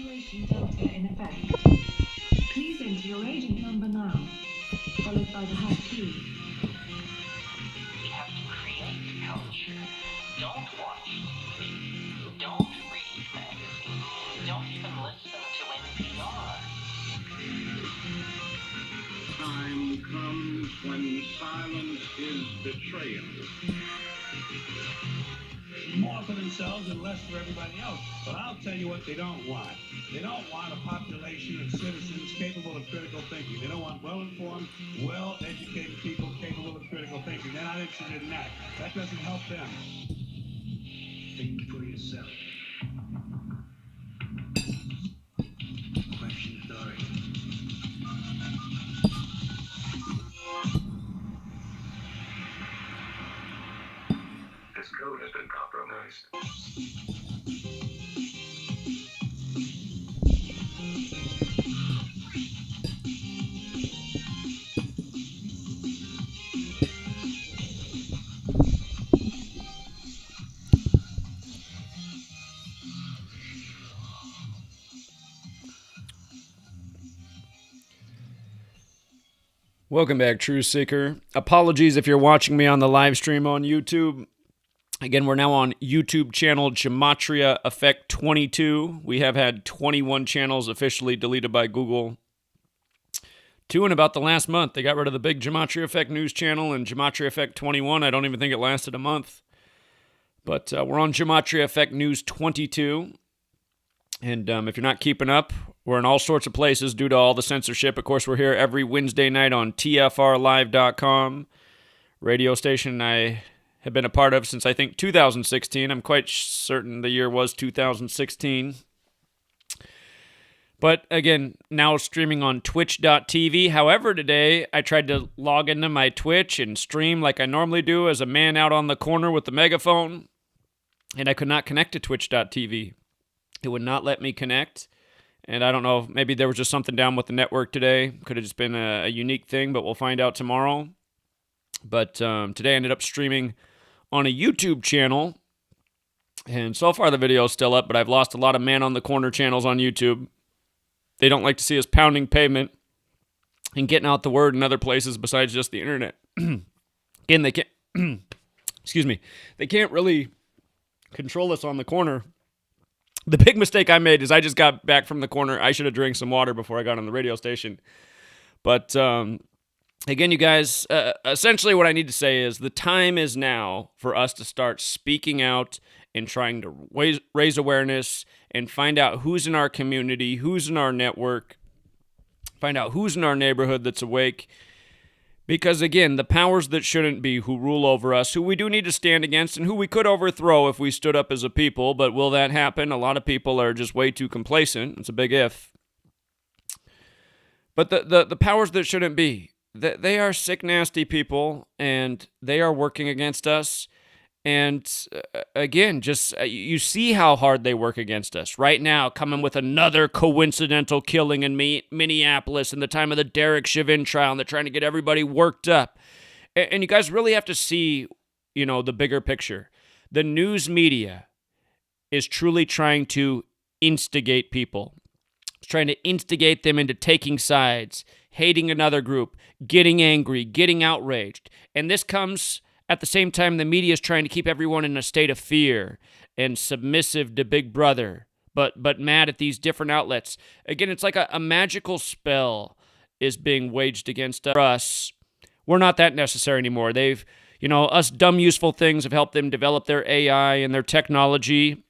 Situation Delta in effect. Please enter your agent number now, followed by the hash key. We have to create culture. Don't watch TV. Don't read magazines. Don't even listen to NPR. Time comes when silence is betrayal. More for themselves and less for everybody else. But I'll tell you what they don't want. They don't want a population of citizens capable of critical thinking. They don't want well-informed, well-educated people capable of critical thinking. They're not interested in that. That doesn't help them. Think for yourself. Question authority. This code has been compromised. Welcome back, Truth Seeker. Apologies if you're watching me on the live stream on YouTube. Again, we're now on YouTube channel GematriaEffectNews. We have had 21 channels officially deleted by Google. 2 in about the last month. They got rid of the big GematriaEffectNews channel and GematriaEffect21. I don't even think it lasted a month. But we're on GematriaEffectNews 22. And if you're not keeping up, we're in all sorts of places due to all the censorship. Of course, we're here every Wednesday night on TFRlive.com, radio station I have been a part of since I think 2016. I'm quite certain the year was 2016. But again, now streaming on twitch.tv. However, today I tried to log into my Twitch and stream like I normally do as a man out on the corner with the megaphone, and I could not connect to twitch.tv. It would not let me connect. And I don't know, maybe there was just something down with the network today. Could have just been a unique thing, but we'll find out tomorrow. But today I ended up streaming on a YouTube channel. And so far the video is still up, but I've lost a lot of man-on-the-corner channels on YouTube. They don't like to see us pounding pavement and getting out the word in other places besides just the internet. Again, they can't, excuse me, they can't really control us on the corner. The big mistake I made is I just got back from the corner. I should have drank some water before I got on the radio station. But again, you guys, essentially what I need to say is the time is now for us to start speaking out and trying to raise awareness and find out who's in our community, who's in our network, find out who's in our neighborhood that's awake. Because, again, the powers that shouldn't be who rule over us, who we do need to stand against, and who we could overthrow if we stood up as a people, but will that happen? A lot of people are just way too complacent. It's a big if. But the powers that shouldn't be, they are sick, nasty people, and they are working against us. And, again, just you see how hard they work against us. Right now, coming with another coincidental killing in Minneapolis in the time of the Derek Chauvin trial, and they're trying to get everybody worked up. And you guys really have to see, you know, the bigger picture. The news media is truly trying to instigate people. It's trying to instigate them into taking sides, hating another group, getting angry, getting outraged. And this comes at the same time the media is trying to keep everyone in a state of fear and submissive to Big Brother, but mad at these different outlets. Again, it's like a magical spell is being waged against us. We're not that necessary anymore. They've, you know, us dumb, useful things have helped them develop their AI and their technology.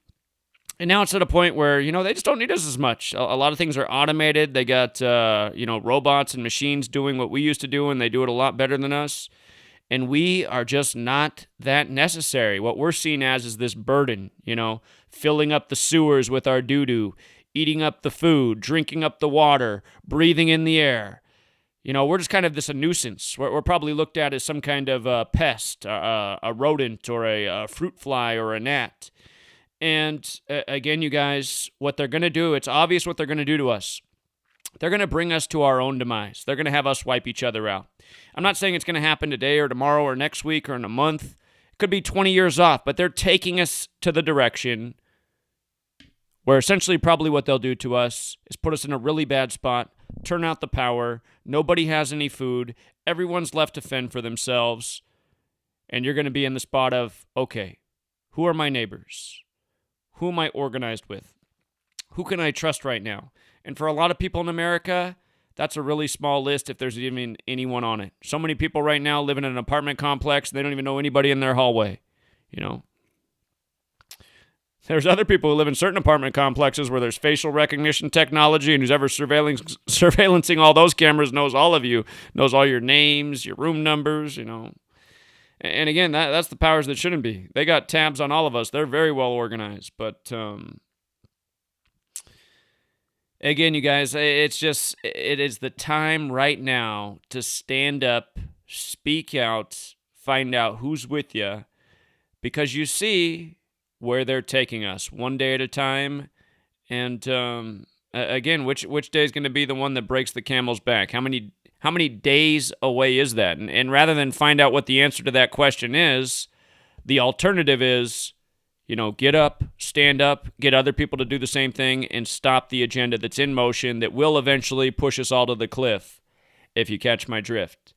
And now it's at a point where, you know, they just don't need us as much. A lot of things are automated. They got, you know, robots and machines doing what we used to do, and they do it a lot better than us. And we are just not that necessary. What we're seen as is this burden, you know, filling up the sewers with our doo-doo, eating up the food, drinking up the water, breathing in the air. You know, we're just kind of a nuisance. We're probably looked at as some kind of pest, a rodent or a fruit fly or a gnat. And again, you guys, what they're going to do, it's obvious what they're going to do to us. They're going to bring us to our own demise. They're going to have us wipe each other out. I'm not saying it's going to happen today or tomorrow or next week or in a month. It could be 20 years off, but they're taking us to the direction where essentially probably what they'll do to us is put us in a really bad spot, turn out the power, nobody has any food, everyone's left to fend for themselves, and you're going to be in the spot of, okay, who are my neighbors? Who am I organized with? Who can I trust right now? And for a lot of people in America, that's a really small list if there's even anyone on it. So many people right now live in an apartment complex, and they don't even know anybody in their hallway, you know? There's other people who live in certain apartment complexes where there's facial recognition technology, and who's ever surveillancing all those cameras knows all of you, knows all your names, your room numbers, you know. And again, that's the powers that shouldn't be. They got tabs on all of us. They're very well organized. But again, you guys, it is the time right now to stand up, speak out, find out who's with you, because you see where they're taking us one day at a time. And again, which day is going to be the one that breaks the camel's back? How many days away is that? And rather than find out what the answer to that question is, the alternative is, you know, get up, stand up, get other people to do the same thing, and stop the agenda that's in motion that will eventually push us all to the cliff, if you catch my drift.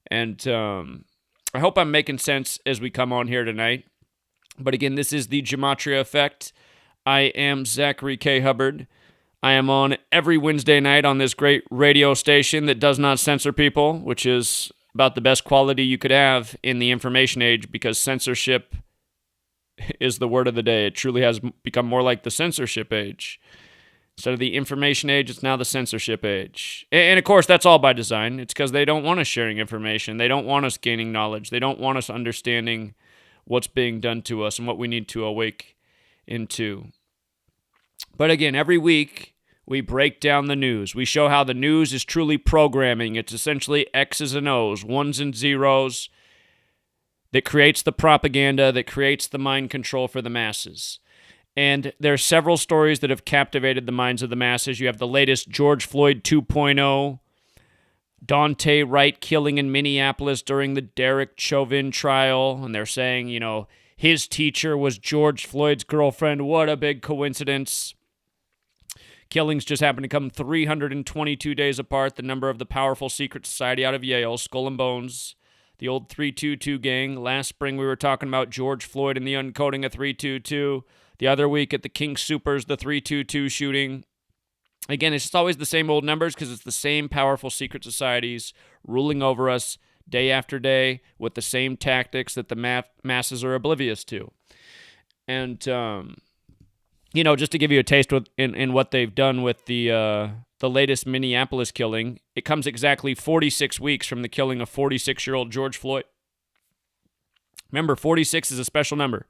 And I hope I'm making sense as we come on here tonight. But again, this is the Gematria Effect. I am Zachary K. Hubbard. I am on every Wednesday night on this great radio station that does not censor people, which is about the best quality you could have in the information age, because censorship is the word of the day. It truly has become more like the censorship age. Instead of the information age, it's now the censorship age. And of course, that's all by design. It's because they don't want us sharing information. They don't want us gaining knowledge. They don't want us understanding what's being done to us and what we need to awake into. But again, every week, we break down the news. We show how the news is truly programming. It's essentially X's and O's, ones and zeros, that creates the propaganda, that creates the mind control for the masses. And there are several stories that have captivated the minds of the masses. You have the latest George Floyd 2.0, Dante Wright killing in Minneapolis during the Derek Chauvin trial, and they're saying, you know, his teacher was George Floyd's girlfriend. What a big coincidence. Killings just happened to come 322 days apart. The number of the powerful secret society out of Yale, Skull and Bones, the old 322 gang. Last spring we were talking about George Floyd and the uncoding of 322. The other week at the King Supers, the 322 shooting. Again, it's just always the same old numbers because it's the same powerful secret societies ruling over us day after day with the same tactics that the masses are oblivious to. And, you know, just to give you a taste in what they've done with the latest Minneapolis killing, it comes exactly 46 weeks from the killing of 46-year-old George Floyd. Remember, 46 is a special number.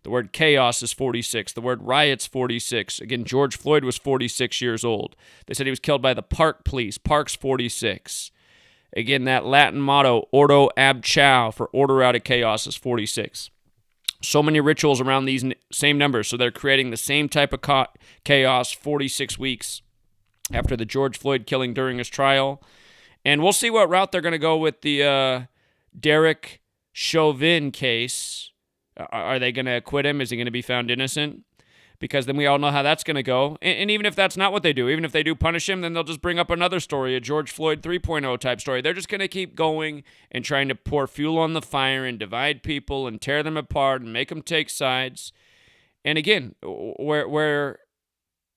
The word chaos is 46. The word riot's 46. Again, George Floyd was 46 years old. They said he was killed by the Park Police. Park's 46. Again, that Latin motto, Ordo ab chao, for order out of chaos, is 46. So many rituals around these same numbers, so they're creating the same type of chaos 46 weeks after the George Floyd killing during his trial. And we'll see what route they're going to go with the Derek Chauvin case. Are they going to acquit him? Is he going to be found innocent? Because then we all know how that's going to go. And even if that's not what they do, even if they do punish him, then they'll just bring up another story, a George Floyd 3.0 type story. They're just going to keep going and trying to pour fuel on the fire and divide people and tear them apart and make them take sides. And again, where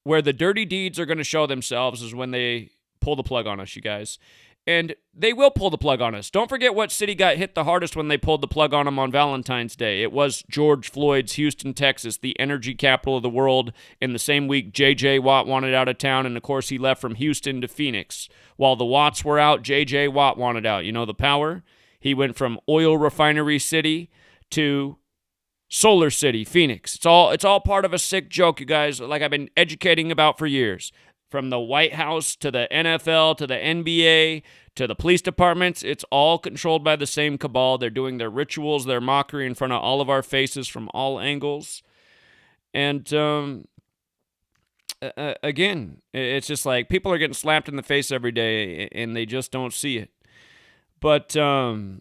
the dirty deeds are going to show themselves is when they pull the plug on us, you guys. And they will pull the plug on us. Don't forget what city got hit the hardest when they pulled the plug on them on Valentine's Day. It was George Floyd's Houston, Texas, the energy capital of the world. In the same week, J.J. Watt wanted out of town, and of course he left from Houston to Phoenix. While the Watts were out, J.J. Watt wanted out. You know the power? He went from oil refinery city to Solar City, Phoenix. It's all part of a sick joke, you guys, like I've been educating about for years. From the White House to the NFL to the NBA to the police departments, it's all controlled by the same cabal. They're doing their rituals, their mockery in front of all of our faces from all angles. And again, it's just like people are getting slapped in the face every day and they just don't see it. But one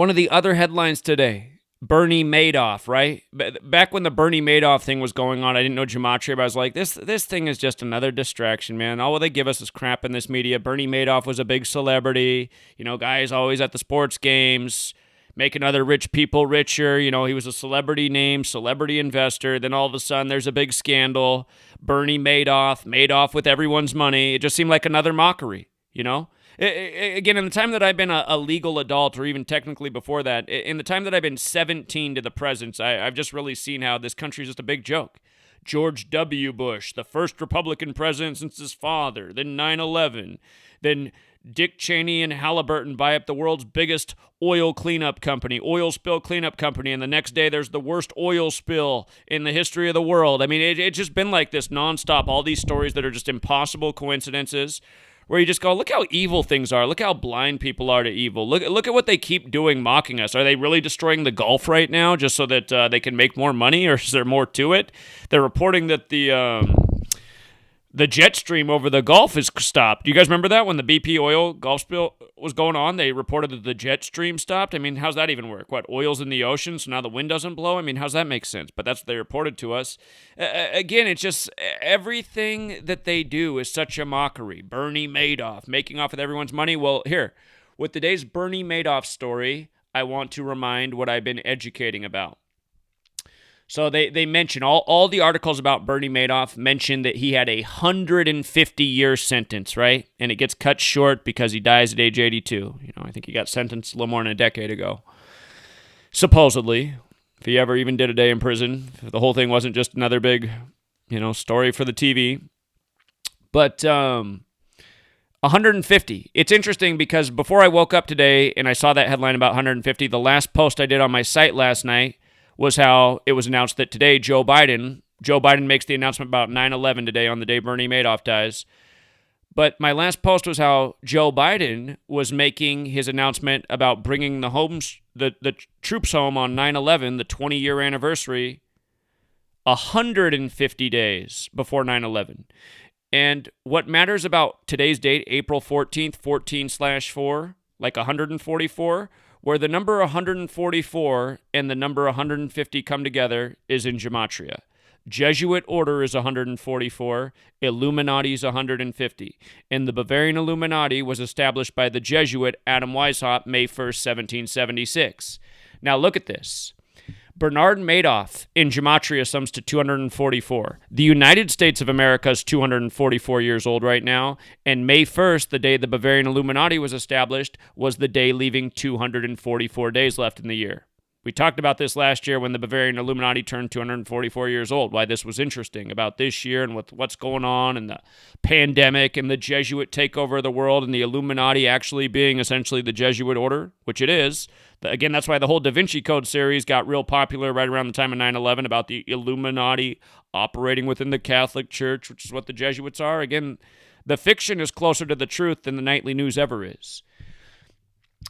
of the other headlines today, Bernie Madoff, right? Back when the Bernie Madoff thing was going on, I didn't know Gematria, but I was like, this thing is just another distraction, man. All they give us is crap in this media. Bernie Madoff was a big celebrity. Guys always at the sports games, making other rich people richer. He was a celebrity name, celebrity investor. Then all of a sudden, there's a big scandal. Bernie Madoff with everyone's money. It just seemed like another mockery, Again, in the time that I've been a legal adult, or even technically before that, in the time that I've been 17 to the present, I've just really seen how this country is just a big joke. George W. Bush, the first Republican president since his father, then 9/11, then Dick Cheney and Halliburton buy up the world's biggest oil spill cleanup company, and the next day there's the worst oil spill in the history of the world. I mean, it's just been like this nonstop, all these stories that are just impossible coincidences, where you just go, look how evil things are. Look how blind people are to evil. Look at what they keep doing, mocking us. Are they really destroying the Gulf right now just so that they can make more money, or is there more to it? They're reporting that the jet stream over the Gulf is stopped. Do you guys remember that when the BP oil Gulf spill was going on? They reported that the jet stream stopped. I mean, how's that even work? What, oil's in the ocean, so now the wind doesn't blow? I mean, how's that make sense? But that's what they reported to us. Again, it's just everything that they do is such a mockery. Bernie Madoff, making off with everyone's money. Well, here, with today's Bernie Madoff story, I want to remind what I've been educating about. So they mention, all the articles about Bernie Madoff mention that he had a 150-year sentence, right? And it gets cut short because he dies at age 82. I think he got sentenced a little more than a decade ago. Supposedly, if he ever even did a day in prison, if the whole thing wasn't just another big, story for the TV. But 150. It's interesting because before I woke up today and I saw that headline about 150, the last post I did on my site last night was how it was announced that today Joe Biden makes the announcement about 9/11 today, on the day Bernie Madoff dies. But my last post was how Joe Biden was making his announcement about bringing the troops home on 9/11, the 20-year anniversary, 150 days before 9/11. And what matters about today's date, April 14th, 14/4, like 144, where the number 144 and the number 150 come together is in Gematria. Jesuit order is 144, Illuminati is 150. And the Bavarian Illuminati was established by the Jesuit Adam Weishaupt May 1st, 1776. Now look at this. Bernard Madoff in Gematria sums to 244. The United States of America is 244 years old right now, and May 1st, the day the Bavarian Illuminati was established, was the day leaving 244 days left in the year. We talked about this last year when the Bavarian Illuminati turned 244 years old, why this was interesting about this year and with what's going on and the pandemic and the Jesuit takeover of the world and the Illuminati actually being essentially the Jesuit order, which it is. Again, that's why the whole Da Vinci Code series got real popular right around the time of 9/11 about the Illuminati operating within the Catholic Church, which is what the Jesuits are. Again, the fiction is closer to the truth than the nightly news ever is.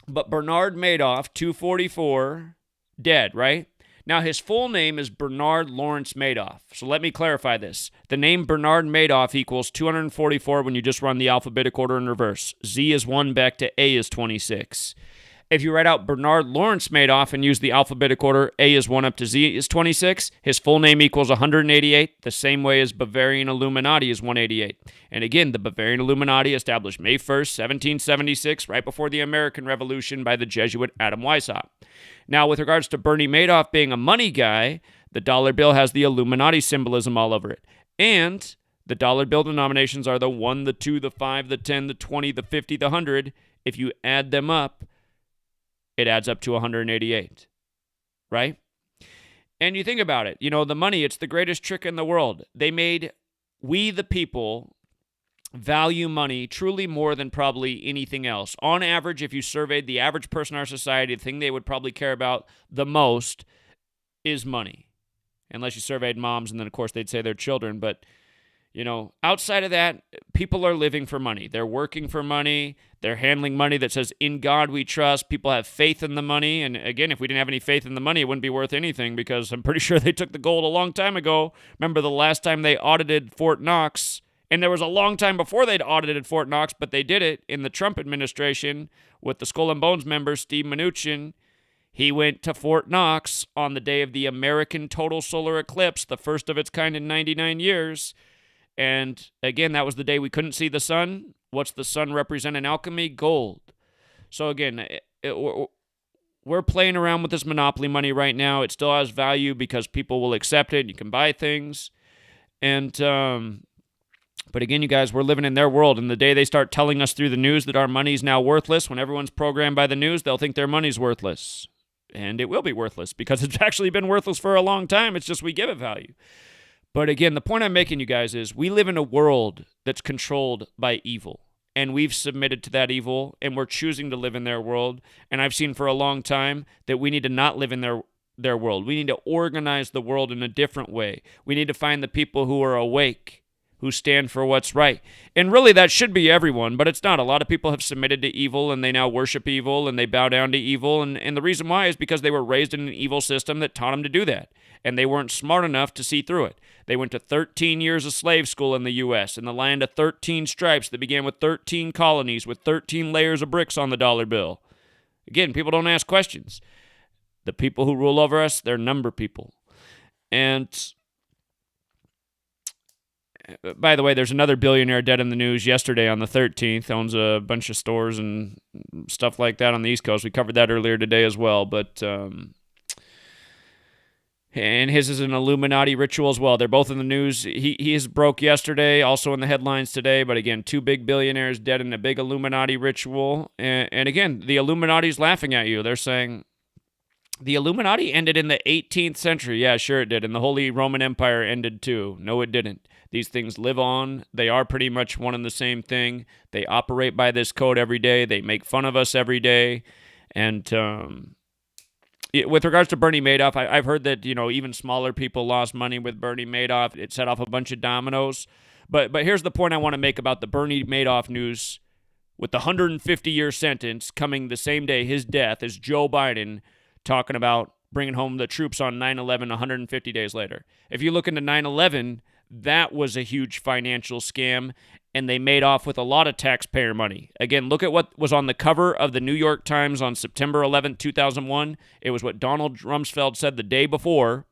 But Bernard Madoff, 244, dead, right? Now, his full name is Bernard Lawrence Madoff. So let me clarify this. The name Bernard Madoff equals 244 when you just run the alphabetic order in reverse. Z is 1 back to A is 26. If you write out Bernard Lawrence Madoff and use the alphabetic order, A is 1 up to Z is 26, his full name equals 188, the same way as Bavarian Illuminati is 188. And again, the Bavarian Illuminati established May 1st, 1776, right before the American Revolution by the Jesuit Adam Weishaupt. Now, with regards to Bernie Madoff being a money guy, the dollar bill has the Illuminati symbolism all over it. And the dollar bill denominations are the 1, the 2, the 5, the 10, the 20, the 50, the 100. If you add them up, it adds up to 188, right? And you think about it, the money, it's the greatest trick in the world. They made we, the people, value money truly more than probably anything else. On average, if you surveyed the average person in our society, the thing they would probably care about the most is money. Unless you surveyed moms, and then, of course, they'd say their children. But, outside of that, people are living for money. They're working for money. They're handling money that says, in God we trust. People have faith in the money. And again, if we didn't have any faith in the money, it wouldn't be worth anything, because I'm pretty sure they took the gold a long time ago. Remember the last time they audited Fort Knox? And there was a long time before they'd audited Fort Knox, but they did it in the Trump administration with the Skull and Bones member, Steve Mnuchin. He went to Fort Knox on the day of the American total solar eclipse, the first of its kind in 99 years. And again, that was the day we couldn't see the sun. What's the sun represent in alchemy? Gold. So again, we're playing around with this monopoly money right now. It still has value because people will accept it. You can buy things. And, but again, you guys, we're living in their world. And the day they start telling us through the news that our money's now worthless, when everyone's programmed by the news, they'll think their money's worthless. And it will be worthless because it's actually been worthless for a long time. It's just we give it value. But again, the point I'm making, you guys, is we live in a world that's controlled by evil. And we've submitted to that evil, and we're choosing to live in their world. And I've seen for a long time that we need to not live in their world. We need to organize the world in a different way. We need to find the people who are awake, who stand for what's right. And really, that should be everyone, but it's not. A lot of people have submitted to evil, and they now worship evil, and they bow down to evil. And the reason why is because they were raised in an evil system that taught them to do that. And they weren't smart enough to see through it. They went to 13 years of slave school in the U.S., in the land of 13 stripes that began with 13 colonies with 13 layers of bricks on the dollar bill. Again, people don't ask questions. The people who rule over us, they're number people. And by the way, there's another billionaire dead in the news yesterday on the 13th. Owns a bunch of stores and stuff like that on the East Coast. We covered that earlier today as well. But and his is an Illuminati ritual as well. They're both in the news. He is broke yesterday, also in the headlines today. But again, two big billionaires dead in a big Illuminati ritual. And again, the Illuminati's laughing at you. They're saying the Illuminati ended in the 18th century. Yeah, sure it did. And the Holy Roman Empire ended too. No, it didn't. These things live on. They are pretty much one and the same thing. They operate by this code every day. They make fun of us every day. And with regards to Bernie Madoff, I've heard that, even smaller people lost money with Bernie Madoff. It set off a bunch of dominoes. But here's the point I want to make about the Bernie Madoff news with the 150-year sentence coming the same day, his death, as Joe Biden talking about bringing home the troops on 9/11 150 days later. If you look into 9/11, that was a huge financial scam, and they made off with a lot of taxpayer money. Again, look at what was on the cover of the New York Times on September 11, 2001. It was what Donald Rumsfeld said the day before.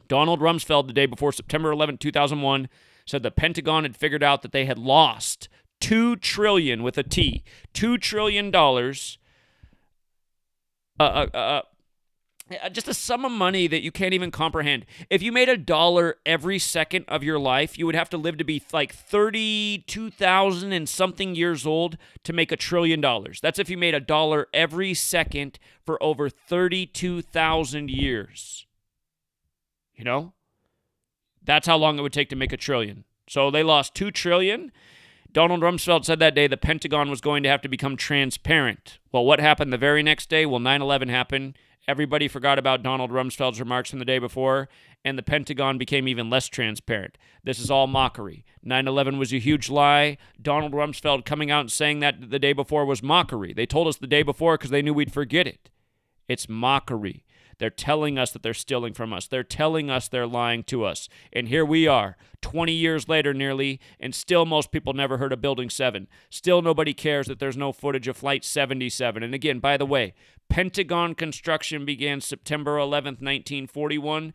Donald Rumsfeld, the day before September 11, 2001, said the Pentagon had figured out that they had lost $2 trillion with a T, $2 trillion, just a sum of money that you can't even comprehend. If you made $1 every second of your life, you would have to live to be like 32,000 and something years old to make $1 trillion. That's if you made $1 every second for over 32,000 years. That's how long it would take to make $1 trillion. So they lost $2 trillion. Donald Rumsfeld said that day the Pentagon was going to have to become transparent. Well, what happened the very next day? Well, 9/11 happened. Everybody forgot about Donald Rumsfeld's remarks from the day before, and the Pentagon became even less transparent. This is all mockery. 9/11 was a huge lie. Donald Rumsfeld coming out and saying that the day before was mockery. They told us the day before because they knew we'd forget it. It's mockery. They're telling us that they're stealing from us. They're telling us they're lying to us. And here we are, 20 years later nearly, and still most people never heard of Building 7. Still nobody cares that there's no footage of Flight 77. And again, by the way, Pentagon construction began September 11th, 1941.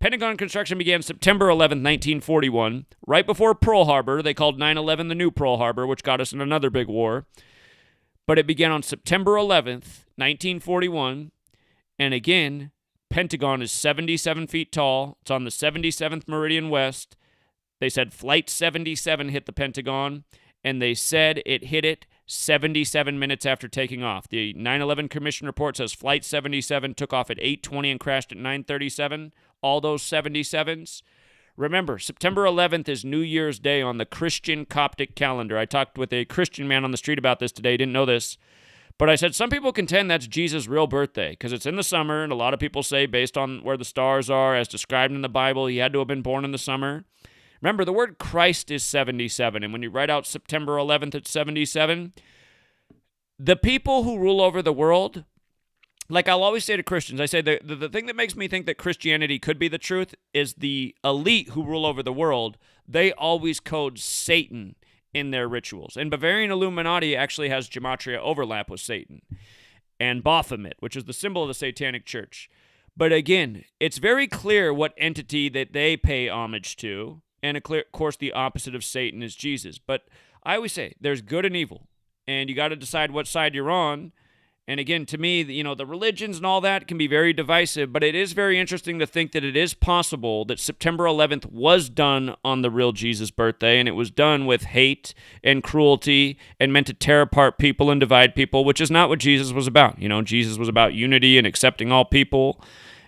Pentagon construction began September 11th, 1941. Right before Pearl Harbor, they called 9/11 the new Pearl Harbor, which got us in another big war. But it began on September 11th, 1941. And again, Pentagon is 77 feet tall. It's on the 77th Meridian West. They said Flight 77 hit the Pentagon, and they said it hit it 77 minutes after taking off. The 9/11 Commission report says Flight 77 took off at 8:20 and crashed at 9:37. All those 77s. Remember, September 11th is New Year's Day on the Christian Coptic calendar. I talked with a Christian man on the street about this today. Didn't know this. But I said some people contend that's Jesus' real birthday because it's in the summer, and a lot of people say based on where the stars are, as described in the Bible, he had to have been born in the summer. Remember, the word Christ is 77, and when you write out September 11th at 77, the people who rule over the world, like I'll always say to Christians, I say the thing that makes me think that Christianity could be the truth is the elite who rule over the world, they always code Satan in their rituals. And Bavarian Illuminati actually has Gematria overlap with Satan. And Baphomet, which is the symbol of the Satanic Church. But again, it's very clear what entity that they pay homage to. And of course, the opposite of Satan is Jesus. But I always say there's good and evil. And you got to decide what side you're on. And again, to me, the religions and all that can be very divisive, but it is very interesting to think that it is possible that September 11th was done on the real Jesus' birthday, and it was done with hate and cruelty and meant to tear apart people and divide people, which is not what Jesus was about. Jesus was about unity and accepting all people.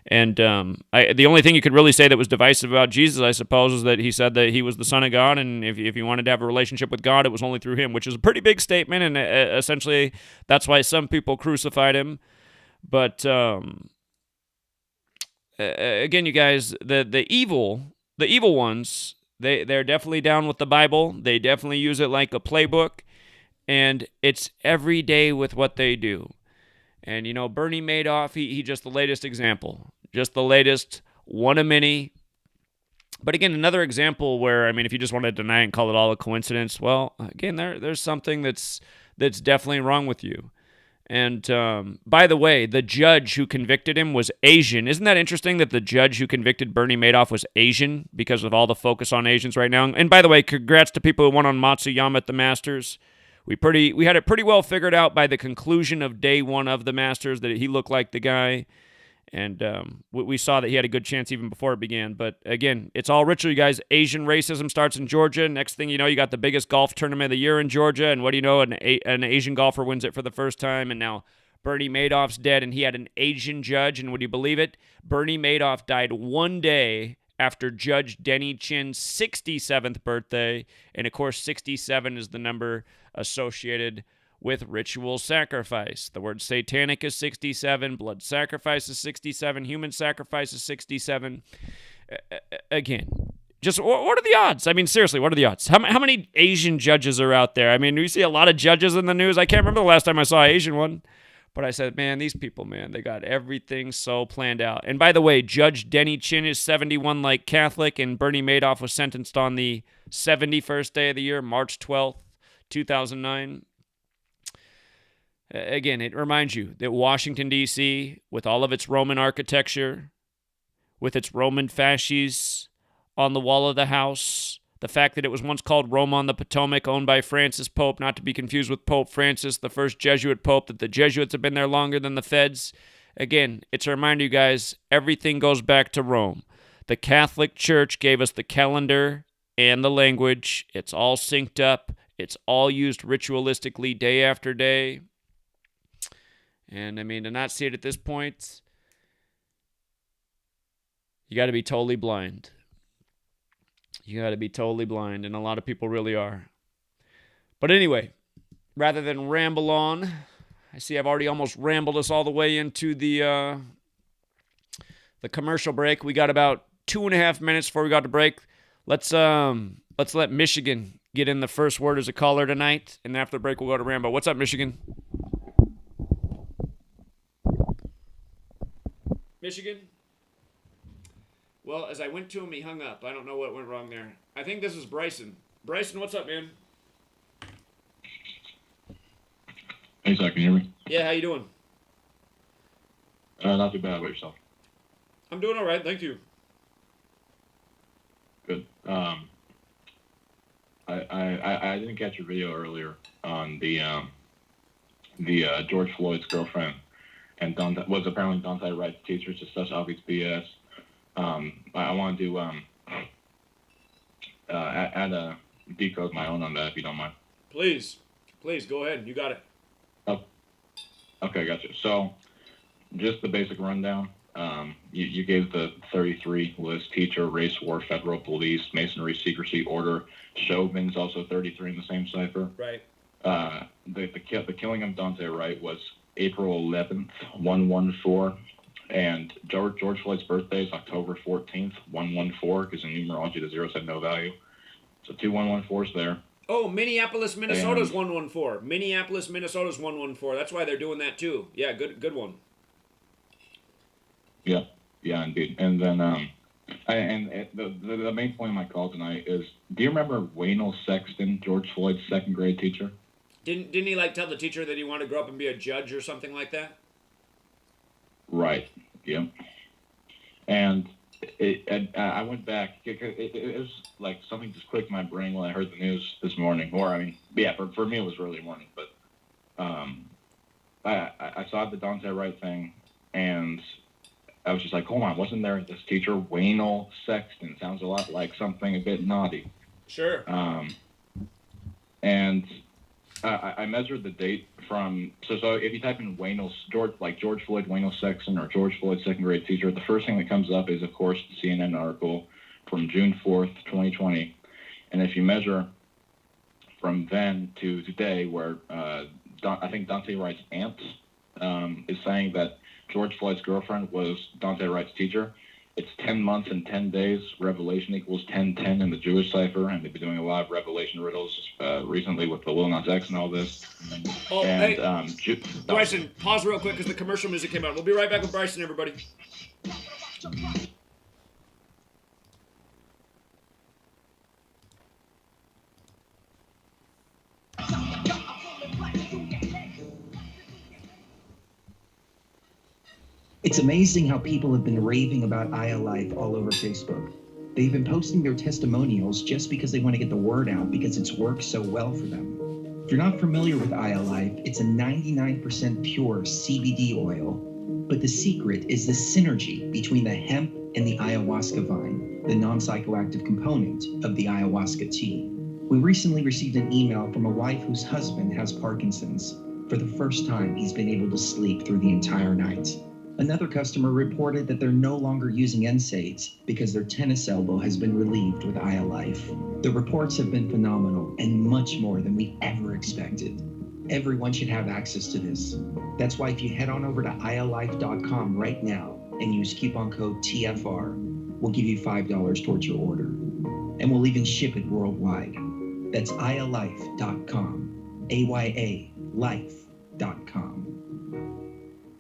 And the only thing you could really say that was divisive about Jesus, I suppose, is that he said that he was the Son of God, and if you wanted to have a relationship with God, it was only through him, which is a pretty big statement, and essentially that's why some people crucified him. But again, you guys, the evil ones, they're definitely down with the Bible. They definitely use it like a playbook, and it's every day with what they do. And, Bernie Madoff, he just the latest example. Just the latest, one of many. But again, another example where, if you just want to deny and call it all a coincidence, well, again, there's something that's definitely wrong with you. And by the way, the judge who convicted him was Asian. Isn't that interesting that the judge who convicted Bernie Madoff was Asian because of all the focus on Asians right now? And by the way, congrats to people who won on Matsuyama at the Masters. We had it pretty well figured out by the conclusion of day one of the Masters that he looked like the guy. And we saw that he had a good chance even before it began. But again, it's all ritual, you guys. Asian racism starts in Georgia. Next thing you know, you got the biggest golf tournament of the year in Georgia. And what do you know? An Asian golfer wins it for the first time. And now Bernie Madoff's dead, and he had an Asian judge. And would you believe it? Bernie Madoff died one day after Judge Denny Chin's 67th birthday. And of course, 67 is the number associated with ritual sacrifice. The word satanic is 67, blood sacrifice is 67, human sacrifice is 67. Again, just what are the odds? Seriously, what are the odds? How many Asian judges are out there? We see a lot of judges in the news. I can't remember the last time I saw an Asian one. But I said, man, these people, man, they got everything so planned out. And by the way, Judge Denny Chin is 71 like Catholic, and Bernie Madoff was sentenced on the 71st day of the year, March 12th, 2009. Again, it reminds you that Washington, D.C., with all of its Roman architecture, with its Roman fasces on the wall of the house, the fact that it was once called Rome on the Potomac, owned by Francis Pope, not to be confused with Pope Francis, the first Jesuit Pope, that the Jesuits have been there longer than the Feds. Again, it's a reminder, you guys, everything goes back to Rome. The Catholic Church gave us the calendar and the language. It's all synced up. It's all used ritualistically day after day. And, to not see it at this point, you got to be totally blind. You got to be totally blind, and a lot of people really are. But anyway, rather than ramble on, I see I've already almost rambled us all the way into the commercial break. We got about 2.5 minutes before we got to break. Let's let Michigan get in the first word as a caller tonight, and after the break we'll go to Rambo. What's up, Michigan? Michigan? Well, as I went to him, he hung up. I don't know what went wrong there. I think this is Bryson. Bryson, what's up, man? Hey, Zach, can you hear me? Yeah, how you doing? Not too bad. About yourself? I'm doing all right, thank you. Good. I didn't catch your video earlier on the George Floyd's girlfriend and was apparently Dante Wright's teacher. It's just such obvious BS. I want to add a decode my own on that, if you don't mind. Please, go ahead. You got it. Oh, okay, gotcha. So, just the basic rundown. You gave the 33 list: teacher, race war, federal police, masonry, secrecy, order. Chauvin's also 33 in the same cipher. Right. The killing of Dante Wright was April 11th, 114. And George Floyd's birthday is October 14th, 114, because in numerology the zero said no value. So 2 114s there. Oh, Minneapolis, Minnesota's 114. Minneapolis, Minnesota's 114. That's why they're doing that too. Yeah, good one. Yeah, indeed. And then The main point of my call tonight is, do you remember Waynell Sexton, George Floyd's second grade teacher? Didn't he like tell the teacher that he wanted to grow up and be a judge or something like that? Right. Yep. And I went back. It was like something just clicked in my brain when I heard the news this morning. Or I mean, yeah, for me it was early morning. But I saw the Dante Wright thing, and I was just like, hold on, wasn't there this teacher, Waynell Sexton? Sounds a lot like something a bit naughty. Sure. And I measured the date from, so if you type in George Floyd, Waynell Sexton, or George Floyd second grade teacher, the first thing that comes up is, of course, the CNN article from June 4th, 2020. And if you measure from then to today, where I think Dante Wright's aunt is saying that George Floyd's girlfriend was Dante Wright's teacher, it's 10 months and 10 days. Revelation equals 1010 in the Jewish cipher, and they've been doing a lot of revelation riddles recently with the Lil Nas X and all this. Oh, and, hey, Bryson, pause real quick because the commercial music came out. We'll be right back with Bryson, everybody. It's amazing how people have been raving about iAlife all over Facebook. They've been posting their testimonials just because they want to get the word out because it's worked so well for them. If you're not familiar with iAlife, it's a 99% pure CBD oil. But the secret is the synergy between the hemp and the ayahuasca vine, the non-psychoactive component of the ayahuasca tea. We recently received an email from a wife whose husband has Parkinson's. For the first time, he's been able to sleep through the entire night. Another customer reported that they're no longer using NSAIDs because their tennis elbow has been relieved with iAlife. The reports have been phenomenal and much more than we ever expected. Everyone should have access to this. That's why if you head on over to iAlife.com right now and use coupon code TFR, we'll give you $5 towards your order. And we'll even ship it worldwide. That's iAlife.com, AYA life.com.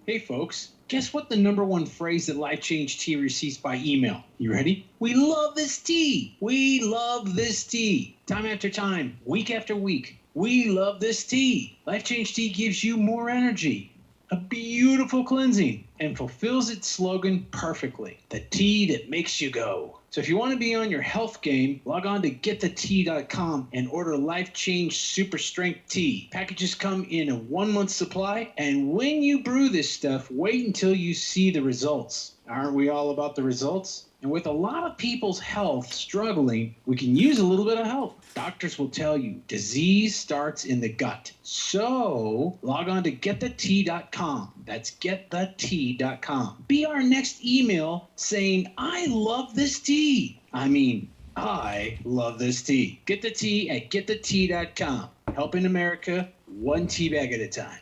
Hey folks, guess what the #1 phrase that Life Change Tea receives by email? You ready? We love this tea! We love this tea! Time after time, week after week, we love this tea! Life Change Tea gives you more energy, a beautiful cleansing, and fulfills its slogan perfectly. The tea that makes you go. So if you want to be on your health game, log on to getthetea.com and order Life Change Super Strength Tea. Packages come in a 1-month supply, and when you brew this stuff, wait until you see the results. Aren't we all about the results? And with a lot of people's health struggling, we can use a little bit of help. Doctors will tell you disease starts in the gut. So log on to getthetea.com. That's getthetea.com. Be our next email saying, I love this tea. I love this tea. Get the tea at getthetea.com. Helping America one tea bag at a time.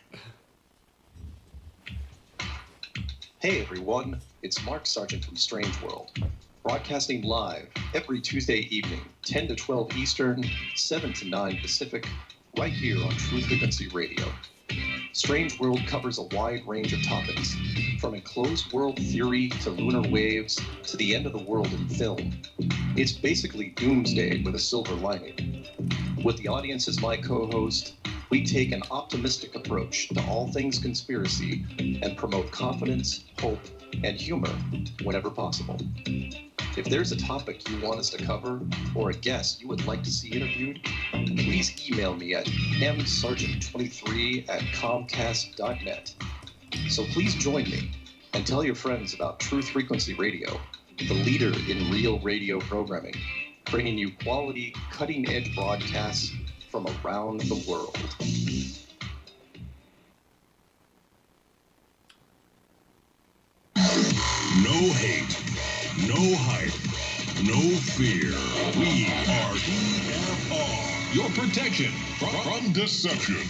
Hey everyone, it's Mark Sargent from Strange World, broadcasting live every Tuesday evening, 10 to 12 Eastern, 7 to 9 Pacific, right here on True Frequency Radio. Strange World covers a wide range of topics, from enclosed world theory to lunar waves to the end of the world in film. It's basically doomsday with a silver lining. With the audience as my co-host, we take an optimistic approach to all things conspiracy and promote confidence, hope, and humor whenever possible. If there's a topic you want us to cover or a guest you would like to see interviewed, please email me at msargent23@comcast.net. So please join me and tell your friends about True Frequency Radio, the leader in real radio programming, bringing you quality, cutting-edge broadcasts from around the world. No hate, no hype, no fear. We are TFR, your protection from deception.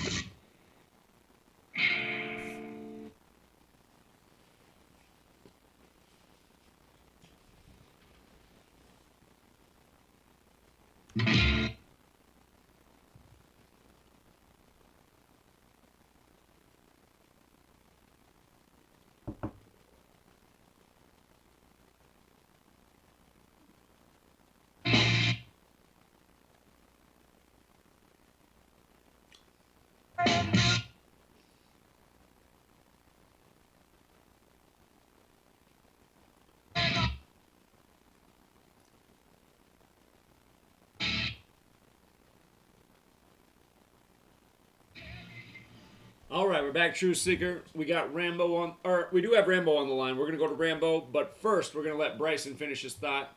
All right, we're back, Truth Seeker. We got Rambo on, or we do have Rambo on the line. We're going to go to Rambo, but first we're going to let Bryson finish his thought.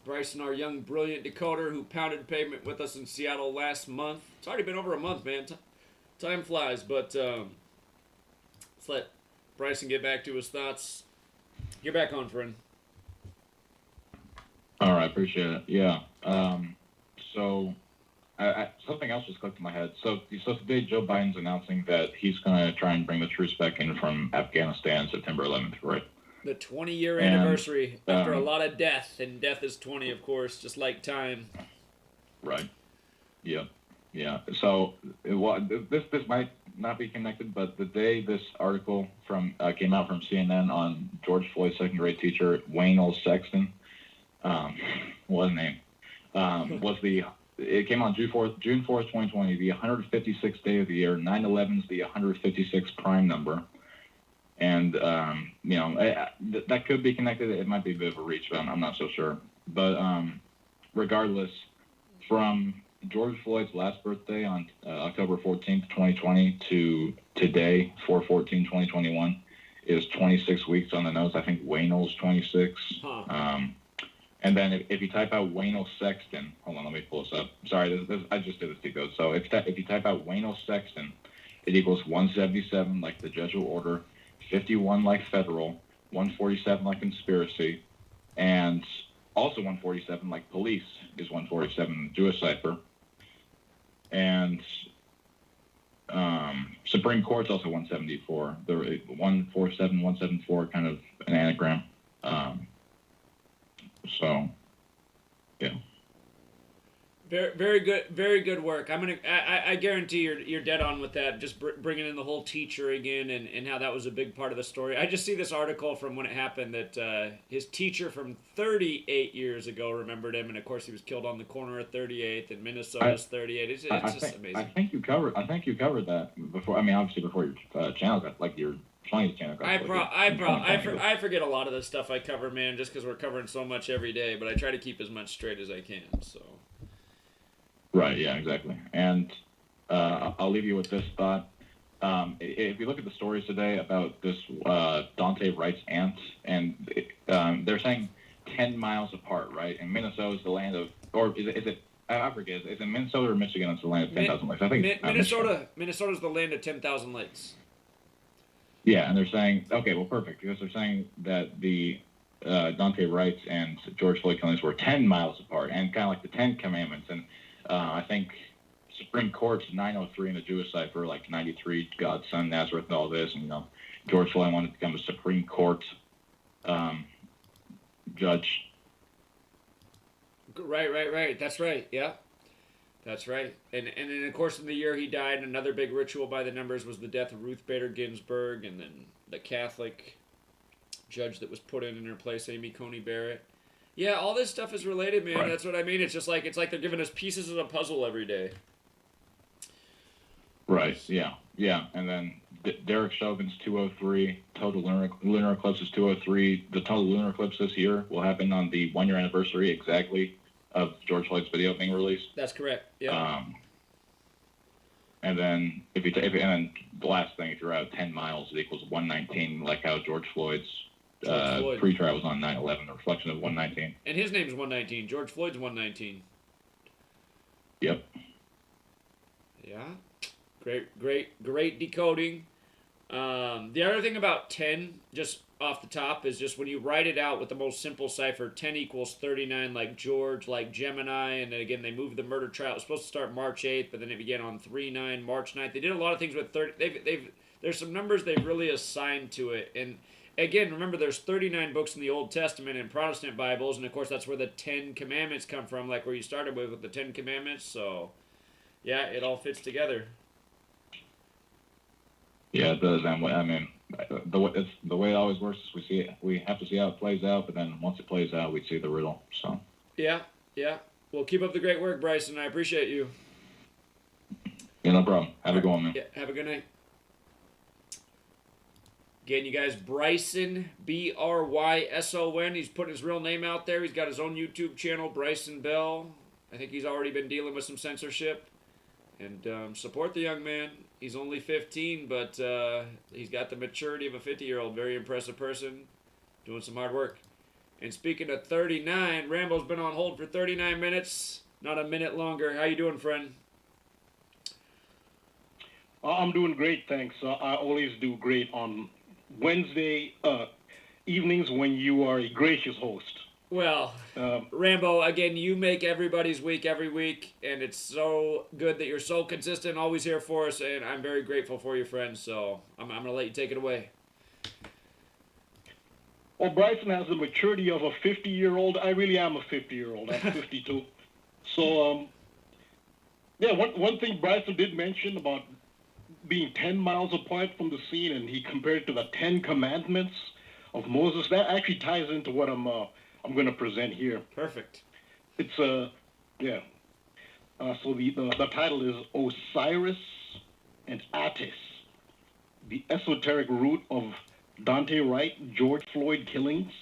Bryson, our young, brilliant decoder who pounded pavement with us in Seattle last month. It's already been over a month, man. Time flies, but let's let Bryson get back to his thoughts. Get back on, friend. All right, appreciate it. Yeah. So something else just clicked in my head. So today Joe Biden's announcing that he's going to try and bring the troops back in from Afghanistan September 11th, right? The 20-year anniversary after a lot of death, and death is 20, of course, just like time. Right. Yep. Yeah. So this might not be connected, but the day this article came out from CNN on George Floyd's second-grade teacher Wayne Sexton, what a name, it came on June 4th, 2020, the 156th day of the year. 9/11 is the 156th prime number. And, that could be connected. It might be a bit of a reach, but I'm not so sure. But regardless, from George Floyd's last birthday on October 14th, 2020 to today, 4/14/2021, is 26 weeks on the nose. I think Wayne's 26. Huh. And then if you type out Wayne Sexton, hold on, let me pull this up. Sorry, I just did this decode. So if you type out Wayne Sexton, it equals 177 like the Jesuit order, 51 like federal, 147 like conspiracy, and also 147 like police is 147 Jewish cipher. And Supreme Court's also 174. The 147, 174 kind of an anagram. So, yeah. Very good work. I guarantee you're dead on with that. Just bringing in the whole teacher again and how that was a big part of the story. I just see this article from when it happened that his teacher from 38 years ago remembered him, and of course he was killed on the corner of 38th and Minnesota's 38. It's just amazing. I think you covered that before. I mean, obviously before your channel got like your 20th channel got. I forget a lot of the stuff I cover, man, just because we're covering so much every day. But I try to keep as much straight as I can. So. Right, yeah, exactly. And I'll leave you with this thought. If you look at the stories today about this Dante Wright's aunt, and they're saying 10 miles apart, right? And Minnesota is the land of, or is it I forget, is it Minnesota or Michigan that's the land of 10,000 lakes? I think Minnesota's the land of 10,000 lakes. Yeah, and they're saying, okay, well, perfect, because they're saying that the Dante Wrights and George Floyd killings were 10 miles apart, and kind of like the 10 Commandments, and I think Supreme Court's 903 in the Jewish cipher, like 93, God's Son, Nazareth, and all this. And, George Floyd wanted to become a Supreme Court judge. Right. That's right. Yeah. That's right. And then, of course, in the year he died, another big ritual by the numbers was the death of Ruth Bader Ginsburg, and then the Catholic judge that was put in her place, Amy Coney Barrett. Yeah, all this stuff is related, man. Right. That's what I mean. It's just like they're giving us pieces of a puzzle every day. Right. Yeah. And then Derek Chauvin's 203, total lunar eclipse is 203. The total lunar eclipse this year will happen on the 1-year anniversary exactly of George Floyd's video being released. That's correct. Yeah. And then and then the last thing, if you're out 10 miles, it equals 119, like how George Floyd's pre-trial was on 9/11, a reflection of 119. And his name's 119. George Floyd's 119. Yep. Yeah. Great decoding. The other thing about 10, just off the top, is just when you write it out with the most simple cipher, 10 equals 39, like George, like Gemini, and then again they moved the murder trial. It was supposed to start March 8th, but then it began on 3/9, March 9th. They did a lot of things with 30. There's some numbers they've really assigned to it, and again, remember, there's 39 books in the Old Testament and Protestant Bibles, and of course that's where the 10 Commandments come from, like where you started with the 10 Commandments. So, yeah, it all fits together. Yeah, it does. And I mean, the way it always works is we have to see how it plays out, but then once it plays out, we see the riddle. So. Yeah. Well, keep up the great work, Bryson. I appreciate you. Yeah, no problem. Have a good one, man. Yeah, have a good night. Again, you guys, Bryson, Bryson. He's putting his real name out there. He's got his own YouTube channel, Bryson Bell. I think he's already been dealing with some censorship. And support the young man. He's only 15, but he's got the maturity of a 50-year-old. Very impressive person, doing some hard work. And speaking of 39, Rambo's been on hold for 39 minutes, not a minute longer. How you doing, friend? I'm doing great, thanks. I always do great on Wednesday evenings when you are a gracious host. Well, Rambo, again, you make everybody's week every week, and it's so good that you're so consistent, always here for us, and I'm very grateful for you, friend, so I'm going to let you take it away. Well, Bryson has the maturity of a 50-year-old. I really am a 50-year-old. I'm 52. So, yeah, one thing Bryson did mention about being 10 miles apart from the scene, and he compared it to the 10 Commandments of Moses. That actually ties into what I'm going to present here. Perfect. It's yeah. So the title is Osiris and Attis, the esoteric root of Dante Wright, George Floyd killings,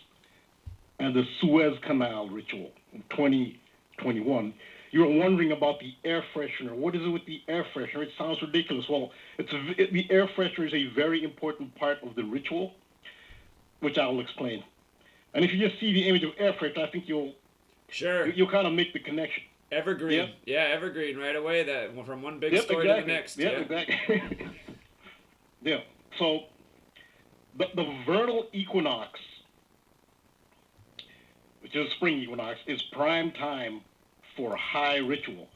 and the Suez Canal ritual in 2021. You're wondering about the air freshener. What is it with the air freshener? It sounds ridiculous. Well, the air freshener is a very important part of the ritual, which I will explain. And if you just see the image of air freshener, I think you'll kind of make the connection. Evergreen. Yep. Yeah, evergreen right away. That from one big story exactly. to the next. Yep, exactly. Yeah. So the vernal equinox, which is spring equinox, is prime time for high ritual.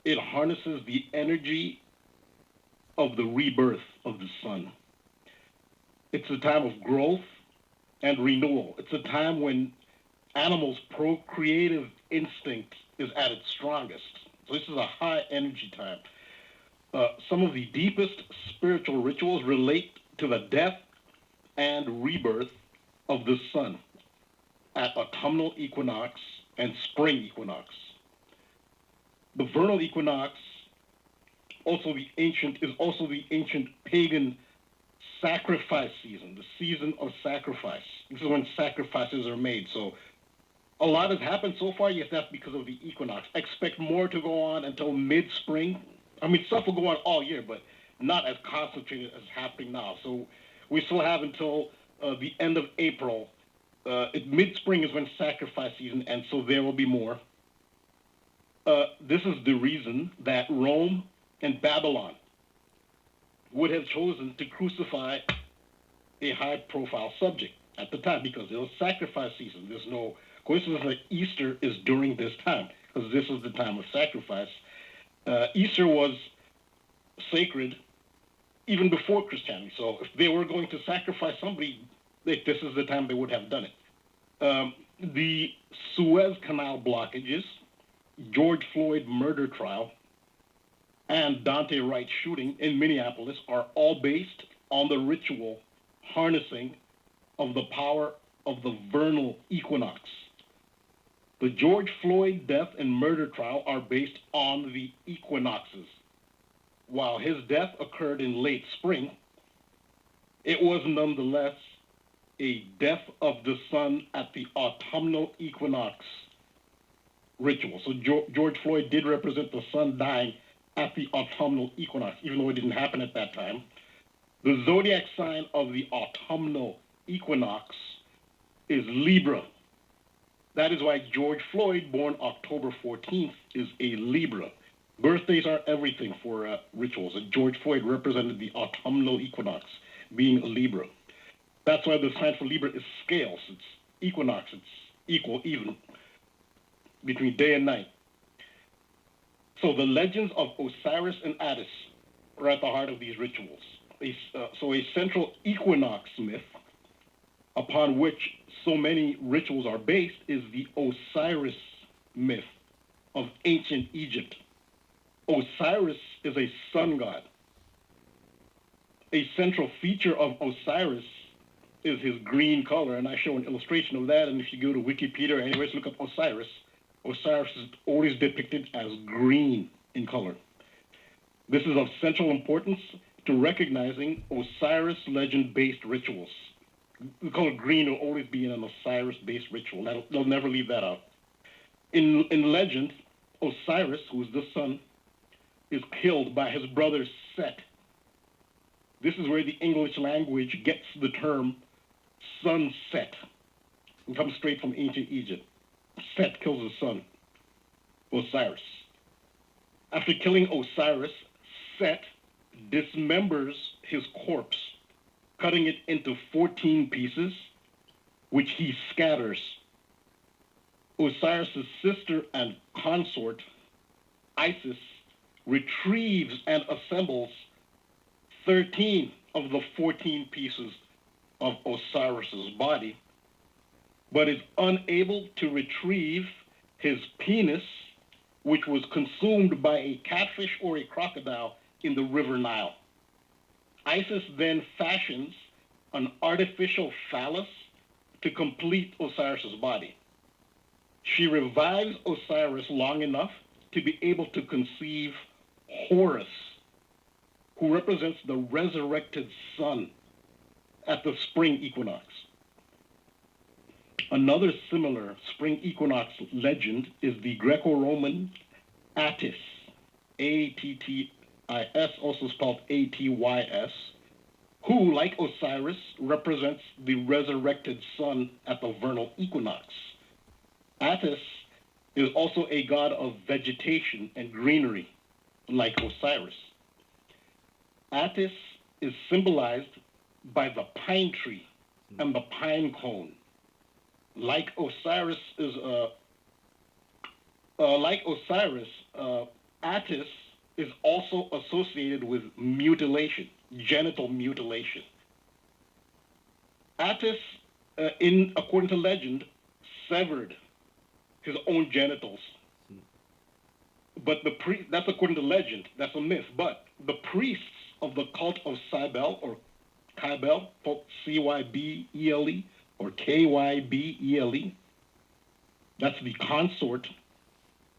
It harnesses the energy of the rebirth of the sun. It's a time of growth and renewal. It's a time when animals' procreative instinct is at its strongest. So this is a high energy time. Some of the deepest spiritual rituals relate to the death and rebirth of the sun at autumnal equinox and spring equinox. The vernal equinox is also the ancient pagan sacrifice season, the season of sacrifice. This is when sacrifices are made. So a lot has happened so far, yes, that's because of the equinox. Expect more to go on until mid-spring. I mean, stuff will go on all year, but not as concentrated as happening now. So we still have until the end of April. Mid-spring is when sacrifice season ends, so there will be more. This is the reason that Rome and Babylon would have chosen to crucify a high-profile subject at the time, because it was sacrifice season. There's no coincidence that Easter is during this time, because this is the time of sacrifice. Easter was sacred even before Christianity. So if they were going to sacrifice somebody, this is the time they would have done it. The Suez Canal blockages, George Floyd murder trial, and Dante Wright shooting in Minneapolis are all based on the ritual harnessing of the power of the vernal equinox. The George Floyd death and murder trial are based on the equinoxes. While his death occurred in late spring, it was nonetheless a death of the sun at the autumnal equinox ritual. So George Floyd did represent the sun dying at the autumnal equinox, even though it didn't happen at that time. The zodiac sign of the autumnal equinox is Libra. That is why George Floyd, born October 14th, is a Libra. Birthdays are everything for rituals, and George Floyd represented the autumnal equinox, being a Libra. That's why the sign for Libra is scales. It's equinox. It's equal, even, between day and night. So the legends of Osiris and Attis are at the heart of these rituals. So a central equinox myth upon which so many rituals are based is the Osiris myth of ancient Egypt. Osiris is a sun god. A central feature of Osiris is his green color, and I show an illustration of that, and if you go to Wikipedia or anyways, look up Osiris. Osiris is always depicted as green in color. This is of central importance to recognizing Osiris legend-based rituals. The color green will always be in an Osiris-based ritual. They'll never leave that out. In legend, Osiris, who is the sun, is killed by his brother Set. This is where the English language gets the term sunset. It comes straight from ancient Egypt. Set kills his son, Osiris. After killing Osiris, Set dismembers his corpse, cutting it into 14 pieces, which he scatters. Osiris's sister and consort, Isis, retrieves and assembles 13 of the 14 pieces of Osiris's body, but is unable to retrieve his penis, which was consumed by a catfish or a crocodile in the River Nile. Isis then fashions an artificial phallus to complete Osiris's body. She revives Osiris long enough to be able to conceive Horus, who represents the resurrected sun at the spring equinox. Another similar spring equinox legend is the Greco-Roman Attis, A-T-T-I-S, also spelled A-T-Y-S, who, like Osiris, represents the resurrected sun at the vernal equinox. Attis is also a god of vegetation and greenery, like Osiris. Attis is symbolized by the pine tree and the pine cone. Like Osiris, Attis is also associated with mutilation, genital mutilation. Attis, according to legend, severed his own genitals. But that's according to legend, that's a myth. But the priests of the cult of Cybele, or Kybele, C-Y-B-E-L-E, or K-Y-B-E-L-E, that's the consort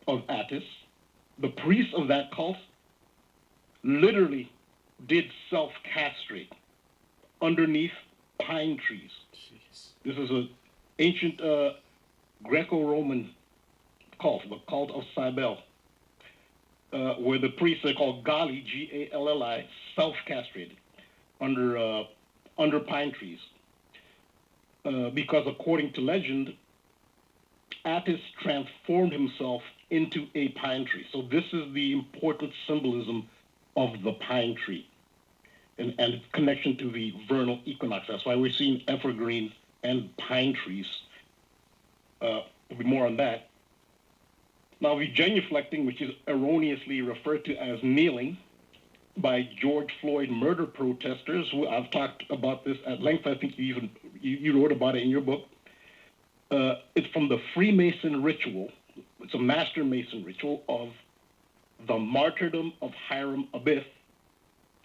of Attis. The priests of that cult literally did self-castrate underneath pine trees. Jeez. This is an ancient Greco-Roman cult, the cult of Cybele, where the priests are called Gali, G-A-L-L-I, self-castrated under pine trees. Because according to legend, Attis transformed himself into a pine tree. So this is the important symbolism of the pine tree and its connection to the vernal equinox. That's why we're seeing evergreen and pine trees. There'll be more on that. Now, the genuflecting, which is erroneously referred to as kneeling by George Floyd murder protesters, who I've talked about this at length. I think you wrote about it in your book. It's from the Freemason ritual. It's a master Mason ritual of the martyrdom of Hiram Abiff,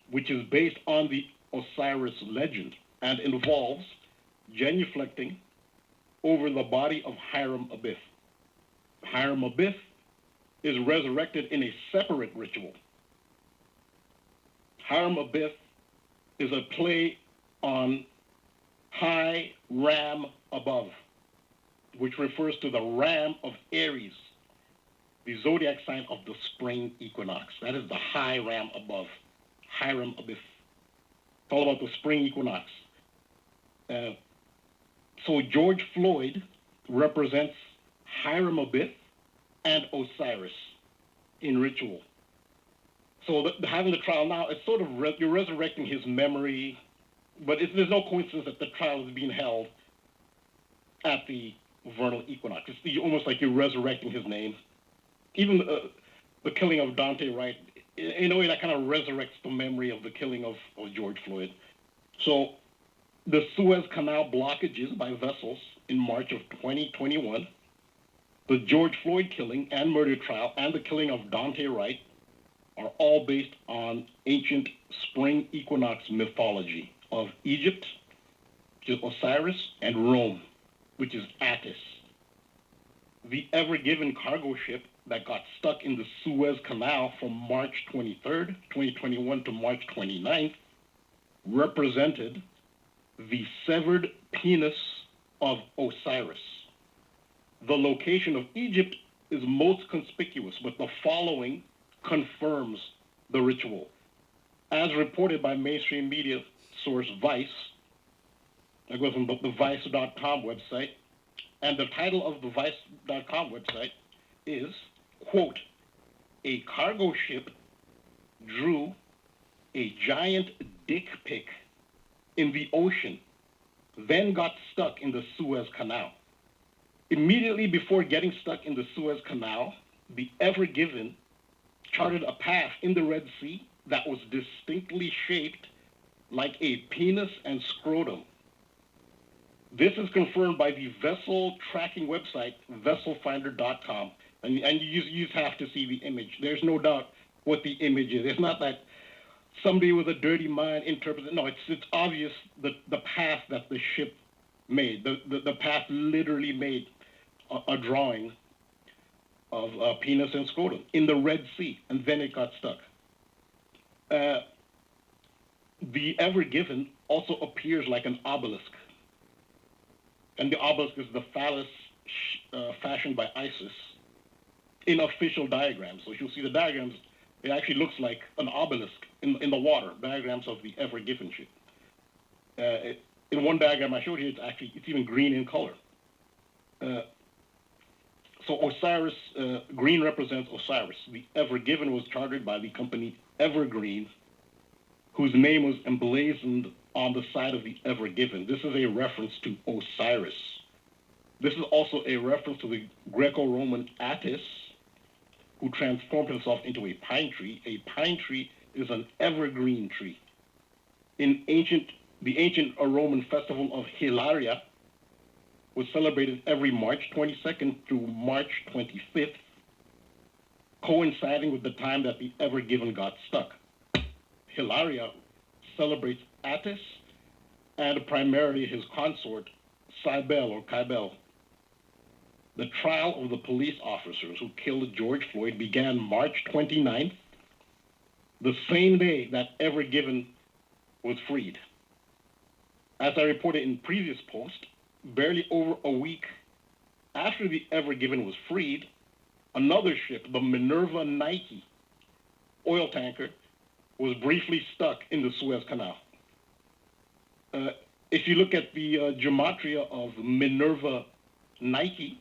which is based on the Osiris legend and involves genuflecting over the body of Hiram Abiff. Hiram Abiff is resurrected in a separate ritual. Hiram Abiff is a play on high ram above, which refers to the ram of Aries, the zodiac sign of the spring equinox. That is the high ram above, Hiram Abiff. It's all about the spring equinox. So George Floyd represents Hiram Abiff and Osiris in ritual. So having the trial now, it's sort of you're resurrecting his memory, but there's no coincidence that the trial is being held at the vernal equinox. It's almost like you're resurrecting his name. Even the killing of Dante Wright, in a way, that kind of resurrects the memory of the killing of George Floyd. So the Suez Canal blockages by vessels in March of 2021, the George Floyd killing and murder trial, and the killing of Dante Wright are all based on ancient spring equinox mythology of Egypt, which is Osiris, and Rome, which is Attis. The Ever Given cargo ship that got stuck in the Suez Canal from March 23rd, 2021 to March 29th represented the severed penis of Osiris. The location of Egypt is most conspicuous, but the following confirms the ritual. As reported by mainstream media source Vice, I go from the Vice.com website, and the title of the Vice.com website is, quote, "A cargo ship drew a giant dick pic in the ocean, then got stuck in the Suez Canal. Immediately before getting stuck in the Suez Canal, the Ever Given charted a path in the Red Sea that was distinctly shaped like a penis and scrotum. This is confirmed by the vessel tracking website, vesselfinder.com. And you just have to see the image. There's no doubt what the image is. It's not that somebody with a dirty mind interpreted. No, it's obvious the path that the ship made. The path literally made a drawing of a penis and scrotum in the Red Sea, and then it got stuck. The Ever Given also appears like an obelisk. And the obelisk is the phallus fashioned by ISIS in official diagrams. So you'll see the diagrams, it actually looks like an obelisk in the water, diagrams of the Ever Given ship. In one diagram I showed here, it's even green in color. So Osiris, green represents Osiris. The Ever Given was chartered by the company Evergreen, whose name was emblazoned on the side of the Ever Given. This is a reference to Osiris. This is also a reference to the Greco-Roman Attis, who transformed himself into a pine tree. A pine tree is an evergreen tree. In the ancient Roman festival of Hilaria was celebrated every March 22nd through March 25th, coinciding with the time that the Ever Given got stuck. Hilaria celebrates Attis and primarily his consort, Cybele or Kybele. The trial of the police officers who killed George Floyd began March 29th, the same day that Ever Given was freed. As I reported in previous post, barely over a week after the Ever Given was freed, another ship, the Minerva Nike oil tanker, was briefly stuck in the Suez Canal. If you look at the gematria of Minerva Nike,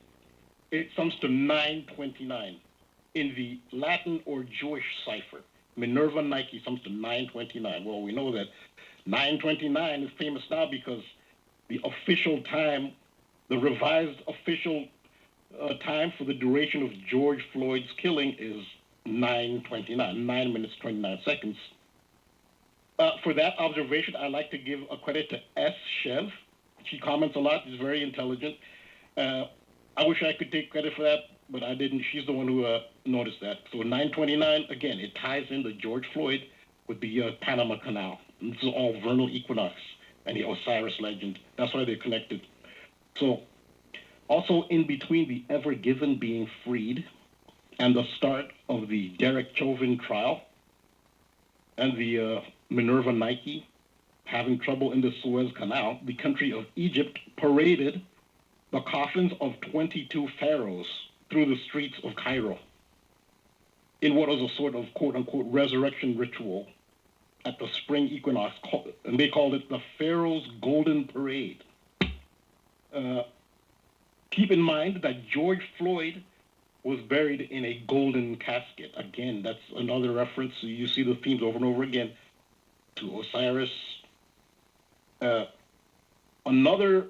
it sums to 929 in the Latin or Jewish cipher. Minerva Nike sums to 929. Well, we know that 929 is famous now because the official time, the revised official time for the duration of George Floyd's killing is 9:29, 9 minutes, 29 seconds. For that observation, I'd like to give a credit to S. Chev. She comments a lot. She's very intelligent. I wish I could take credit for that, but I didn't. She's the one who noticed that. So 9:29, again, it ties in the George Floyd with the Panama Canal. And this is all vernal equinox and the Osiris legend. That's why they're connected. So also in between the Ever Given being freed and the start of the Derek Chauvin trial and the Minerva Nike having trouble in the Suez Canal, the country of Egypt paraded the coffins of 22 pharaohs through the streets of Cairo in what was a sort of quote-unquote resurrection ritual at the spring equinox, and they called it the Pharaoh's Golden Parade. Keep in mind that George Floyd was buried in a golden casket. Again, that's another reference. You see the themes over and over again to Osiris. Another,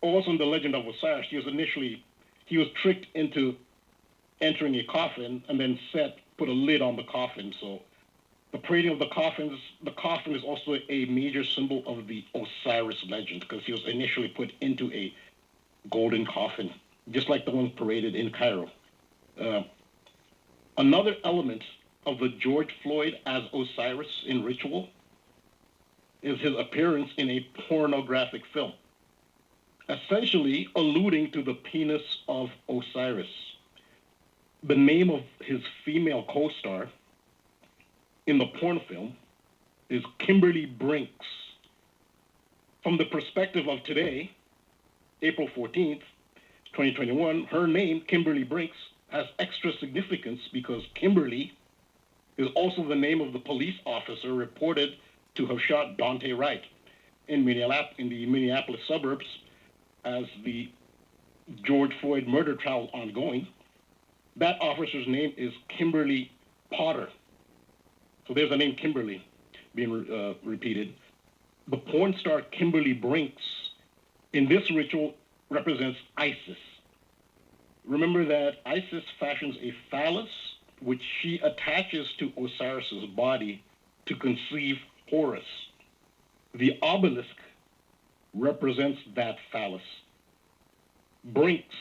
also in the legend of Osiris, he was tricked into entering a coffin and then put a lid on the coffin. So the parading of the coffin is also a major symbol of the Osiris legend because he was initially put into a golden coffin, just like the one paraded in Cairo. Another element of the George Floyd as Osiris in ritual is his appearance in a pornographic film, essentially alluding to the penis of Osiris. The name of his female co-star in the porn film is Kimberly Brinks. From the perspective of today, April 14th, 2021, her name, Kimberly Brinks, has extra significance because Kimberly is also the name of the police officer reported to have shot Dante Wright in the Minneapolis suburbs as the George Floyd murder trial is ongoing. That officer's name is Kimberly Potter. So there's the name Kimberly being repeated. The porn star Kimberly Brinks in this ritual represents Isis. Remember that Isis fashions a phallus which she attaches to Osiris's body to conceive Horus. The obelisk represents that phallus. Brinks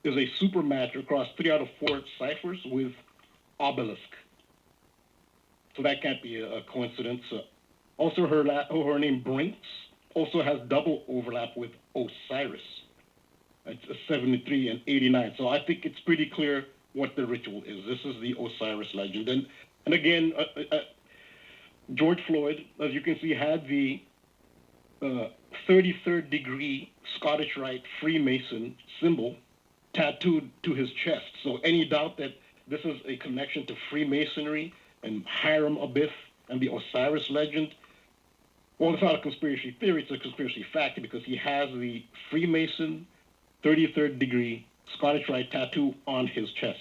is a supermatch across 3 out of 4 ciphers with obelisk. So that can't be a coincidence. Also, her name Brinks also has double overlap with Osiris. It's 73 and 89. So I think it's pretty clear what the ritual is. This is the Osiris legend. And again, George Floyd, as you can see, had the 33rd degree Scottish Rite Freemason symbol tattooed to his chest. So any doubt that this is a connection to Freemasonry and Hiram Abiff and the Osiris legend, well, it's not a conspiracy theory, it's a conspiracy fact because he has the Freemason 33rd degree Scottish Rite tattoo on his chest.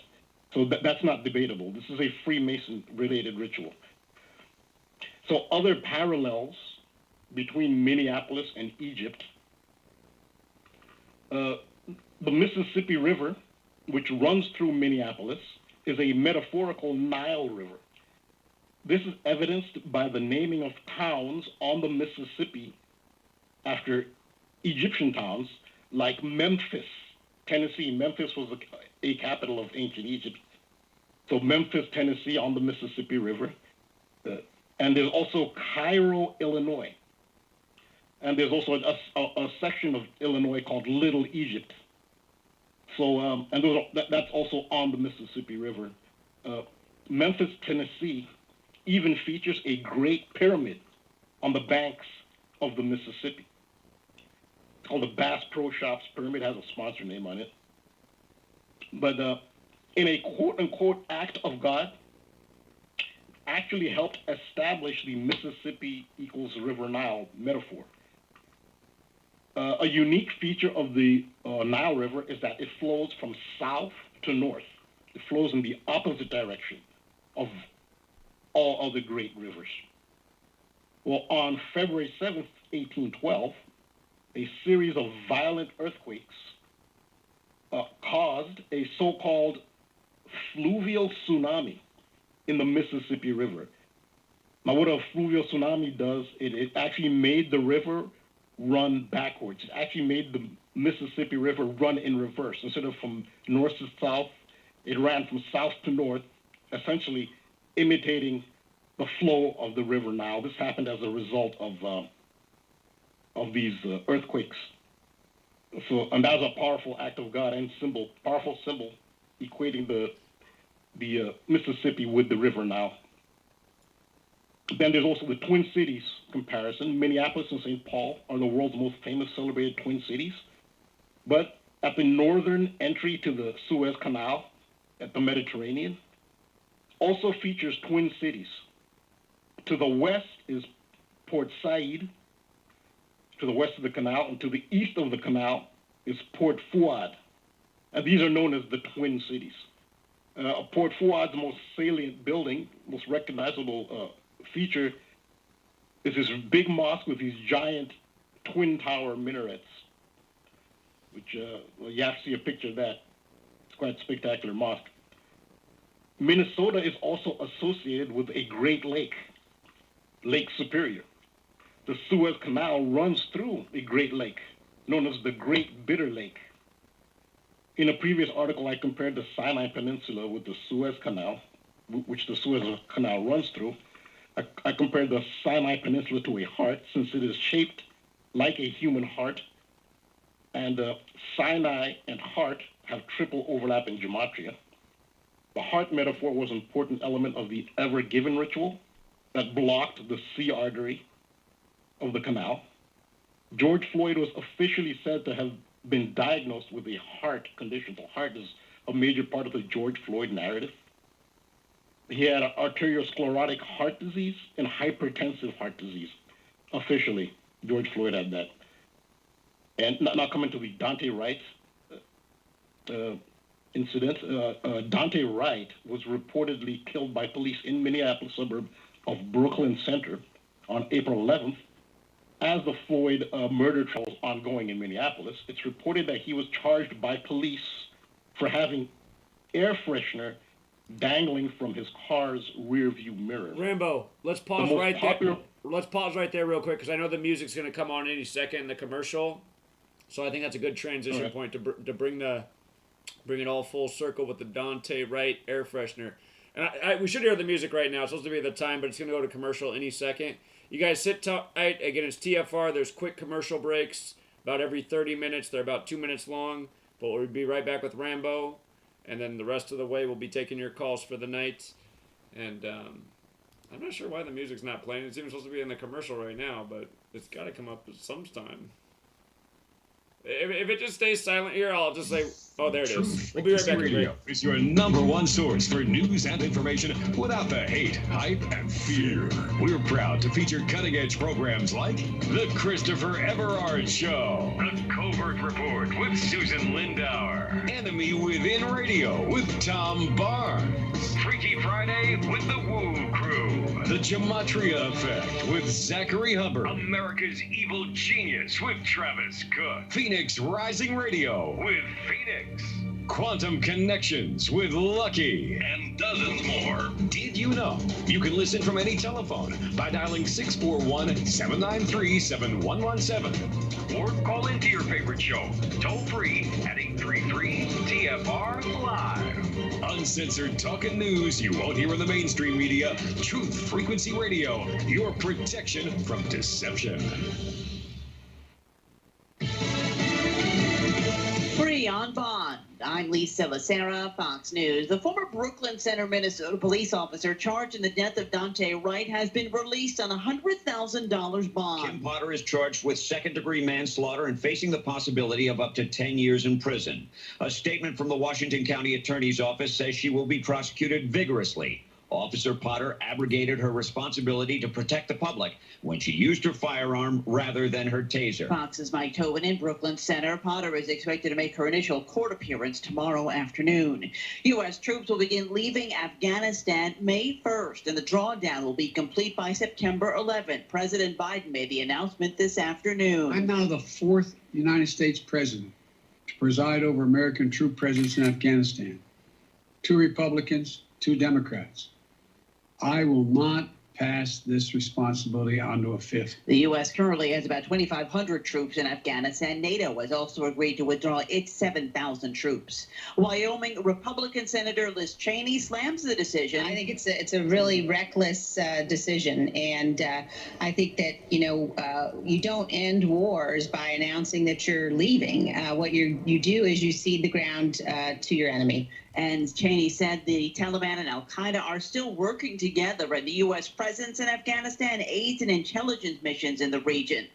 So that's not debatable. This is a Freemason-related ritual. So other parallels between Minneapolis and Egypt, the Mississippi River, which runs through Minneapolis, is a metaphorical Nile River. This is evidenced by the naming of towns on the Mississippi after Egyptian towns like Memphis, Tennessee. Memphis was a capital of ancient Egypt. So Memphis, Tennessee on the Mississippi River. And there's also Cairo, Illinois. And there's also a section of Illinois called Little Egypt. So, that's also on the Mississippi River. Memphis, Tennessee even features a great pyramid on the banks of the Mississippi. It's called the Bass Pro Shops Pyramid. It has a sponsor name on it. But in a quote-unquote act of God, actually helped establish the Mississippi equals River Nile metaphor. A unique feature of the Nile River is that it flows from south to north. It flows in the opposite direction of all other great rivers. Well, on February 7th, 1812, a series of violent earthquakes caused a so-called fluvial tsunami in the Mississippi River. Now, what a fluvial tsunami does, it actually made the river run backwards. It actually made the Mississippi River run in reverse. Instead of from north to south, it ran from south to north, essentially imitating the flow of the river Nile. This happened as a result of these earthquakes. So, and that was a powerful act of God and powerful symbol equating the Mississippi with the river Nile. Then there's also the Twin Cities comparison. Minneapolis and St. Paul are the world's most famous celebrated twin cities. But at the northern entry to the Suez Canal at the Mediterranean, also features twin cities. To the west is Port Said, to the west of the canal, and to the east of the canal is Port Fouad. And these are known as the twin cities. Port Fouad's most salient building, most recognizable feature is this big mosque with these giant twin tower minarets, which you have to see a picture of that. It's quite a spectacular mosque. Minnesota is also associated with a great lake, Lake Superior. The Suez Canal runs through a great lake, known as the Great Bitter Lake. In a previous article, I compared the Sinai Peninsula with the Suez Canal, which the Suez Canal runs through. I compared the Sinai Peninsula to a heart, since it is shaped like a human heart, and Sinai and heart have triple overlap in Gematria. The heart metaphor was an important element of the Ever Given ritual that blocked the sea artery of the canal. George Floyd was officially said to have been diagnosed with a heart condition. The heart is a major part of the George Floyd narrative. he had arteriosclerotic heart disease and hypertensive heart disease. Officially, George Floyd had that. And now coming to the Dante Wright incident, Dante Wright was reportedly killed by police in Minneapolis suburb of Brooklyn Center on April 11th. As the Floyd murder trial was ongoing in Minneapolis, it's reported that he was charged by police for having air freshener dangling from his car's rear view mirror. Rambo, let's pause right there. Let's pause right there real quick because I know the music's going to come on any second in the commercial. So I think that's a good transition point to bring it all full circle with the Dante Wright air freshener. And we should hear the music right now. It's supposed to be the time, but it's going to go to commercial any second. You guys sit tight. Again, it's TFR. There's quick commercial breaks about every 30 minutes. They're about 2 minutes long. But we'll be right back with Rambo. And then the rest of the way, we'll be taking your calls for the night. And I'm not sure why the music's not playing. It's even supposed to be in the commercial right now, but it's got to come up sometime. If it just stays silent here, I'll just say, oh, there it is. We'll be right back. Radio is your #1 source for news and information without the hate, hype, and fear. We're proud to feature cutting-edge programs like The Christopher Everard Show, The Covert Report with Susan Lindauer, Enemy Within Radio with Tom Barnes, Freaky Friday with The Woo Crew, The Gematria Effect with Zachary Hubbard, America's Evil Genius with Travis Cook, Phoenix Rising Radio with Phoenix, Quantum Connections with Lucky, and dozens more. Did you know you can listen from any telephone by dialing 641-793-7117 or call into your favorite show toll free at 833-TFR-LIVE. Uncensored talk and news you won't hear in the mainstream media. Truth Frequency Radio, your protection from deception. Free on bond. I'm Lisa Lacera, Fox News. The former Brooklyn Center, Minnesota police officer charged in the death of Dante Wright has been released on a $100,000 bond. Kim Potter is charged with second-degree manslaughter and facing the possibility of up to 10 years in prison. A statement from the Washington County Attorney's Office says she will be prosecuted vigorously. Officer Potter abrogated her responsibility to protect the public when she used her firearm rather than her taser. Fox's Mike Tobin in Brooklyn Center. Potter is expected to make her initial court appearance tomorrow afternoon. U.S. troops will begin leaving Afghanistan May 1st, and the drawdown will be complete by September 11th. President Biden made the announcement this afternoon. I'm now the 4th United States president to preside over American troop presence in Afghanistan. 2 Republicans, 2 Democrats. I will not pass this responsibility on to a 5th. The U.S. currently has about 2,500 troops in Afghanistan. NATO has also agreed to withdraw its 7,000 troops. Wyoming Republican Senator Liz Cheney slams the decision. I think it's a really reckless decision, and I think that you don't end wars by announcing that you're leaving. What you do is you cede the ground to your enemy. And Cheney said the Taliban and al-Qaeda are still working together, and the U.S. presence in Afghanistan aids in intelligence missions in the region.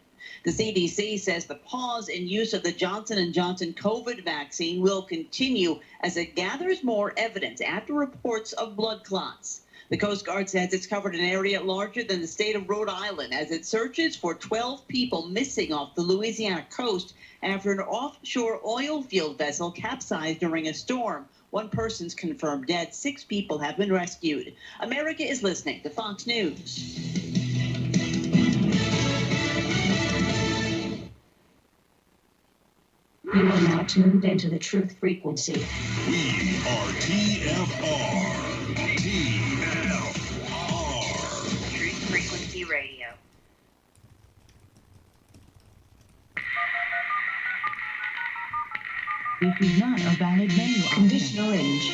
The CDC says the pause in use of the Johnson & Johnson COVID vaccine will continue as it gathers more evidence after reports of blood clots. The Coast Guard says it's covered an area larger than the state of Rhode Island as it searches for 12 people missing off the Louisiana coast after an offshore oil field vessel capsized during a storm. 1 person's confirmed dead. 6 people have been rescued. America is listening to Fox News. You are now tuned into the truth frequency. We are TFR. TFR. Truth Frequency Radio. This is not a valid menu option. Condition orange.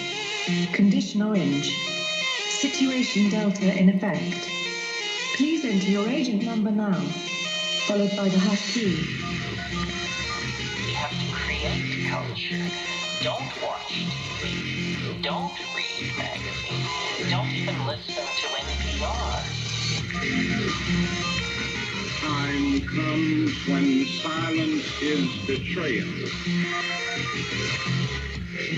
Condition orange. Situation Delta in effect. Please enter your agent number now, followed by the hash key. We have to create culture. Don't watch TV. Don't read magazines. Don't even listen to NPR. Time comes when silence is betrayal.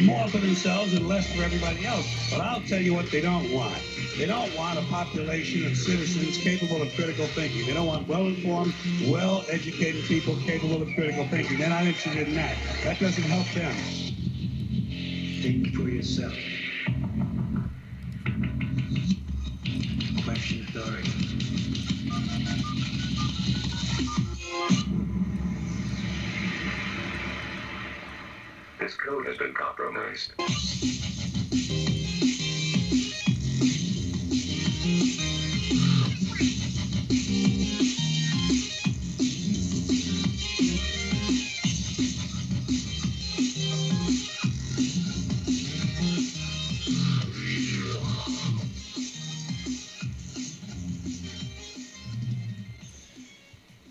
more for themselves and less for everybody else. But I'll tell you what they don't want. They don't want a population of citizens capable of critical thinking. They don't want well-informed, well-educated people capable of critical thinking. They're not interested in that. That doesn't help them. Think for yourself. Question authority. This code has been compromised.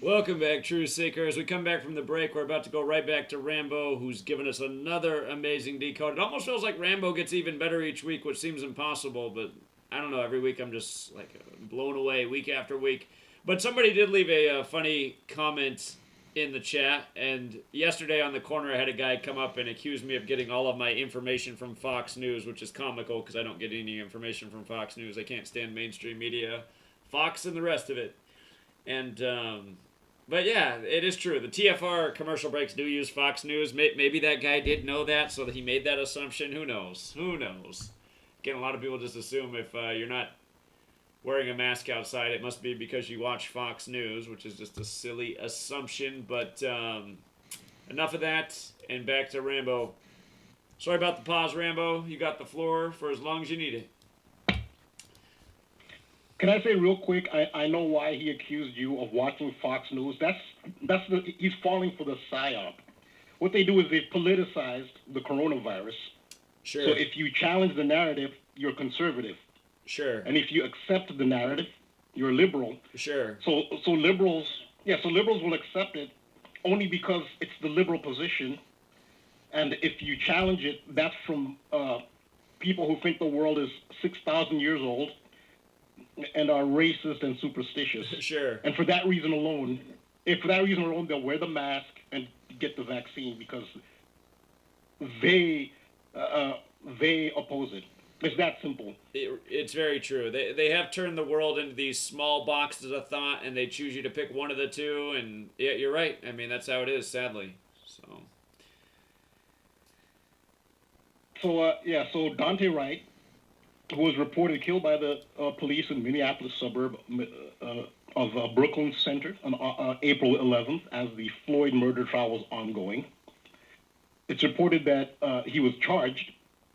Welcome back, Truth Seeker. As we come back from the break, we're about to go right back to Rambo, who's given us another amazing decode. It almost feels like Rambo gets even better each week, which seems impossible, but I don't know. Every week I'm just like blown away week after week. But somebody did leave a funny comment in the chat, and yesterday on the corner I had a guy come up and accuse me of getting all of my information from Fox News, which is comical because I don't get any information from Fox News. I can't stand mainstream media, Fox and the rest of it. And but yeah, it is true. The TFR commercial breaks do use Fox News. Maybe that guy did know that, so that he made that assumption. Who knows? Who knows? Again, a lot of people just assume if you're not wearing a mask outside, it must be because you watch Fox News, which is just a silly assumption. But enough of that, and back to Rambo. Sorry about the pause, Rambo. You got the floor for as long as you need it. Can I say real quick? I know why he accused you of watching Fox News. He's falling for the psyop. What they do is they've politicized the coronavirus. Sure. So if you challenge the narrative, you're conservative. Sure. And if you accept the narrative, you're liberal. Sure. So liberals will accept it only because it's the liberal position. And if you challenge it, that's from people who think the world is 6,000 years old and are racist and superstitious. Sure. And for that reason alone, they'll wear the mask and get the vaccine because they oppose it. It's that simple. It's very true. They have turned the world into these small boxes of thought, and they choose you to pick one of the two. And yeah, you're right. I mean, that's how it is, sadly. So Dante Wright, who was reported killed by the police in Minneapolis suburb of Brooklyn Center on April 11th as the Floyd murder trial was ongoing. It's reported that he was charged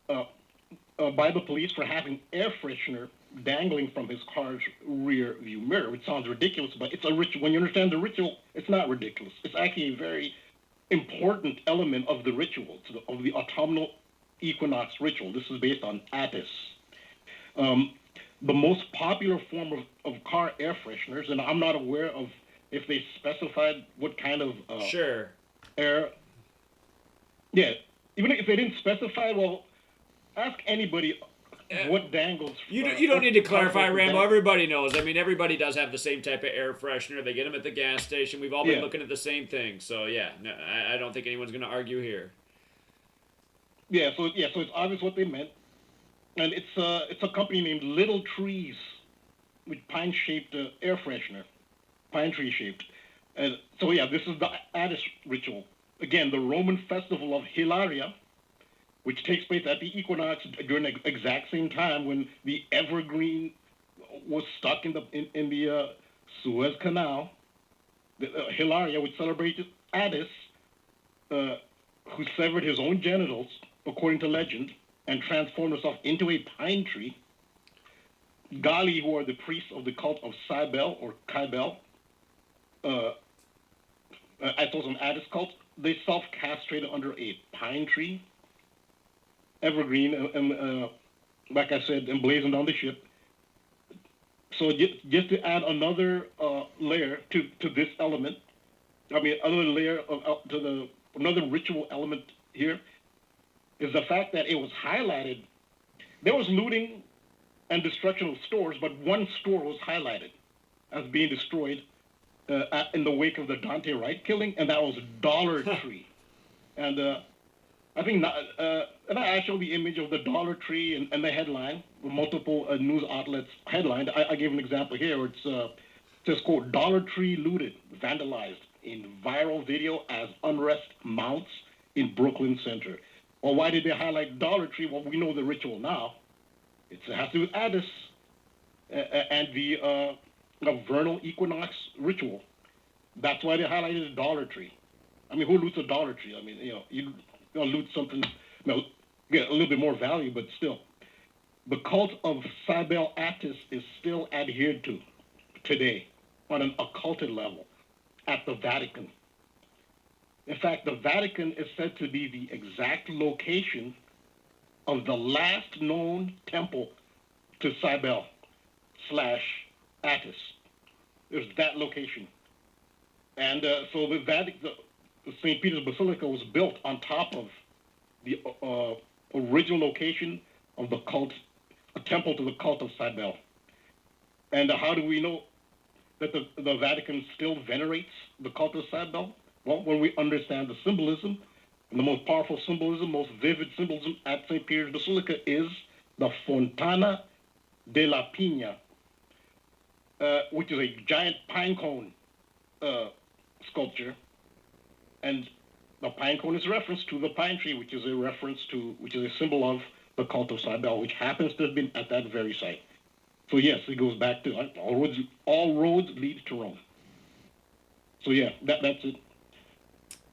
by the police for having air freshener dangling from his car's rear view mirror, which sounds ridiculous, but it's a ritual. When you understand the ritual, it's not ridiculous. It's actually a very important element of the ritual, of the autumnal equinox ritual. This is based on Attis. The most popular form of car air fresheners, and I'm not aware of if they specified what kind of sure air. Yeah, even if they didn't specify, well, ask anybody what dangles. You don't need to clarify, Rambo. Everybody knows. I mean, everybody does have the same type of air freshener. They get them at the gas station. We've all been looking at the same thing. So yeah, no, I don't think anyone's going to argue here. So it's obvious what they meant. And it's a company named Little Trees, with pine-shaped air freshener, pine tree-shaped. And so this is the Attis ritual. Again, the Roman festival of Hilaria, which takes place at the equinox during the exact same time when the Evergreen was stuck in the Suez Canal. Hilaria, which celebrated Attis, who severed his own genitals, according to legend, and transformed herself into a pine tree. Gali, who are the priests of the cult of Cybele or Kybele, I told them Attis cult, they self-castrated under a pine tree, evergreen, and like I said, emblazoned on the ship. So just to add another layer to this element, another layer another ritual element here, is the fact that it was highlighted. There was looting and destruction of stores, but one store was highlighted as being destroyed in the wake of the Dante Wright killing, and that was Dollar Tree. And I think and I showed the image of the Dollar Tree and the headline, multiple news outlets headlined. I gave an example here. It's just quote, Dollar Tree looted, vandalized in viral video as unrest mounts in Brooklyn Center. Well, why did they highlight Dollar Tree? Well, we know the ritual now. It has to do with Addis and the vernal equinox ritual. That's why they highlighted the Dollar Tree. I mean, who loots a Dollar Tree? I mean, you loot something, get a little bit more value, but still. The cult of Cybele Attis is still adhered to today on an occulted level at the Vatican. In fact, the Vatican is said to be the exact location of the last known temple to Cybele / Attis. There's that location. And so the Vatican, the St. Peter's Basilica was built on top of the original location of the cult, a temple to the cult of Cybele. And how do we know that the Vatican still venerates the cult of Cybele? Well, when we understand the symbolism, and the most powerful symbolism, most vivid symbolism at St. Peter's Basilica is the Fontana de la Pina, which is a giant pine cone sculpture. And the pine cone is a reference to the pine tree, which is a symbol of the cult of Cybele, which happens to have been at that very site. So yes, it goes back to all roads lead to Rome. So yeah, that's it.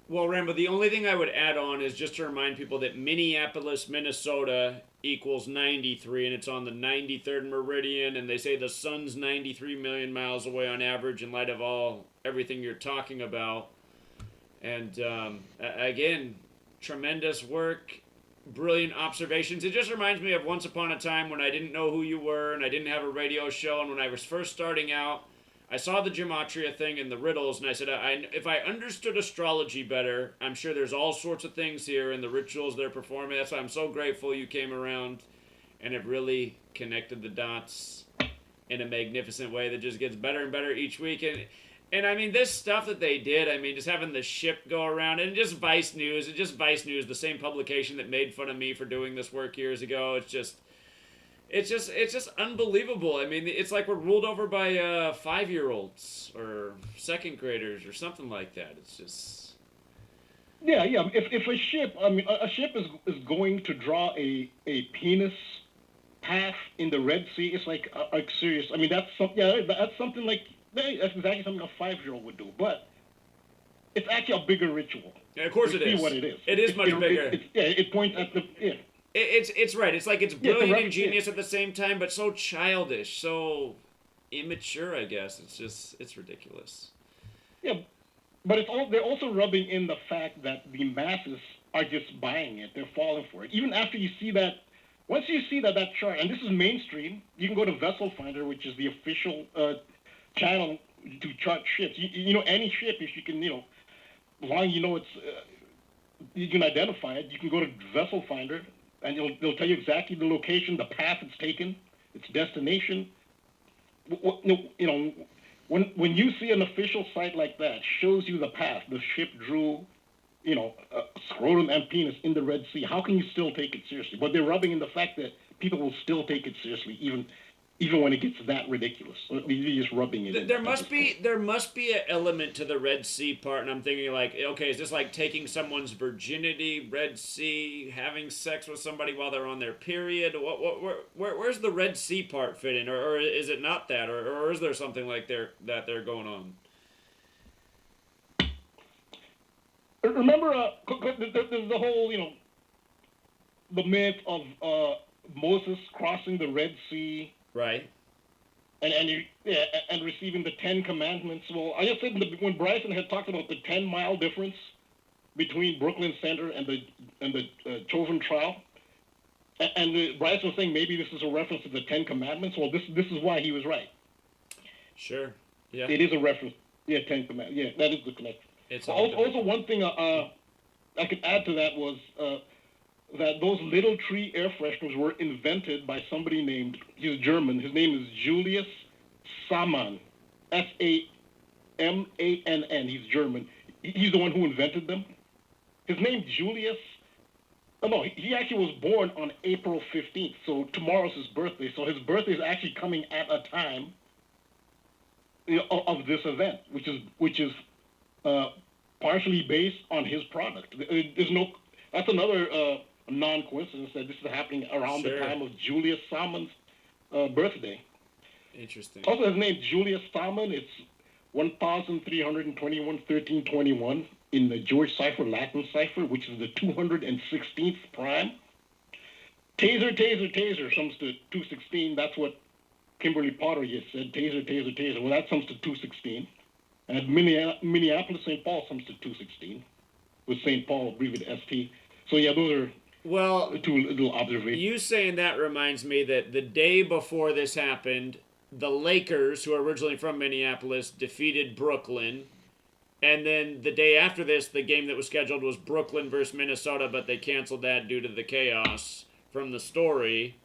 Well, Rambo, the only thing I would add on is just to remind people that Minneapolis, Minnesota equals 93, and it's on the 93rd meridian, and they say the sun's 93 million miles away on average in light of everything you're talking about. And again, tremendous work, brilliant observations. It just reminds me of once upon a time when I didn't know who you were and I didn't have a radio show, and when I was first starting out, I saw the Gematria thing and the riddles, and I said, if I understood astrology better, I'm sure there's all sorts of things here in the rituals they're performing. That's why I'm so grateful you came around and have really connected the dots in a magnificent way that just gets better and better each week. And I mean, this stuff that they did, I mean, just having the ship go around, and just Vice News, the same publication that made fun of me for doing this work years ago. It's just unbelievable. I mean, it's like we're ruled over by 5-year-olds or second graders or something like that. It's just... Yeah. If a ship, a ship is going to draw a penis path in the Red Sea, it's like serious. I mean, that's something like... That's exactly something a 5-year-old would do, but it's actually a bigger ritual. Yeah, of course it is. See what it is. It is much bigger. It points at the... Yeah. It's right. It's like it's brilliant and genius at the same time, but so childish, so immature, I guess. It's ridiculous. Yeah, but they're also rubbing in the fact that the masses are just buying it. They're falling for it. Even after you see that, once you see that chart, and this is mainstream, you can go to Vessel Finder, which is the official channel to chart ships. You know, any ship, if you can, long it's, you can identify it, you can go to Vessel Finder, and they'll tell you exactly the location, the path it's taken, its destination. When you see an official site like that, shows you the path, the ship drew, scrotum and penis in the Red Sea. How can you still take it seriously? But they're rubbing in the fact that people will still take it seriously, even when it gets that ridiculous. You're just rubbing it in. There must be an element to the Red Sea part, and I'm thinking like, okay, is this like taking someone's virginity, Red Sea, having sex with somebody while they're on their period? Where's the Red Sea part fit in, or is it not that, or is there something like that they're going on? Remember, there's the whole, the myth of Moses crossing the Red Sea. Right. And receiving the 10 Commandments. Well, I just said when Bryson had talked about the 10-mile difference between Brooklyn Center and the Chauvin trial, and Bryson was saying maybe this is a reference to the 10 Commandments. Well, this is why he was right. Sure. Yeah. It is a reference. Yeah, 10 Commandments. Yeah, that is the connection. Also, one thing I could add to that was that those little tree air fresheners were invented by somebody named, he's German, his name is Julius Samann, S-A-M-A-N-N, he's German. He's the one who invented them. His name Julius Oh, no, he actually was born on April 15th, so tomorrow's his birthday. So his birthday is actually coming at a time, of this event, which is partially based on his product. There's no. That's another non-coincidence that this is happening around the time of Julius Salmon's birthday. Interesting. Also, his name Julius Salmon. It's 1321 in the George cipher, Latin cipher, which is the 216th prime. Taser, taser, taser sums to 216. That's what Kimberly Potter just said. Taser, taser, taser. Well, that sums to 216. And Minneapolis, St. Paul sums to 216, with St. Paul abbreviated ST. So yeah, those are two little observations. You saying that reminds me that the day before this happened, the Lakers, who are originally from Minneapolis, defeated Brooklyn. And then the day after this, the game that was scheduled was Brooklyn versus Minnesota, but they canceled that due to the chaos from the story.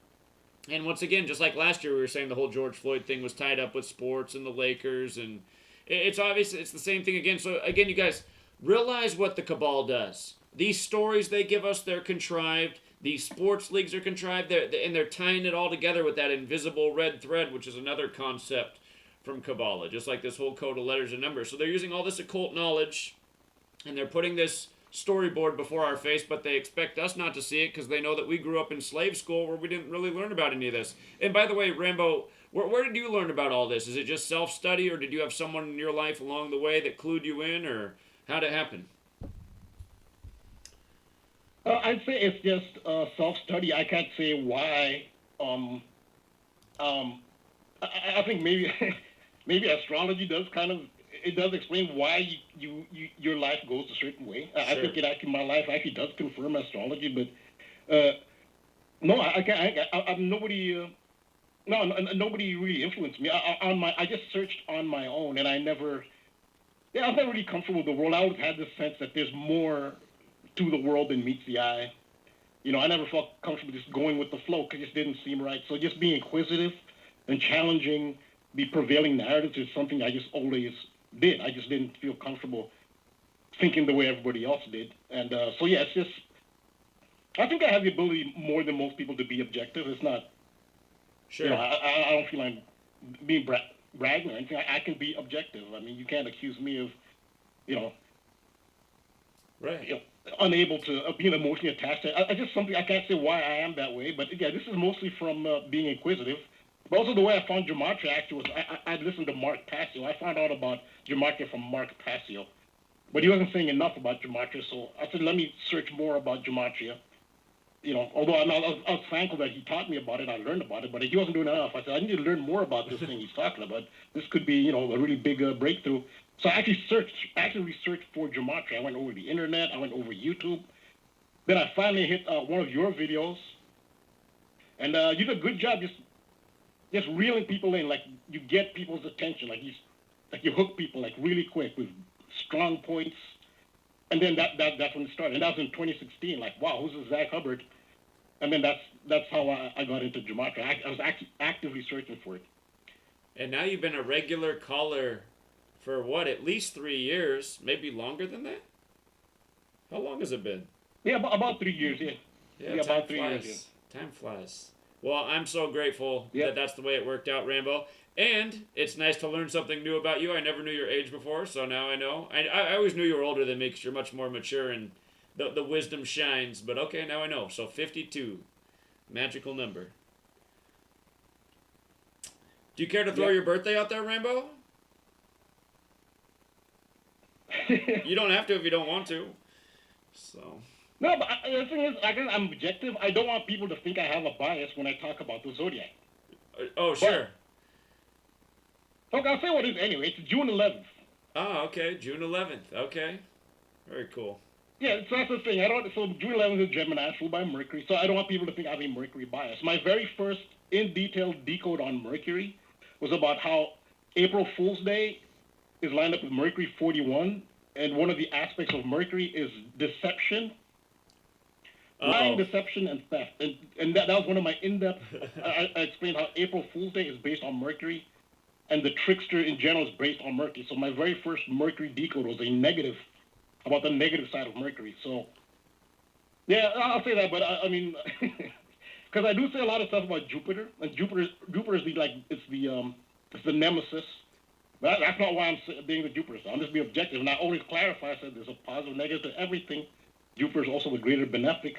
And once again, just like last year, we were saying the whole George Floyd thing was tied up with sports and the Lakers, and it's obvious it's the same thing again. So again, you guys realize what the cabal does. These stories they give us, they're contrived. These sports leagues are contrived, and they're tying it all together with that invisible red thread, which is another concept from Kabbalah, just like this whole code of letters and numbers. So they're using all this occult knowledge, and they're putting this storyboard before our face, but they expect us not to see it because they know that we grew up in slave school where we didn't really learn about any of this. And by the way, Rambo, where did you learn about all this? Is it just self-study, or did you have someone in your life along the way that clued you in, or how'd it happen? I'd say it's just self-study. I can't say why. I think maybe maybe astrology does explain why your life goes a certain way. Sure. I think my life actually does confirm astrology, but no, I can't. I'm nobody. Nobody really influenced me. I just searched on my own, and I was never really comfortable with the world. I always had this sense that there's more to the world than meets the eye. I never felt comfortable just going with the flow because it just didn't seem right. So just being inquisitive and challenging the prevailing narratives is something I just always did. I just didn't feel comfortable thinking the way everybody else did. And so, yeah, it's just, I think I have the ability more than most people to be objective. It's not, sure. I don't feel I'm being bragging or anything. I can be objective. I mean, you can't accuse me of, right. Unable to being emotionally attached to it. I just something I can't say why I am that way, but yeah, this is mostly from being inquisitive. But also the way I found Gematria actually was I listened to Mark Passio. I found out about Gematria from Mark Passio, but he wasn't saying enough about Gematria, so I said let me search more about Gematria. Although I was thankful that he taught me about it, I learned about it, but he wasn't doing enough. I said I need to learn more about this thing he's talking about. This could be a really big breakthrough. So I actually researched for Gematria. I went over the internet. I went over YouTube. Then I finally hit one of your videos, and you did a good job just reeling people in. Like you get people's attention. Like you hook people like really quick with strong points, and then that's when it started. And that was in 2016. Like wow, who's this Zach Hubbard? And then that's how I got into Gematria. I was actively searching for it. And now you've been a regular caller. For what, at least 3 years, maybe longer than that? How long has it been? Yeah, about 3 years, yeah. Yeah, about 3 years. Yeah. Time flies. Well, I'm so grateful that that's the way it worked out, Rambo. And it's nice to learn something new about you. I never knew your age before, so now I know. I always knew you were older than me because you're much more mature and the wisdom shines. But okay, now I know. So 52, magical number. Do you care to throw your birthday out there, Rambo? You don't have to if you don't want to. So. No, but the thing is, I'm objective. I don't want people to think I have a bias when I talk about the zodiac. Oh, sure. Okay, I'll say what it is anyway. It's June 11th. Oh, okay. June 11th. Okay. Very cool. Yeah, so that's the thing. So June 11th is Gemini, ruled by Mercury. So I don't want people to think I have a Mercury bias. My very first in-detail decode on Mercury was about how April Fool's Day is lined up with Mercury 41, and one of the aspects of Mercury is deception, lying, deception, and theft. And that was one of my in-depth. I explained how April Fool's Day is based on Mercury, and the trickster in general is based on Mercury. So my very first Mercury decode was a negative, about the negative side of Mercury. So Yeah, I'll say that, but I mean, because I do say a lot of stuff about Jupiter, and Jupiter is it's the nemesis. But that's not why I'm being the Jupiter. So I'm just being objective, and I always clarify. I said there's a positive, negative to everything. Jupiter is also the greater benefic.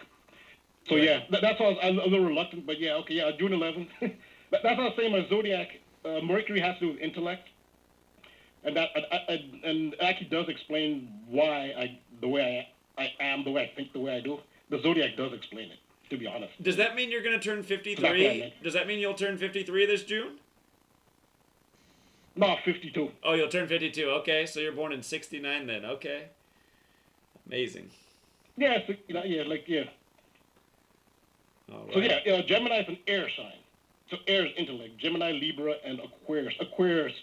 So yeah, that's why I'm a little reluctant. But yeah, okay, yeah, June 11th. That's what I was saying. My zodiac, Mercury has to do with intellect, and that and it actually does explain why the way I am, the way I think, the way I do. The zodiac does explain it, to be honest. Does that mean you're going to turn 53? Does that mean you'll turn 53 this June? No, 52. Oh, you'll turn 52. Okay, so you're born in 69 then. Okay. Amazing. Yeah, yeah. All right. So yeah, Gemini is an air sign. So air is intellect. Gemini, Libra, and Aquarius. Aquarius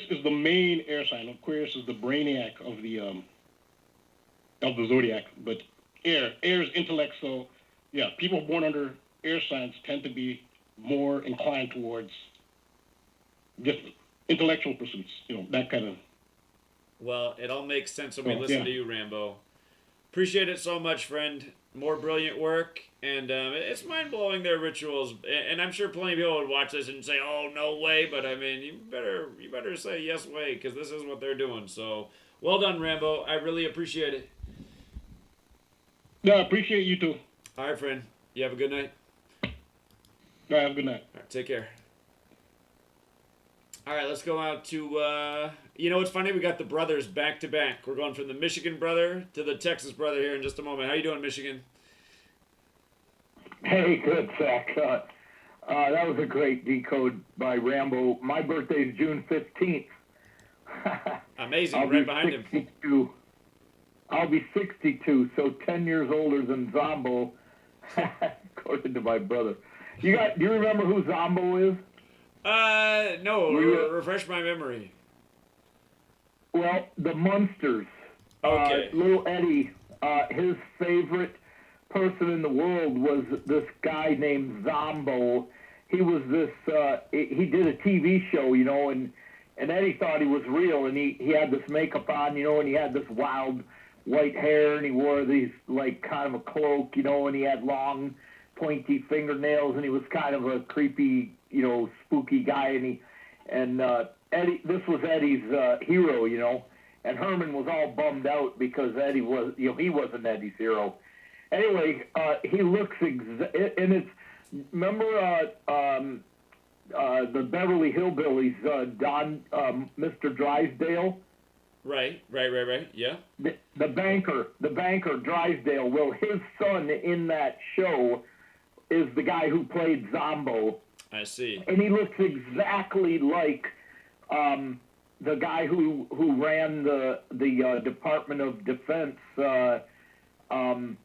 is the main air sign. Aquarius is the brainiac of the zodiac. But air is intellect. So yeah, people born under air signs tend to be more inclined towards just intellectual pursuits. That kind of. Well, it all makes sense when we listen to you, Rambo. Appreciate it so much, friend. More brilliant work, and it's mind-blowing, their rituals, and I'm sure plenty of people would watch this and say, oh, no way, but I mean, you better say yes way, because this is what they're doing. So well done, Rambo. I really appreciate it. Yeah, I appreciate you too. All right, friend. You have a good night. Yeah, have a good night. All right, take care. All right, let's go out to, you know what's funny? We got the brothers back to back. We're going from the Michigan brother to the Texas brother here in just a moment. How you doing, Michigan? Hey, good, Zach. That was a great decode by Rambo. My birthday is June 15th. Amazing, right behind him. I'll be 62, so 10 years older than Zombo, according to my brother. Do you remember who Zombo is? No, refresh my memory. Well, the Munsters. Okay. Little Eddie, his favorite person in the world was this guy named Zombo. He was this, he did a TV show, and Eddie thought he was real, and he had this makeup on, and he had this wild white hair, and he wore these, like, kind of a cloak, and he had long, pointy fingernails, and he was kind of a creepy, spooky guy, and Eddie, this was Eddie's hero, and Herman was all bummed out because Eddie was, he wasn't Eddie's hero. Anyway, he looks and it's, remember the Beverly Hillbillies, Mr. Drysdale? Right, yeah. The banker Drysdale. Well, his son in that show is the guy who played Zombo. I see. And he looks exactly like the guy who ran the Department of Defense during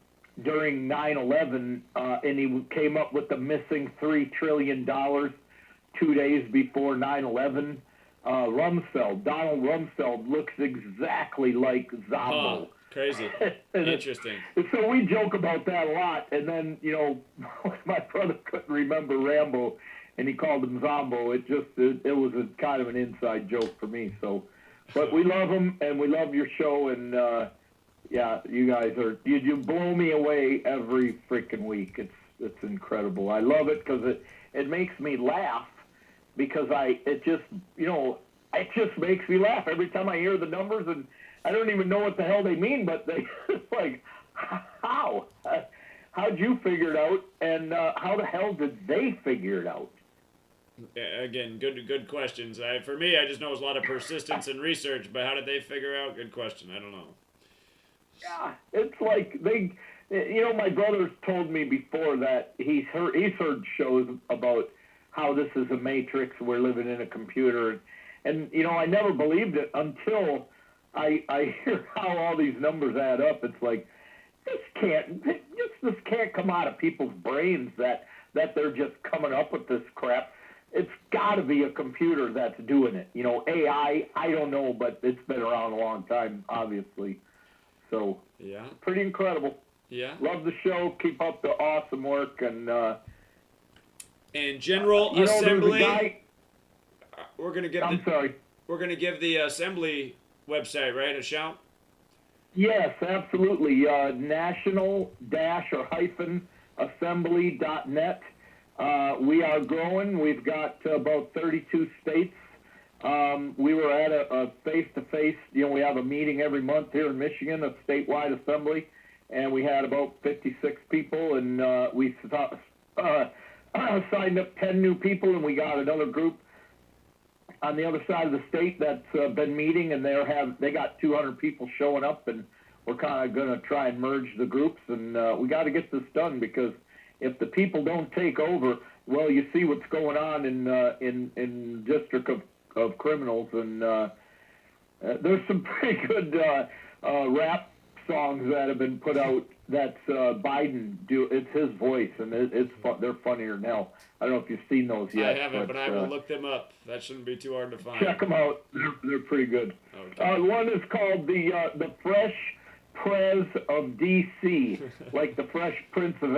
9/11, and he came up with the missing $3 trillion 2 days before 9/11. Rumsfeld, Donald Rumsfeld looks exactly like Zombo. Oh, crazy. Interesting. So we joke about that a lot, and then, my brother couldn't remember Rambo, and he called him Zombo. It was a kind of an inside joke for me. So, but we love him, and we love your show, and yeah, you guys you blow me away every freaking week. It's incredible. I love it because it makes me laugh. Because it just makes me laugh every time I hear the numbers, and I don't even know what the hell they mean, but it's like, how'd you figure it out, and how the hell did they figure it out? Again, good questions. For me, I just know it's a lot of persistence and research, but how did they figure out? Good question. I don't know. Yeah, it's like my brother's told me before that he's heard shows about how this is a matrix, we're living in a computer. And I never believed it until I hear how all these numbers add up. It's like, this can't come out of people's brains that they're just coming up with this crap. It's got to be a computer that's doing it. AI, I don't know, but it's been around a long time, obviously. So, yeah, pretty incredible. Yeah. Love the show. Keep up the awesome work. And General Assembly, we're gonna give We're gonna the Assembly website, right, a shout. Yes, absolutely. National-assembly.net. We are growing. We've got about 32 states. We were at a face-to-face, we have a meeting every month here in Michigan, a statewide assembly, and we had about 56 people, and we signed up 10 new people, and we got another group on the other side of the state that's been meeting, and they got 200 people showing up, and we're kind of going to try and merge the groups, and we got to get this done, because if the people don't take over, well, you see what's going on in District of Criminals, and there's some pretty good rap songs that have been put out that's Biden it's his voice, and they're funnier than hell. I don't know if you've seen those yet. I haven't, but I will look them up. That shouldn't be too hard to find. Check them out. They're pretty good. Okay. One is called the Fresh Prez of D.C., like the Fresh Prince of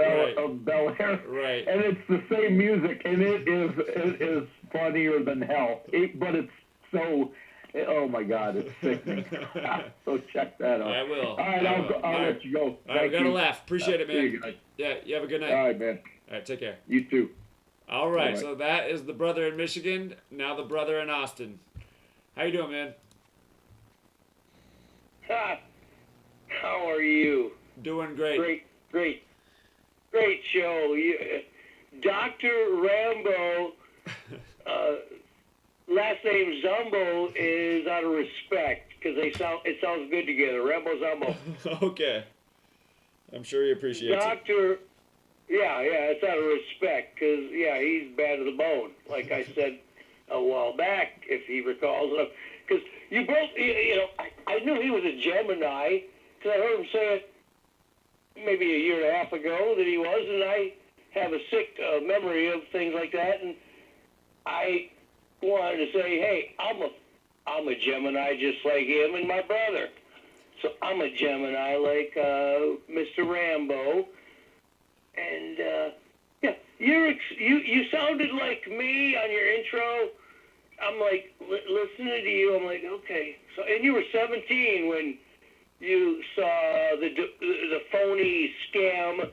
Bel Air. Right. And it's the same music, and it is funnier than hell. But it's so, oh my God, it's sickening. So check that out. I will. All right, I'll let you go. All right, we got to laugh. Appreciate it, man. See you guys. Yeah, you have a good night. All right, man. All right, take care. You too. All right, All right. so that is the brother in Michigan, now the brother in Austin. How you doing, man? How are you? Doing great. Great show. Dr. Rambo, last name Zumbo is out of respect because it sounds good together. Rambo Zumbo. Okay. I'm sure he appreciates it. Doctor, yeah, it's out of respect because he's bad to the bone. Like I said a while back, if he recalls, because you both, I knew he was a Gemini. Because I heard him say it maybe a year and a half ago that he was, and I have a sick memory of things like that, and I wanted to say, hey, I'm a Gemini just like him and my brother. So I'm a Gemini like Mr. Rambo, and you sounded like me on your intro. I'm like listening to you. I'm like, okay. So and you were 17 when you saw the phony scam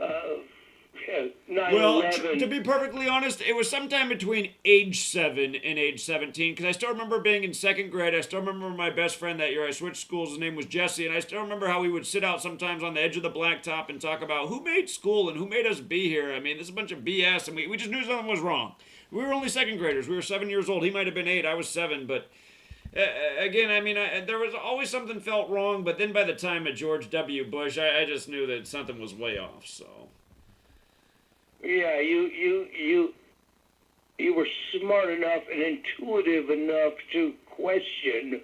9/11. Well, to be perfectly honest, it was sometime between age 7 and age 17, because I still remember being in second grade. I still remember my best friend that year. I switched schools. His name was Jesse, and I still remember how we would sit out sometimes on the edge of the blacktop and talk about who made school and who made us be here. I mean, this is a bunch of BS, and we just knew something was wrong. We were only second graders. We were 7 years old. He might have been 8. I was 7, but... again, I mean, there was always something felt wrong, but then by the time of George W. Bush, I just knew that something was way off, so... Yeah, you were smart enough and intuitive enough to question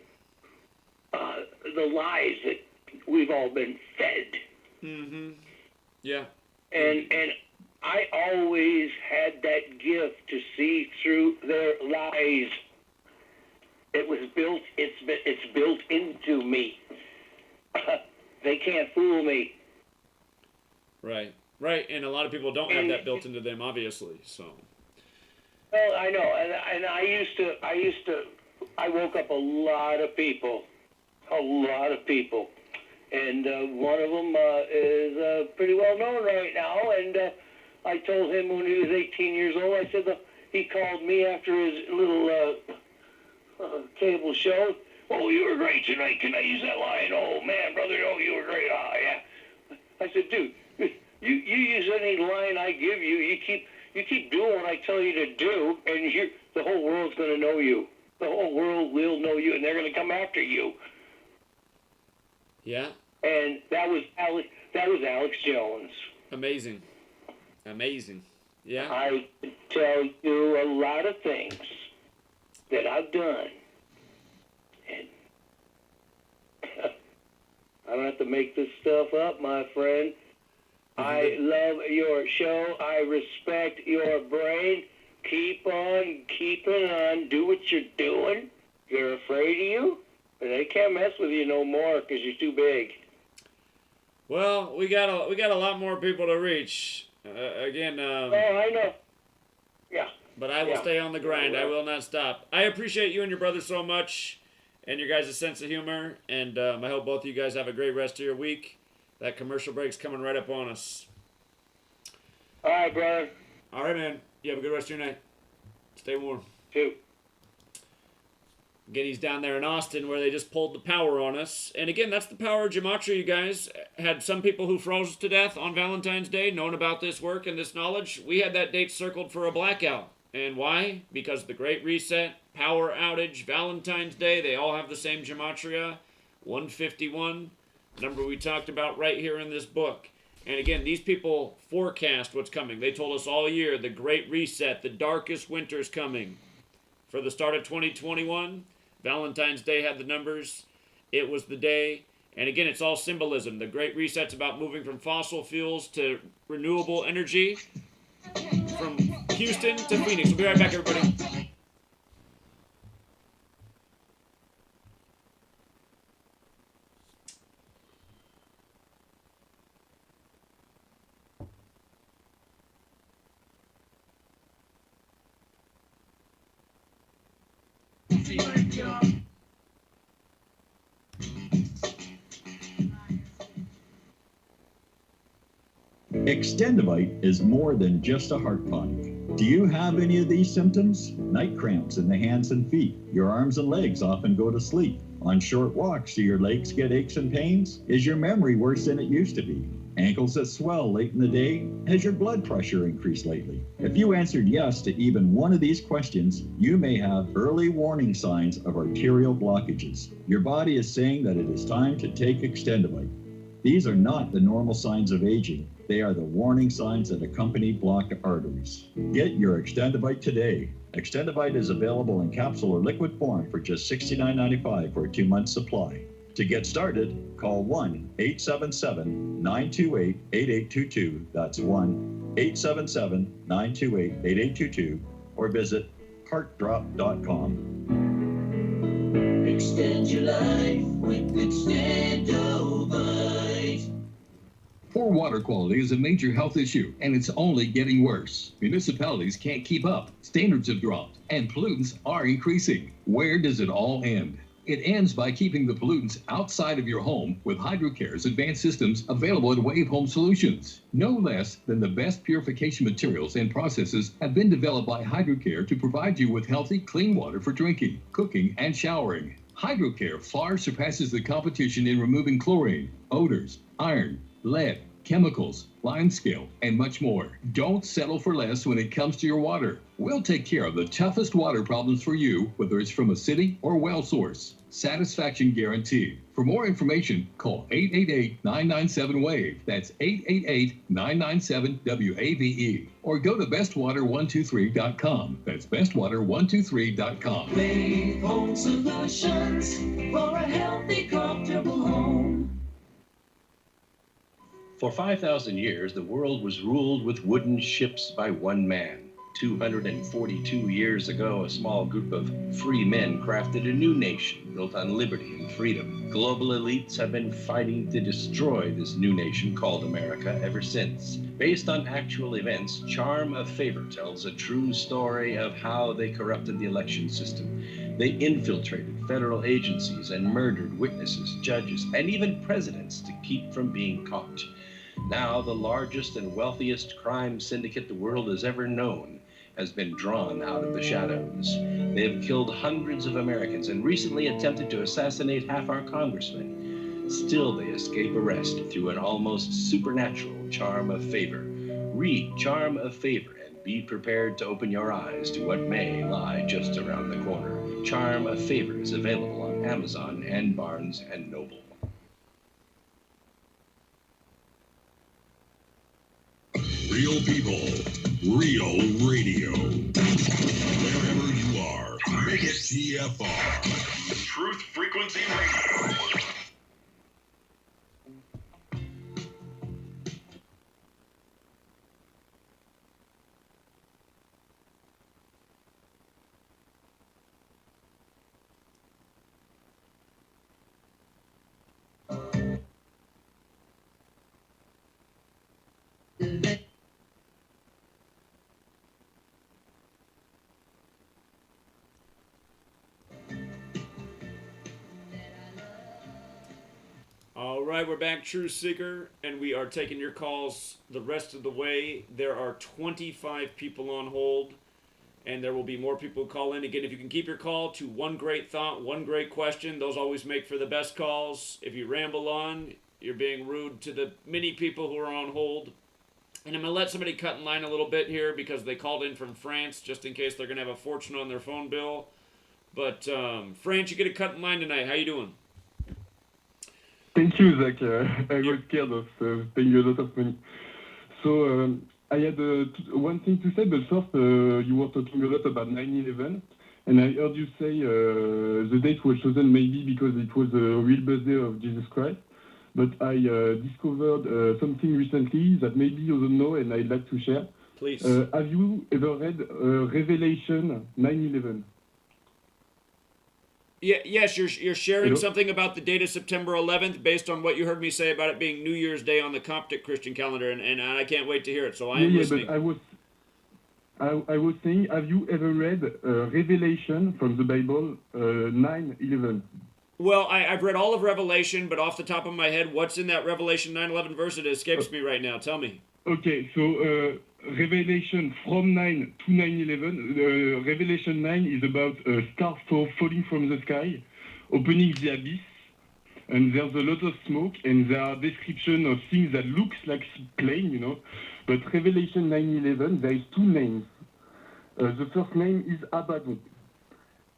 the lies that we've all been fed. Mm-hmm. Yeah. And I always had that gift to see through their lies. It was built. It's built into me. They can't fool me. Right. And a lot of people don't have that built into them, obviously. So. Well, I know, and I woke up a lot of people, and one of them is pretty well known right now. And I told him when he was 18 years old. I said he called me after his little cable show. Oh, you were great tonight. Can I use that line? Oh man, brother, oh, you were great. Oh yeah. I said, dude. You use any line I give you. You keep doing what I tell you to do, and the whole world's going to know you. The whole world will know you, and they're going to come after you. Yeah. And that was Alex Jones. Amazing. Yeah. I can tell you a lot of things that I've done, and I don't have to make this stuff up, my friend. I love your show. I respect your brain. Keep on keeping on. Do what you're doing. They're afraid of you, and they can't mess with you no more because you're too big. Well, we got a lot more people to reach. Again. Oh, I know. Yeah. But I will stay on the grind. I will not stop. I appreciate you and your brother so much. and your guys' sense of humor. And I hope both of you guys have a great rest of your week. That commercial break's coming right up on us. All right, brother. All right, man. You have a good rest of your night. Stay warm. Too. Again, he's down there in Austin where they just pulled the power on us. And again, that's the power of Gematria, you guys. Had some people who froze to death on Valentine's Day known about this work and this knowledge. We had that date circled for a blackout. And why? Because the Great Reset, power outage, Valentine's Day, they all have the same Gematria, 151, number we talked about right here in this book. And again, these people forecast what's coming. They told us all year, the Great Reset, the darkest winter's coming. For the start of 2021, Valentine's Day had the numbers. It was the day. And again, it's all symbolism. The Great Reset's about moving from fossil fuels to renewable energy. From Houston to Phoenix. We'll be right back, everybody. Extendivite is more than just a heart tonic. Do you have any of these symptoms? Night cramps in the hands and feet. Your arms and legs often go to sleep. On short walks, do your legs get aches and pains? Is your memory worse than it used to be? Ankles that swell late in the day? Has your blood pressure increased lately? If you answered yes to even one of these questions, you may have early warning signs of arterial blockages. Your body is saying that it is time to take Extendivite. These are not the normal signs of aging. They are the warning signs that accompany blocked arteries. Get your Extendivite today. Extendivite is available in capsule or liquid form for just $69.95 for a 2-month supply. To get started, call 1-877-928-8822. That's 1-877-928-8822 or visit heartdrop.com. Extend your life with Extendivite. Poor water quality is a major health issue, and it's only getting worse. Municipalities can't keep up, standards have dropped, and pollutants are increasing. Where does it all end? It ends by keeping the pollutants outside of your home with HydroCare's advanced systems available at Wave Home Solutions. No less than the best purification materials and processes have been developed by HydroCare to provide you with healthy, clean water for drinking, cooking, and showering. HydroCare far surpasses the competition in removing chlorine, odors, iron, lead, chemicals, limescale, and much more. Don't settle for less when it comes to your water. We'll take care of the toughest water problems for you, whether it's from a city or well source. Satisfaction guaranteed. For more information, call 888-997-WAVE. That's 888-997-WAVE. Or go to bestwater123.com. That's bestwater123.com. Wave Home Solutions for a healthy, comfortable home. For 5,000 years, the world was ruled with wooden ships by one man. 242 years ago, a small group of free men crafted a new nation built on liberty and freedom. Global elites have been fighting to destroy this new nation called America ever since. Based on actual events, Charm of Favor tells a true story of how they corrupted the election system. They infiltrated federal agencies and murdered witnesses, judges, and even presidents to keep from being caught. Now, the largest and wealthiest crime syndicate the world has ever known has been drawn out of the shadows. They have killed hundreds of Americans and recently attempted to assassinate half our congressmen. Still, they escape arrest through an almost supernatural charm of favor. Read Charm of Favor and be prepared to open your eyes to what may lie just around the corner. Charm of Favor is available on Amazon and Barnes & Noble. Real people, real radio. Wherever you are, make it TFR. Truth Frequency Radio. All right, we're back, Truth Seeker, and we are taking your calls the rest of the way. There are 25 people on hold, and there will be more people call in. Again, if you can keep your call to one great thought, one great question, those always make for the best calls. If you ramble on, you're being rude to the many people who are on hold. And I'm going to let somebody cut in line a little bit here because they called in from France, just in case they're going to have a fortune on their phone bill. But, France, you get a cut in line tonight. How you doing? Thank you, Zach. I was scared of paying a lot of money. So I had one thing to say, but first, you were talking a lot about 9/11, and I heard you say the date was chosen maybe because it was the real birthday of Jesus Christ. But I discovered something recently that maybe you don't know, and I'd like to share. Please. Have you ever read Revelation 9/11? Yeah, yes, you're sharing Hello? something about the date of September 11th based on what you heard me say about it being New Year's Day on the Coptic Christian calendar, and I can't wait to hear it, so I am listening. But I was saying, have you ever read Revelation from the Bible 9/11? Well, I've read all of Revelation, but off the top of my head, what's in that Revelation 9/11 verse? It escapes me right now. Tell me. Okay, so Revelation from 9 to 9/11. Revelation 9 is about a star falling from the sky, opening the abyss, and there's a lot of smoke, and there are descriptions of things that looks like plane, you know. But Revelation 9/11, there is two names. The first name is Abaddon.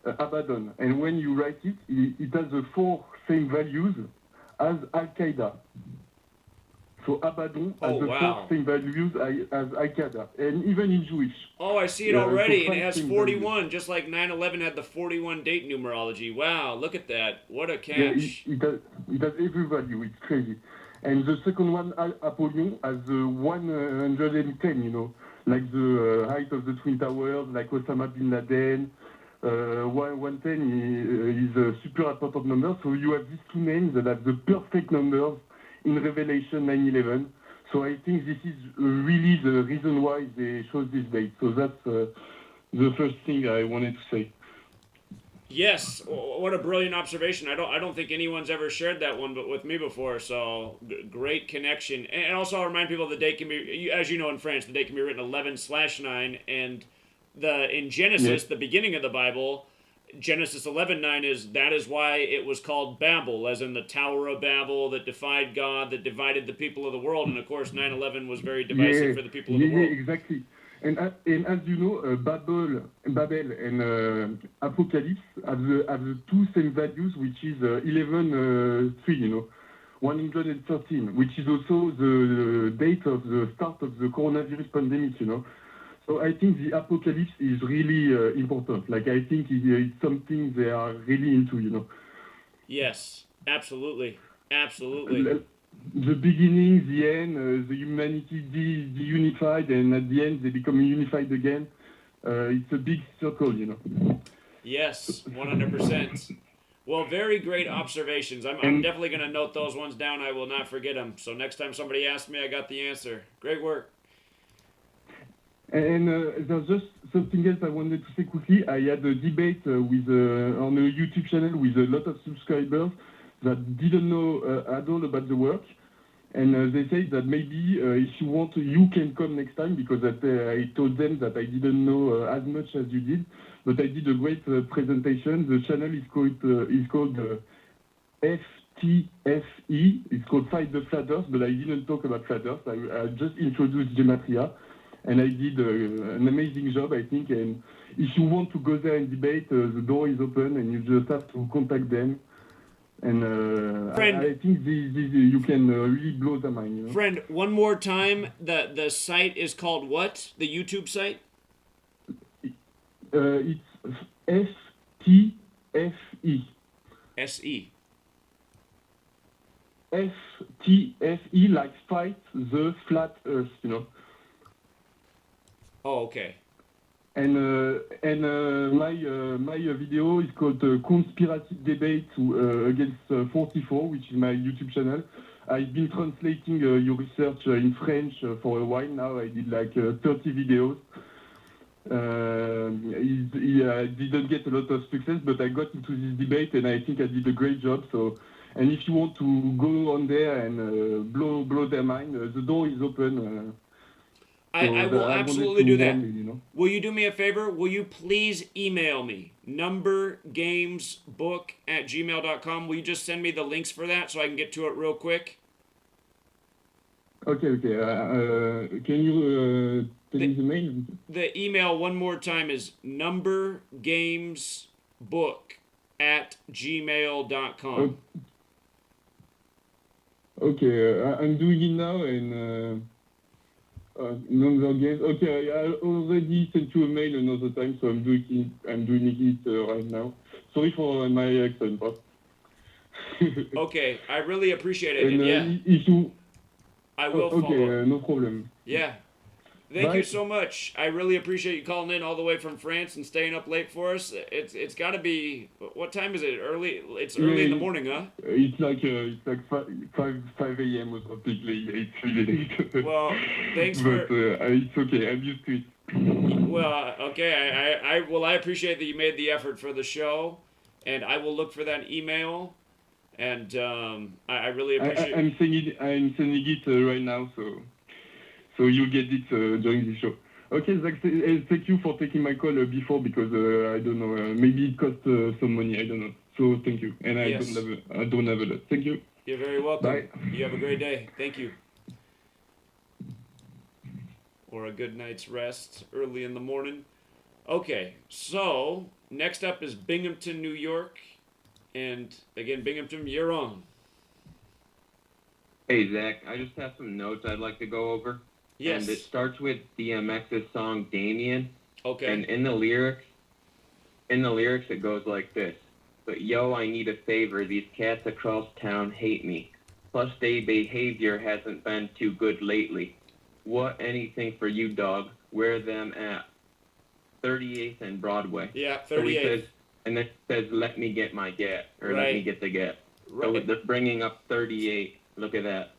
Abaddon, and when you write it, it has the four same values as Al-Qaeda. So Abaddon has the four same values as Al-Qaeda, and even in Jewish. Oh, I see it already, so and it has same 41, values. just like 9/11 had the 41 date numerology. Wow, look at that. What a Yeah, catch. it has every value. It's crazy. And the second one, Apollyon, has 110, you know, like the height of the Twin Towers, like Osama bin Laden. 110 is a super important number. So you have these two names that have the perfect numbers in Revelation 9/11. So I think this is really the reason why they chose this date. So that's the first thing I wanted to say. Yes, what a brilliant observation. I don't think anyone's ever shared that one but with me before, so great connection. And also I'll remind people the date can be, as you know in France, the date can be written 11/9, and in Genesis, the beginning of the Bible, Genesis 11:9 is why it was called Babel, as in the Tower of Babel that defied God, that divided the people of the world, and of course 9/11 was very divisive for the people of the world. Yeah, exactly. And as you know, Babel and Apocalypse have the two same values, which is 11:3, you know, 113, which is also the date of the start of the coronavirus pandemic, you know. So I think the apocalypse is really important. Like, I think it's something they are really into, you know. Yes, absolutely. Absolutely. The beginning, the end, the humanity de-unified, and at the end they become unified again. It's a big circle, you know. Yes, 100%. Well, very great observations. I'm definitely going to note those ones down. I will not forget them. So next time somebody asks me, I got the answer. Great work. And there's just something else I wanted to say quickly. I had a debate on a YouTube channel with a lot of subscribers that didn't know at all about the work. And they said that maybe if you want, you can come next time, because I told them that I didn't know as much as you did. But I did a great presentation. The channel is called FTFE. It's called Fight the Flat Earth, but I didn't talk about Flat Earth. I just introduced Gematria. And I did an amazing job, I think. And if you want to go there and debate, the door is open, and you just have to contact them. And I think you can really blow their mind. You know? Friend, one more time. The site is called what? The YouTube site? It's FTFE. SE. FTFE, like Fight the Flat Earth, you know. Oh, okay. And my video is called Conspiracy Debate against 44, which is my YouTube channel. I've been translating your research in French for a while now. I did like 30 videos. I didn't get a lot of success, but I got into this debate, and I think I did a great job. So And if you want to go on there and blow their mind, the door is open. I will wanted absolutely to do that. warn you, you know. Will you do me a favor? Will you please email me numbergamesbook@gmail.com? Will you just send me the links for that so I can get to it real quick? Okay. Can you tell me the mail? The email one more time is numbergamesbook@gmail.com. Okay, I'm doing it now, and number games. Okay, I already sent you a mail another time, so I'm doing it right now. Sorry for my accent, but. Okay, I really appreciate it. And yeah, if you. I will Okay, follow. no problem. Yeah. Thank Bye. you so much. I really appreciate you calling in all the way from France and staying up late for us. It's got to be, what time is it? Early? It's early in the morning, huh? It's like 5 a.m. or something. It's really late. Well, thanks but for. It's okay. I'm used to it. Well, okay. I appreciate that you made the effort for the show, and I will look for that email. And I really appreciate. I'm sending it right now, so you'll get it during the show. Okay, Zach, thank you for taking my call before, because I don't know, maybe it cost some money, I don't know. So thank you, and Yes. I don't have a lot. Thank you. You're very welcome. Bye. You have a great day. Thank you. Or a good night's rest early in the morning. Okay, so next up is Binghamton, New York. And again, Binghamton, you're on. Hey, Zach, I just have some notes I'd like to go over. Yes. And it starts with DMX's song Damien. Okay. And in the lyrics, it goes like this. But yo, I need a favor. These cats across town hate me. Plus, their behavior hasn't been too good lately. What anything for you, dog? Where them at? 38th and Broadway. Yeah, 38th. So he says, and then it says, let me get my get, or let me Right. get the get. Right. So they're bringing up 38. Look at that.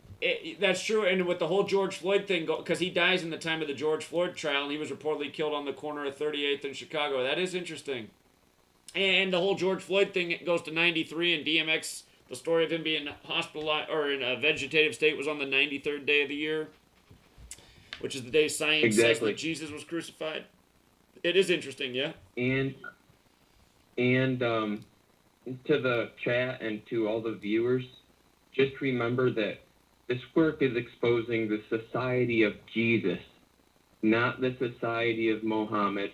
That's true, and with the whole George Floyd thing, because he dies in the time of the George Floyd trial, and he was reportedly killed on the corner of 38th and Chicago. That is interesting. And the whole George Floyd thing, it goes to 93, and DMX, the story of him being hospitalized or in a vegetative state was on the 93rd day of the year, which is the day science says that Jesus was crucified. It is interesting, yeah. And to the chat and to all the viewers, just remember that this work is exposing the society of Jesus, not the society of Mohammed,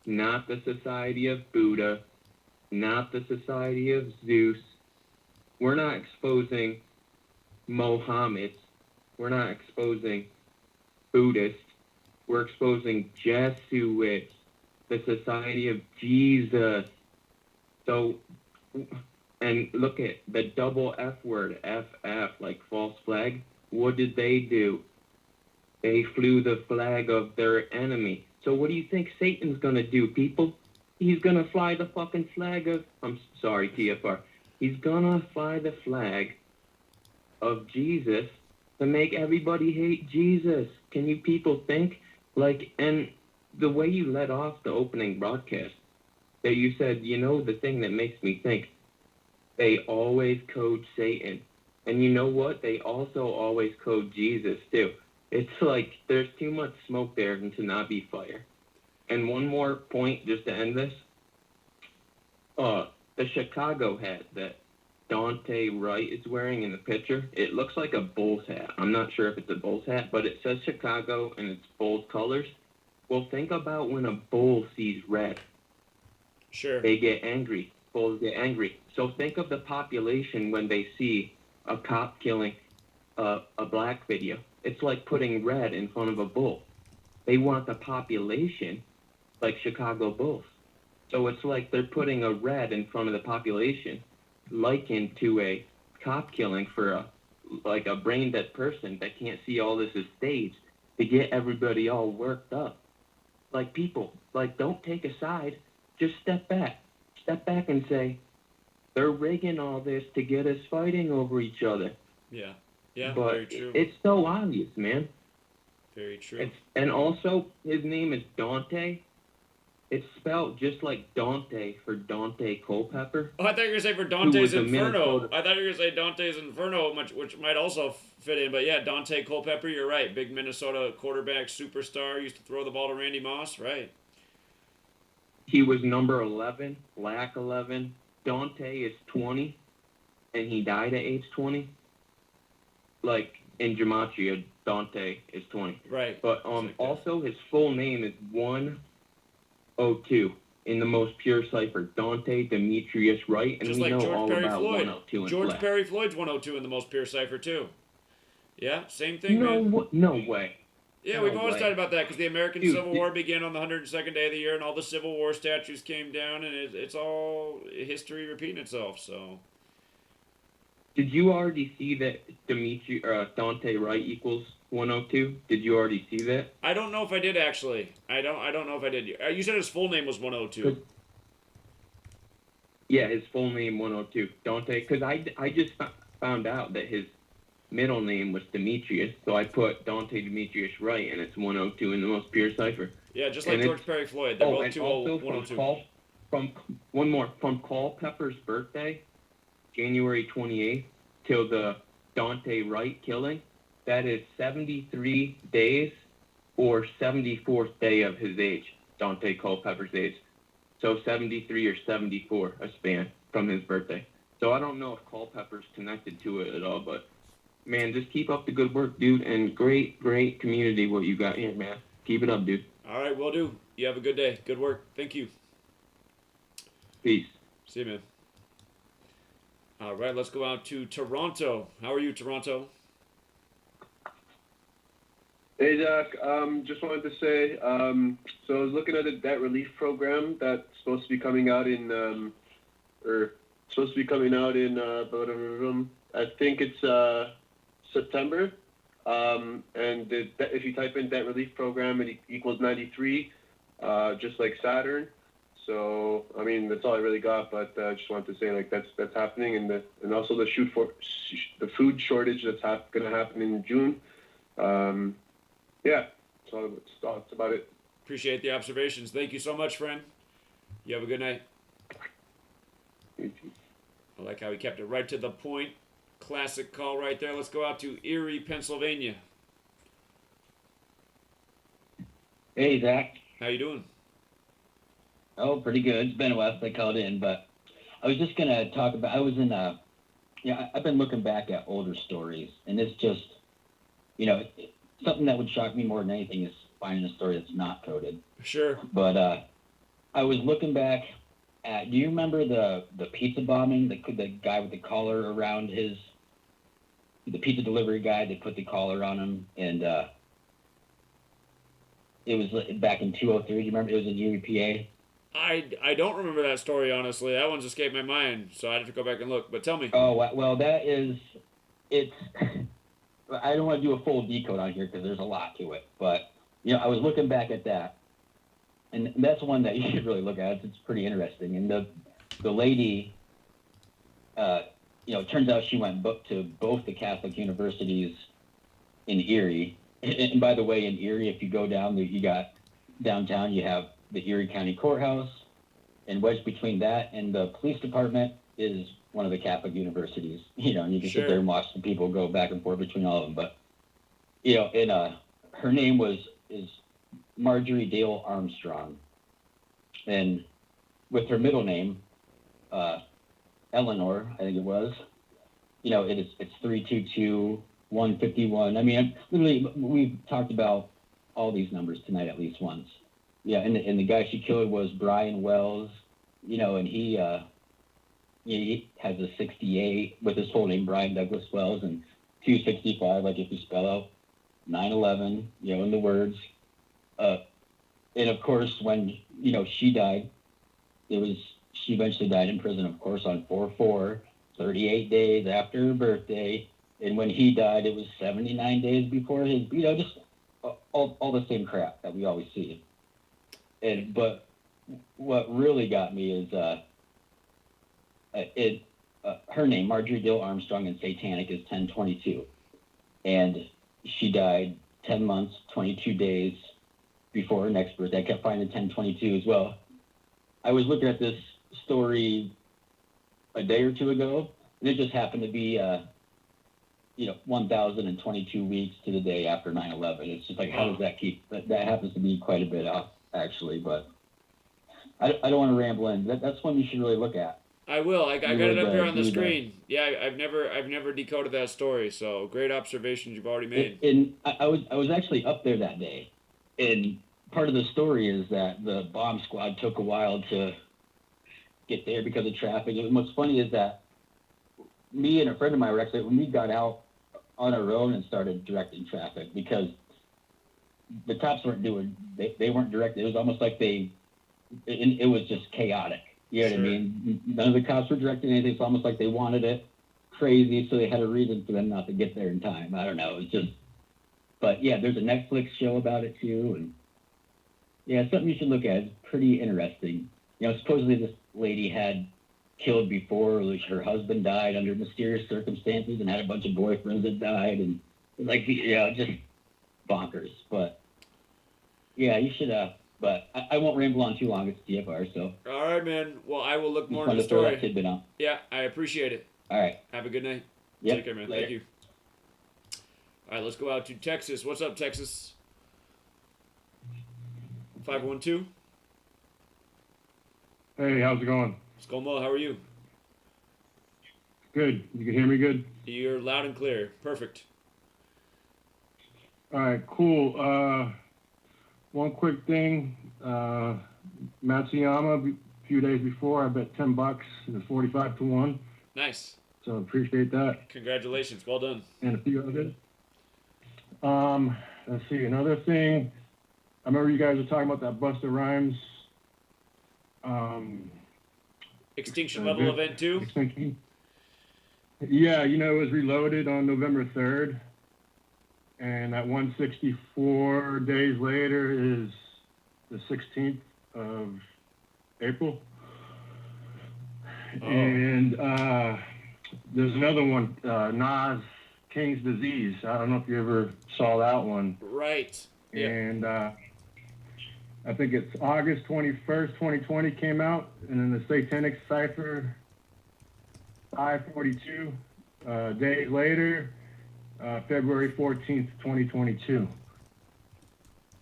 not the society of Buddha, not the society of Zeus. We're not exposing Mohammed. We're not exposing Buddhists. We're exposing Jesuits, the society of Jesus. So, and look at the double F word, FF, like false flag. What did they do? They flew the flag of their enemy. So what do you think Satan's going to do, people? He's going to fly the fucking flag of, I'm sorry, TFR. He's going to fly the flag of Jesus to make everybody hate Jesus. Can you people think? Like, and the way you let off the opening broadcast, that you said, you know, the thing that makes me think, they always code Satan. And you know what? They also always code Jesus, too. It's like there's too much smoke there to not be fire. And one more point just to end this. The Chicago hat that Dante Wright is wearing in the picture, it looks like a Bulls hat. I'm not sure if it's a Bulls hat, but it says Chicago and it's Bulls colors. Well, think about when a bull sees red. Sure. They get angry. Bulls get angry. So think of the population when they see a cop killing a black video. It's like putting red in front of a bull. They want the population like Chicago Bulls. So it's like they're putting a red in front of the population, likened to a cop killing for a brain dead person that can't see all this is staged to get everybody all worked up. Like, people, like, don't take a side. Just step back. Step back and say, they're rigging all this to get us fighting over each other. Yeah. Yeah, But very true. it's so obvious, man. Very true. And also, his name is Dante. It's spelled just like Dante for Dante Culpepper. Oh, I thought you were going to say for who Dante's was a Inferno. Minnesota- I thought you were going to say Dante's Inferno, which might also fit in. But yeah, Dante Culpepper, you're right. Big Minnesota quarterback, superstar. Used to throw the ball to Randy Moss. Right. He was number 11, Lack 11. Dante is 20, and he died at age 20. Like, in Gematria, Dante is 20. Right. But also, his full name is 102 in the most pure cipher, Dante Demetrius Wright, and Just we like know George all Perry about Floyd. 102 in George Flash. Perry Floyd's 102 in the most pure cipher, too. Yeah, same thing, No, man. no way. Yeah, No we've always way. talked about that because the American Dude, Civil War began on the 102nd day of the year, and all the Civil War statues came down, and it's all history repeating itself. So Did you already see that Dante Wright equals 102? Did you already see that? I don't know if I did actually. I don't know if I did. You said his full name was 102. Yeah, his full name 102, Dante. Because I just found out that his middle name was Demetrius, so I put Dante Demetrius Wright, and it's 102 in the most pure cipher. Yeah, just like And George Perry Floyd. They're both and 102. from Culpepper's birthday, January 28th, till the Dante Wright killing, that is 73 days or 74th day of his age, Dante Culpepper's age. So 73 or 74, a span from his birthday. So I don't know if Culpepper's connected to it at all, but man, just keep up the good work, dude, and great community what you got here, man. Keep it up, dude. All right, will do. You have a good day. Good work. Thank you. Peace. See you, man. All right, let's go out to Toronto. How are you, Toronto? Hey, Doc. Just wanted to say, so I was looking at a debt relief program that's supposed to be coming out in, I think it's September. And if you type in debt relief program, it equals 93, just like Saturn. So, I mean, that's all I really got, but I just wanted to say, like, that's happening, and also the food shortage that's going to happen in June. Yeah, that's about it. Appreciate the observations. Thank you so much, friend. You have a good night. I like how he kept it right to the point. Classic call right there. Let's go out to Erie, Pennsylvania. Hey, Zach. How you doing? Oh, pretty good. It's been a while since I called in, but I was just going to talk about, I've been looking back at older stories, and it's just, something that would shock me more than anything is finding a story that's not coded. Sure. But I was looking back at, do you remember the pizza bombing, the guy with the collar around the pizza delivery guy, they put the collar on him, and it was back in 2003, do you remember? It was in Erie, PA. I don't remember that story, honestly. That one's escaped my mind, so I'd have to go back and look. But tell me. Oh, well, it's... I don't want to do a full decode on here because there's a lot to it. But, I was looking back at that, and that's one that you should really look at. It's pretty interesting. And the lady, it turns out she went to both the Catholic universities in Erie. And by the way, in Erie, if you go down, you got downtown, you have the Erie County Courthouse, and wedged between that and the police department is one of the Catholic universities, and you can sit there and watch the people go back and forth between all of them. But, her name is Marjorie Dale Armstrong. And with her middle name, Eleanor, I think it was, it's 322-151. I mean, literally, we've talked about all these numbers tonight at least once. Yeah, and the guy she killed was Brian Wells, and he has a 68 with his full name, Brian Douglas Wells, and 265, like if you spell out 9/11, in the words. And of course, when, she died, she eventually died in prison, of course, on 4/4, 38 days after her birthday. And when he died, it was 79 days before his, just all the same crap that we always see. But what really got me is her name, Marjorie Dale Armstrong, and Satanic is 1022. And she died 10 months, 22 days before her next birthday. I kept finding 1022 as well. I was looking at this story a day or two ago, and it just happened to be, 1,022 weeks to the day after 9/11. It's just like, how does that keep? That happens to be quite a bit off, actually, but I don't want to ramble in. That's one you should really look at. I will. I got it up here on the do screen. Yeah, I've never decoded that story. So great observations you've already made. And I was actually up there that day, and part of the story is that the bomb squad took a while to get there because of traffic. And what's funny is that me and a friend of mine were actually, when we got out on our own and started directing traffic, because the cops weren't doing, they weren't directing. It was almost like it was just chaotic. You know what I mean? None of the cops were directing anything. It's almost like they wanted it crazy, so they had a reason for them not to get there in time. I don't know. It's just, but yeah, there's a Netflix show about it too, and yeah, it's something you should look at. It's pretty interesting. Supposedly this lady had killed before, like her husband died under mysterious circumstances and had a bunch of boyfriends that died, and just bonkers. But yeah, you should but I won't ramble on too long. It's TFR, so. All right, man. Well, I will look more into the story. That tidbit on. Yeah, I appreciate it. All right. Have a good night. Yep. Take care, man. Later. Thank you. All right, let's go out to Texas. What's up, Texas? 512. Hey, how's it going? It's going well. How are you? Good. You can hear me good? You're loud and clear. Perfect. All right, cool. One quick thing. Matsuyama, a few days before, I bet $10. It was 45 to 1. Nice. So appreciate that. Congratulations. Well done. And a few others. Let's see. Another thing. I remember you guys were talking about that Busta Rhymes. Extinction level event 2? Extinction. Yeah, it was reloaded on November 3rd. And at 164 days later is the 16th of April. Oh. And there's another one, Nas, King's Disease. I don't know if you ever saw that one. Right. Yeah. And I think it's August 21st, 2020 came out. And then the Satanic Cipher, I-42, days later, February 14th, 2022.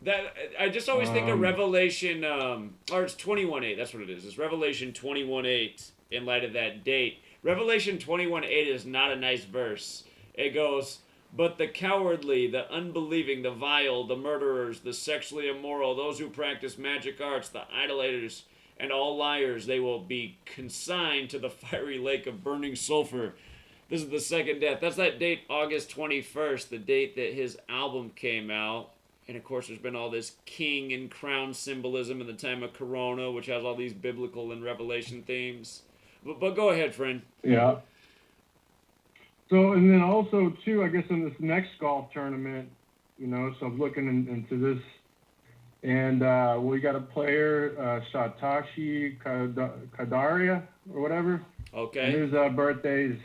That I just always think of Revelation, or it's 21:8. That's what it is. It's Revelation 21:8 in light of that date. Revelation 21:8 is not a nice verse. It goes, "But the cowardly, the unbelieving, the vile, the murderers, the sexually immoral, those who practice magic arts, the idolaters, and all liars, they will be consigned to the fiery lake of burning sulfur." This is the second death. That's that date, August 21st, the date that his album came out. And of course, there's been all this king and crown symbolism in the time of Corona, which has all these biblical and Revelation themes. But go ahead, friend. Yeah. So, and then also, too, I guess in this next golf tournament, so I'm looking into this. And we got a player, Satoshi Kadaria or whatever. Okay. And his birthday's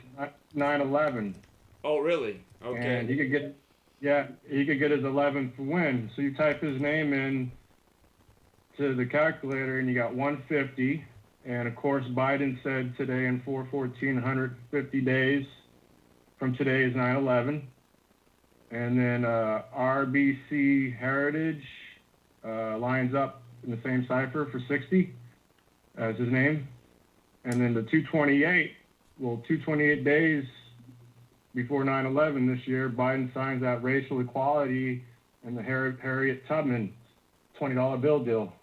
9/11. Oh, really? Okay. And he could get his 11th win. So you type his name in to the calculator, and you got 150. And of course, Biden said today in 4/14, 150 days from today is 9/11. And then RBC Heritage lines up in the same cipher for 60 as his name. And then the 228 days before 9/11 this year, Biden signs that racial equality and the Harriet Tubman $20 bill deal.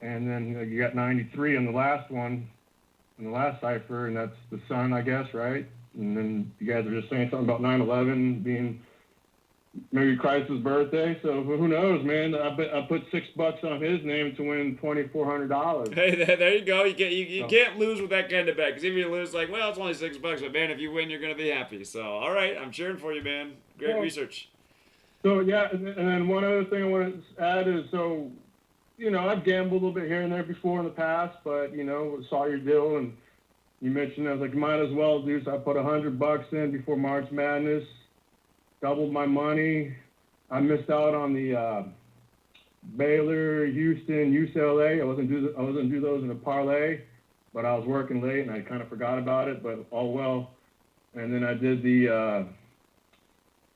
And then you got 93 in the last one, in the last cipher, and that's the sun, I guess, right? And then you guys are just saying something about 9/11 being maybe Christ's birthday. So who knows, man? I put $6 on his name to win $2,400. Hey, there you go. You can't lose with that kind of bet. Because if you lose, well, it's only $6. But man, if you win, you're gonna be happy. So all right, I'm cheering for you, man. Great research. So yeah, and then one other thing I want to add is I've gambled a little bit here and there before in the past, but saw your deal and you mentioned I was like, might as well do. So I put $100 in before March Madness. Doubled my money. I missed out on the Baylor, Houston, UCLA. I wasn't do those in a parlay, but I was working late and I kind of forgot about it. But all well. And then I did the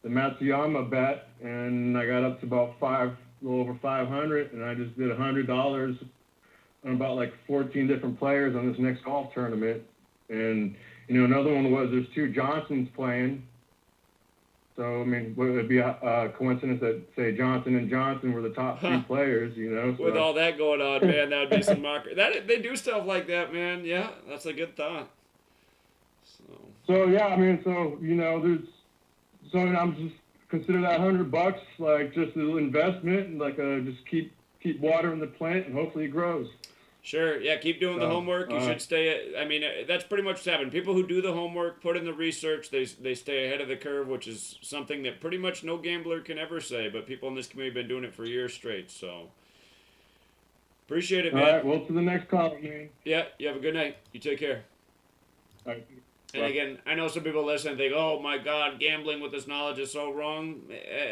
Matsuyama bet, and I got up to about a little over 500, and I just did $100 on about like 14 different players on this next golf tournament. And another one was there's 2 Johnsons playing. So I mean, would it be a coincidence that say Johnson and Johnson were the top 3 players? So, with all that going on, man, that would be some mockery. They do stuff like that, man. Yeah, that's a good thought. So yeah, I mean, I'm just consider that $100 like just a little investment, and like just keep watering the plant, and hopefully it grows. Sure, yeah, keep doing the homework. You should stay. I mean, that's pretty much what's happened. People who do the homework, put in the research, they stay ahead of the curve, which is something that pretty much no gambler can ever say. But people in this community have been doing it for years straight. So appreciate it, man. All right, well, to the next call, man. Yeah, you have a good night. You take care. All right. And again, I know some people listen and think, oh my God, gambling with this knowledge is so wrong.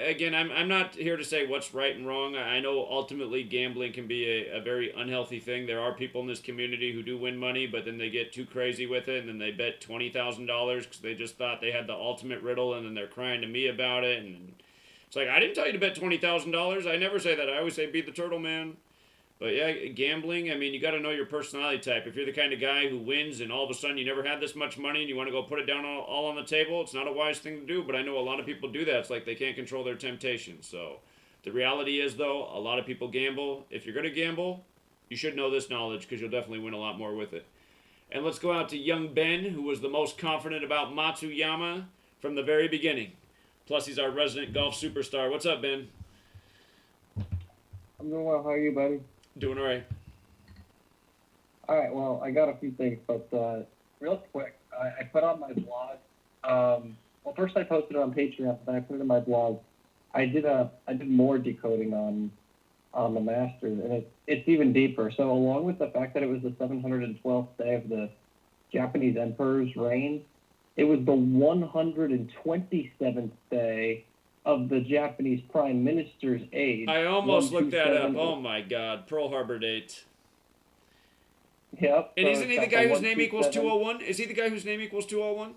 Again, I'm not here to say what's right and wrong. I know ultimately gambling can be a very unhealthy thing. There are people in this community who do win money, but then they get too crazy with it, and then they bet $20,000 because they just thought they had the ultimate riddle, and then they're crying to me about it. And it's like, I didn't tell you to bet $20,000. I never say that. I always say, be the turtle, man. But yeah, gambling, I mean, you got to know your personality type. If you're the kind of guy who wins and all of a sudden you never had this much money and you want to go put it down all on the table, it's not a wise thing to do, but I know a lot of people do that. It's like they can't control their temptation. So the reality is, though, a lot of people gamble. If you're going to gamble, you should know this knowledge because you'll definitely win a lot more with it. And let's go out to young Ben, who was the most confident about Matsuyama from the very beginning. Plus, he's our resident golf superstar. What's up, Ben? I'm doing well. How are you, buddy? Doing all right. All right. Well, I got a few things, but real quick, I put on my blog. Well, first I posted it on Patreon, then I put it in my blog. I did more decoding on the Masters, and it's even deeper. So along with the fact that it was the 712th day of the Japanese Emperor's reign, it was the 127th day of the Japanese Prime Minister's age. I almost looked that up. Oh my God, Pearl Harbor date. Yep. And isn't he the guy whose name equals 201? Is he the guy whose name equals 201?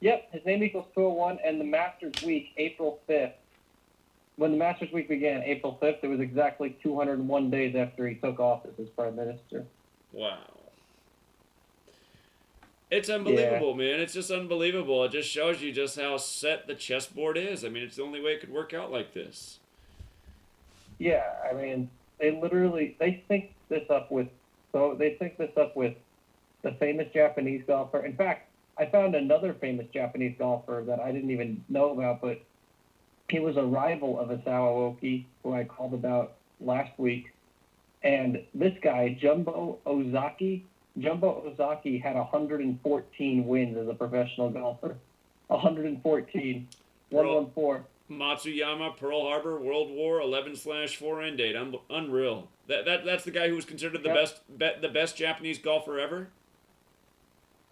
Yep, his name equals 201, and the Masters Week, April 5th. When the Masters Week began, April 5th, it was exactly 201 days after he took office as Prime Minister. Wow. It's unbelievable, man. It's just unbelievable. It just shows you just how set the chessboard is. I mean, it's the only way it could work out like this. Yeah, I mean, they sync this up with the famous Japanese golfer. In fact, I found another famous Japanese golfer that I didn't even know about, but he was a rival of Isao Aoki, who I called about last week. And this guy, Jumbo Ozaki had 114 wins as a professional golfer. 114. 114. Matsuyama, Pearl Harbor, World War, 11/4 end date. Unreal. That's the guy who was considered the best Japanese golfer ever?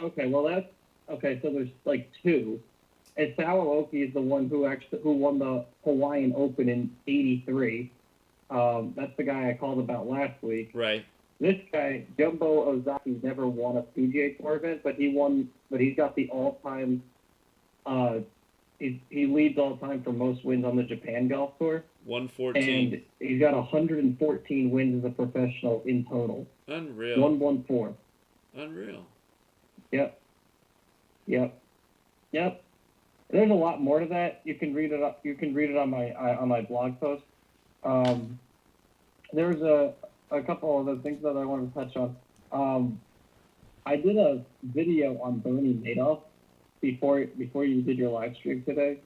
Okay, well so there's like 2. And Isao Aoki is the one who won the Hawaiian Open in '83. That's the guy I called about last week. Right. This guy, Jumbo Ozaki, never won a PGA Tour event, but he's got the all-time. He leads all time for most wins on the Japan Golf Tour. 114. And he's got 114 wins as a professional in total. Unreal. 114. Unreal. Yep. There's a lot more to that. You can read it. You can read it on my blog post. There's a couple other things that I wanted to touch on. I did a video on Bernie Madoff before you did your live stream today.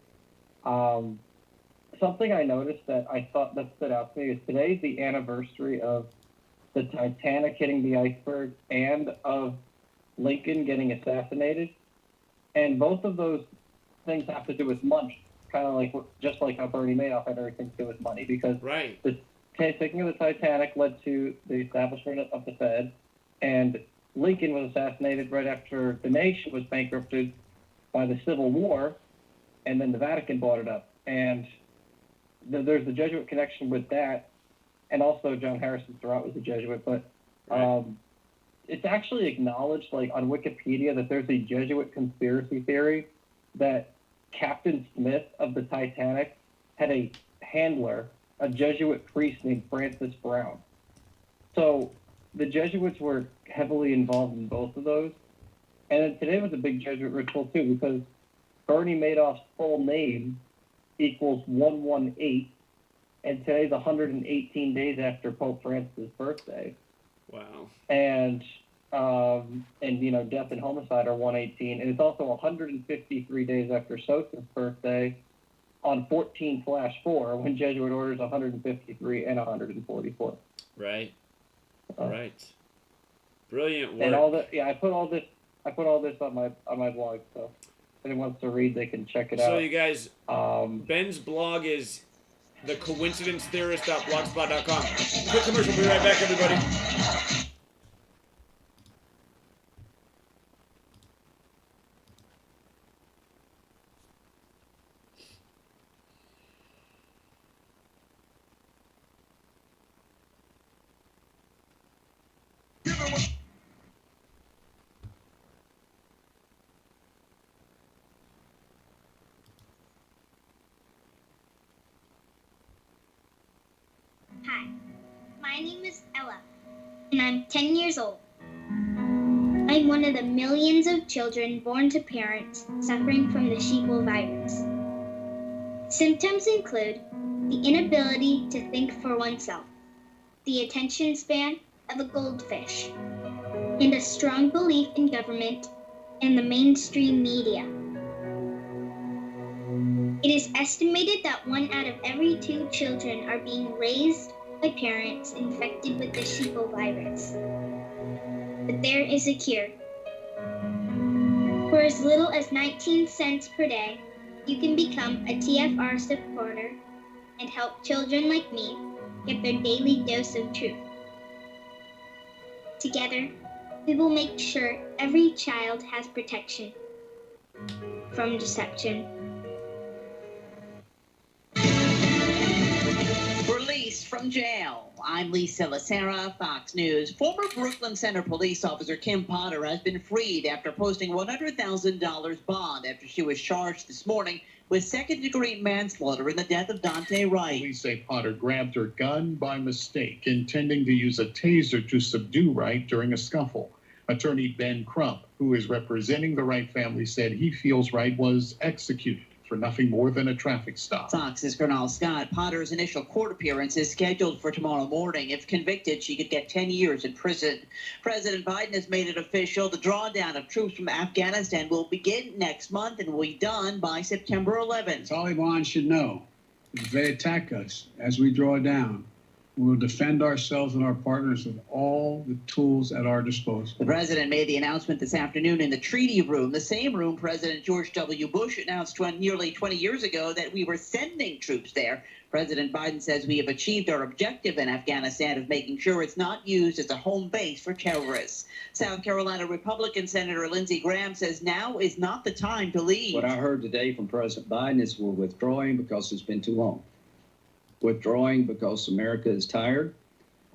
Something I noticed that I thought that stood out to me is today's the anniversary of the Titanic hitting the iceberg and of Lincoln getting assassinated. And both of those things have to do with money, kind of like just like how Bernie Madoff had everything to do with money, because the sinking of the Titanic led to the establishment of the Fed, and Lincoln was assassinated right after the nation was bankrupted by the Civil War, and then the Vatican bought it up. And there's the Jesuit connection with that, and also John Harrison Surratt was a Jesuit, but it's actually acknowledged, like on Wikipedia, that there's a Jesuit conspiracy theory that Captain Smith of the Titanic had a handler, a Jesuit priest named Francis Brown. So the Jesuits were heavily involved in both of those. And then today was a big Jesuit ritual too, because Bernie Madoff's full name equals 118, and today's 118 days after Pope Francis' birthday. Wow. And you know, death and homicide are 118, and it's also 153 days after Sosa's birthday on 14/4, when Jesuit orders 153 and 144. Right. Right. Brilliant work. And all that, yeah, I put all this on my blog, so if anyone wants to read, they can check it out. So you guys, Ben's blog is thecoincidencetheorist.blogspot.com. Quick commercial, we'll be right back, everybody. Hi, my name is Ella, and I'm 10 years old. I'm one of the millions of children born to parents suffering from the sheeple virus. Symptoms include the inability to think for oneself, the attention span of a goldfish, and a strong belief in government and the mainstream media. It is estimated that 1 out of every 2 children are being raised by parents infected with the sheeple virus. But there is a cure. For as little as 19 cents per day, you can become a TFR supporter and help children like me get their daily dose of truth. Together, we will make sure every child has protection from deception. Released from jail. I'm Lisa Lacera, Fox News. Former Brooklyn Center police officer Kim Potter has been freed after posting $100,000 bond after she was charged this morning with second-degree manslaughter in the death of Dante Wright. Police say Potter grabbed her gun by mistake, intending to use a taser to subdue Wright during a scuffle. Attorney Ben Crump, who is representing the Wright family, said he feels Wright was executed for nothing more than a traffic stop. Fox's Colonel Scott. Potter's initial court appearance is scheduled for tomorrow morning. If convicted, she could get 10 years in prison. President Biden has made it official. The drawdown of troops from Afghanistan will begin next month and will be done by September 11th. Taliban should know that if they attack us as we draw down, we will defend ourselves and our partners with all the tools at our disposal. The president made the announcement this afternoon in the treaty room, the same room President George W. Bush announced nearly 20 years ago that we were sending troops there. President Biden says we have achieved our objective in Afghanistan of making sure it's not used as a home base for terrorists. South Carolina Republican Senator Lindsey Graham says now is not the time to leave. What I heard today from President Biden is we're withdrawing because it's been too long. Withdrawing because America is tired.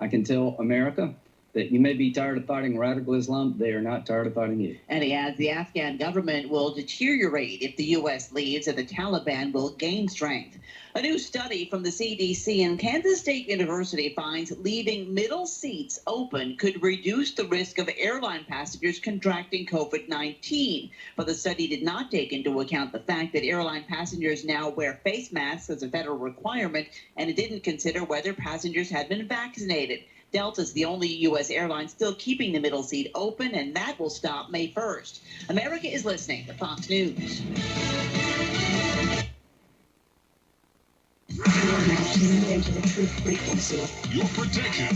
I can tell America that you may be tired of fighting radical Islam. They are not tired of fighting you. And he adds the Afghan government will deteriorate if the U.S. leaves and the Taliban will gain strength. A new study from the CDC and Kansas State University finds leaving middle seats open could reduce the risk of airline passengers contracting COVID-19. But the study did not take into account the fact that airline passengers now wear face masks as a federal requirement, and it didn't consider whether passengers had been vaccinated. Delta's the only U.S. airline still keeping the middle seat open, and that will stop May 1st. America is listening to Fox News. Your protection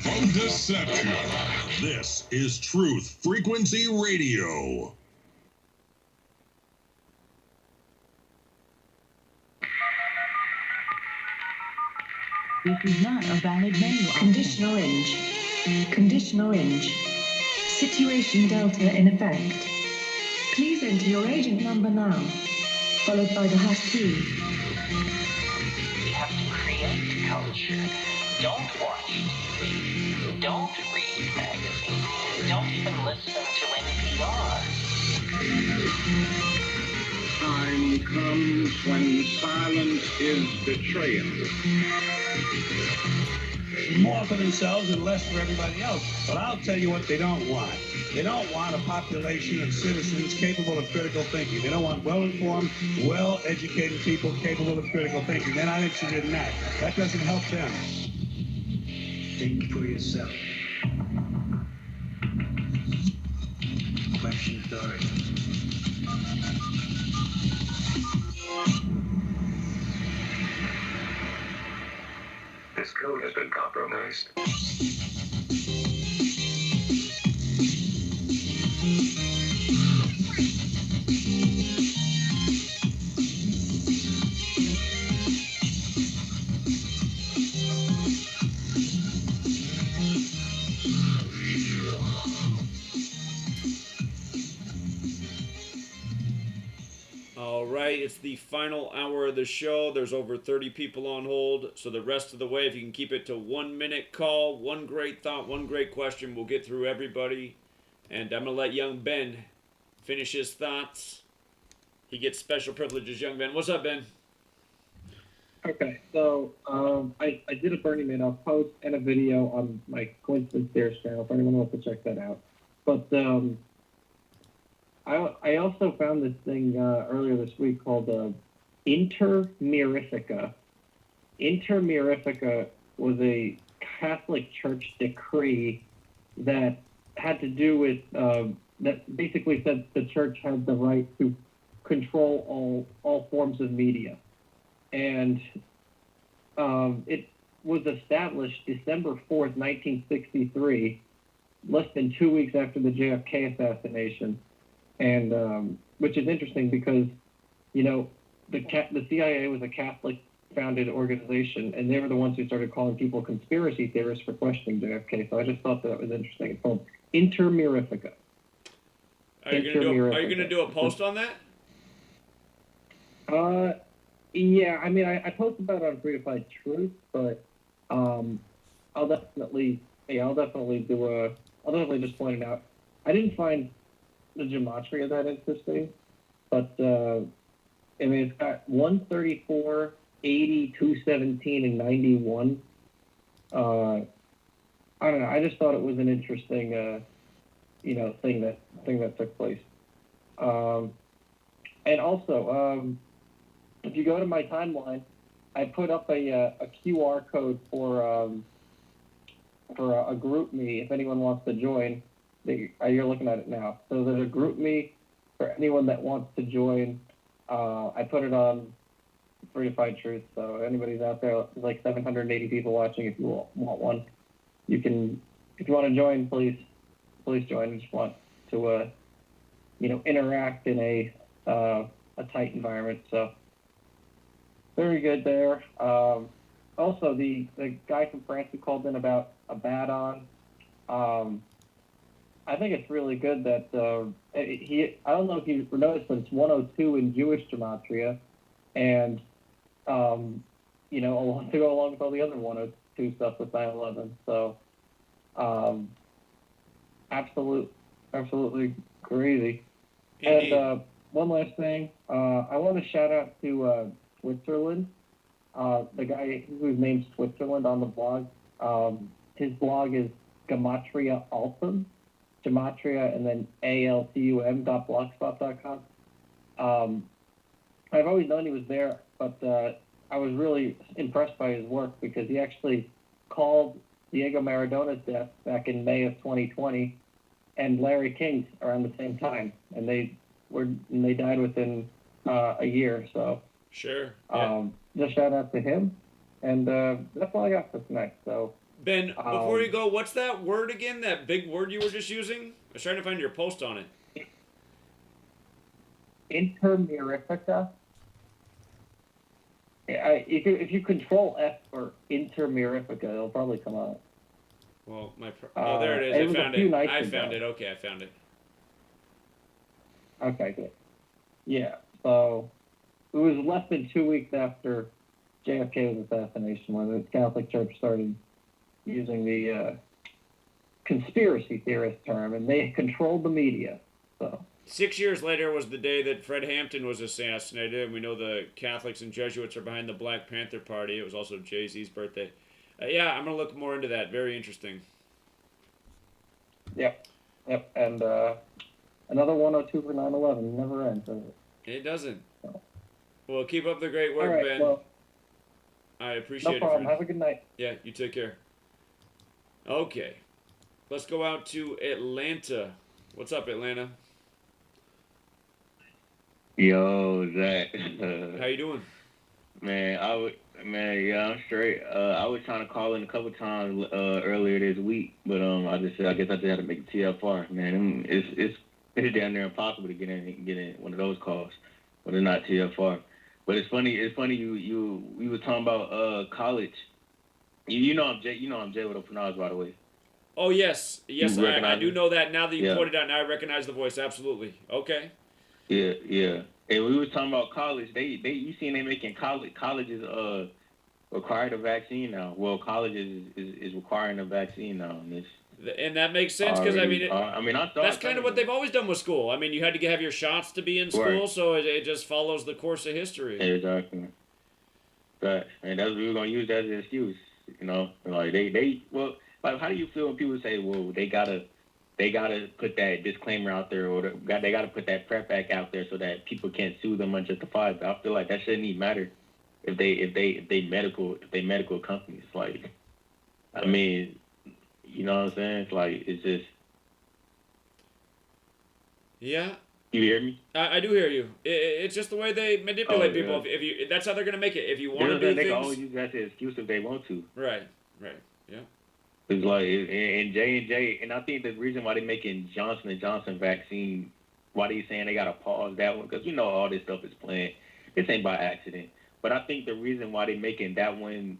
from deception. This is Truth Frequency Radio. This is not a valid menu. Condition orange. Condition orange. Situation Delta in effect. Please enter your agent number now, followed by the hash key. culture. Don't watch TV. Don't read magazines. Don't even listen to NPR. Time comes when silence is betrayal. More for themselves and less for everybody else. But I'll tell you what they don't want. They don't want a population of citizens capable of critical thinking. They don't want well-informed, well-educated people capable of critical thinking. They're not interested in that. That doesn't help them. Think for yourself. Question authority. This code has been compromised. All right, it's the final hour of the show. There's over 30 people on hold, so the rest of the way, if you can keep it to 1 minute call, one great thought, one great question, we'll get through everybody. And I'm going to let young Ben finish his thoughts. He gets special privileges, young Ben. What's up, Ben? Okay, so I did a Burning Madoff post and a video on my Coincidence Stairs channel if anyone wants to check that out. But I also found this thing earlier this week called Intermirifica. Intermirifica was a Catholic Church decree that had to do with, that basically said the church had the right to control all forms of media. And it was established December 4th, 1963, less than 2 weeks after the JFK assassination. And which is interesting because, you know, the CIA was a Catholic-founded organization, and they were the ones who started calling people conspiracy theorists for questioning JFK. So I just thought that was interesting. It's called Intermirifica. Are you going to do a post on that? Yeah, I mean, I posted about it on Verified Truth, but I'll definitely just point it out. I didn't find the Gematria that interesting, but I mean, it's got 134, 80, 217, and 91. I don't know. I just thought it was an interesting, thing that took place. And also, if you go to my timeline, I put up a QR code for a group me if anyone wants to join. You're looking at it now. So there's a group me for anyone that wants to join. I put it on Verified Truth, so anybody's out there, there's like 780 people watching. If you want one, you can. If you want to join, please join. I just want to, interact in a tight environment. So very good there. Also, the guy from France who called in about a bat-on. I think it's really good that I don't know if you noticed, but it's 102 in Jewish Gematria, and to go along with all the other 102 stuff with 9/11. So absolutely crazy. Indeed. And one last thing, I want to shout out to Switzerland. The guy whose name's Switzerland on the blog. His blog is Gematria Altum. Gematria and then altum.blogspot.com. I've always known he was there, but I was really impressed by his work because he actually called Diego Maradona's death back in May of 2020 and Larry King's around the same time, and they died within a year. So sure. Just shout out to him, and that's all I got for tonight. So. Ben, before you go, what's that word again? That big word you were just using? I was trying to find your post on it. Intermirifica. If you control F for Intermirifica, it'll probably come out. Well, there it is. I found it. I found it. Okay, I found it. Okay, good. Yeah, so it was less than 2 weeks after JFK's assassination when the Catholic Church started using the conspiracy theorist term, and they controlled the media. So 6 years later was the day that Fred Hampton was assassinated, and we know the Catholics and Jesuits are behind the Black Panther Party. It was also Jay-Z's birthday. Yeah, I'm going to look more into that. Very interesting. Yep. And another 102 for 9/11 never ends, does it? It doesn't. Well, keep up the great work, All right, Ben. well, I appreciate it. no problem. Friend. Have a good night. Yeah, you take care. Okay. Let's go out to Atlanta. What's up, Atlanta? Yo, Zach. How you doing? Man, I'm straight. I was trying to call in a couple times earlier this week, but I guess I just had to make a TFR. Man, it's down there impossible to get in one of those calls, but it's not TFR. But it's funny. We were talking about college. You know I'm Jay with a pronounce, by the way. Oh yes, I do know that. Now that you pointed out, now I recognize the voice. Absolutely. Okay. Yeah. And we was talking about college. You seen they making colleges required a vaccine now. Well, college is requiring a vaccine now, and that makes sense because that's kind of what they've always done with school. I mean, you had to have your shots to be in school, right. So it just follows the course of history. Exactly. Right, and that's what we were gonna use that as an excuse. Like how do you feel when people say, well, they gotta put that disclaimer out there, or they gotta put that PrEP Act out there so that people can't sue them unjustified. I feel like that shouldn't even matter if they medical companies. Like, I mean, you know what I'm saying? It's like it's just. Yeah. You hear me? I do hear you. It's just the way they manipulate people. If you, that's how they're gonna make it. If you want to do they things, can always use that as an excuse if they want to. Right. Yeah. It's like and J&J, and I think the reason why they're making Johnson & Johnson vaccine, why they saying they gotta pause that one, because you know all this stuff is planned. This ain't by accident. But I think the reason why they're making that one,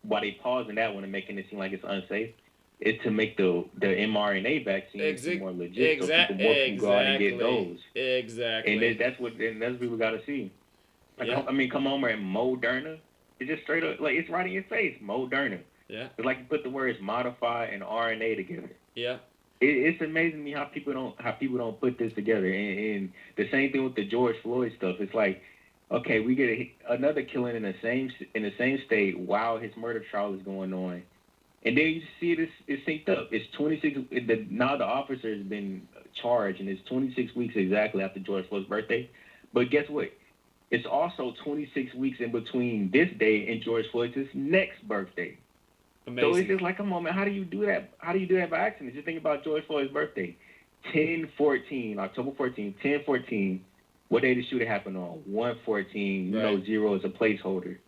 why they pausing that one and making it seem like it's unsafe, is to make the mRNA vaccine more legit, so more people go out and get those. Exactly. And that's what people gotta see. Like, Yeah. I mean, come on, man, Moderna. It's just straight up like it's right in your face, Moderna. Yeah. It's like you put the words modify and RNA together. Yeah. It's amazing to me how people don't put this together. And the same thing with the George Floyd stuff. It's like, okay, we get another killing in the same state while his murder trial is going on, and then you see it's synced up. It's 26. Now the officer has been charged, and it's 26 weeks exactly after George Floyd's birthday. But guess what? It's also 26 weeks in between this day and George Floyd's next birthday. Amazing. So it's just like, come on, man, how do you do that? How do you do that by accident? Just think about George Floyd's birthday. 10/14, October 14, 10/14. What day did the shooting happen on? 1/14. You know, 0 is a placeholder.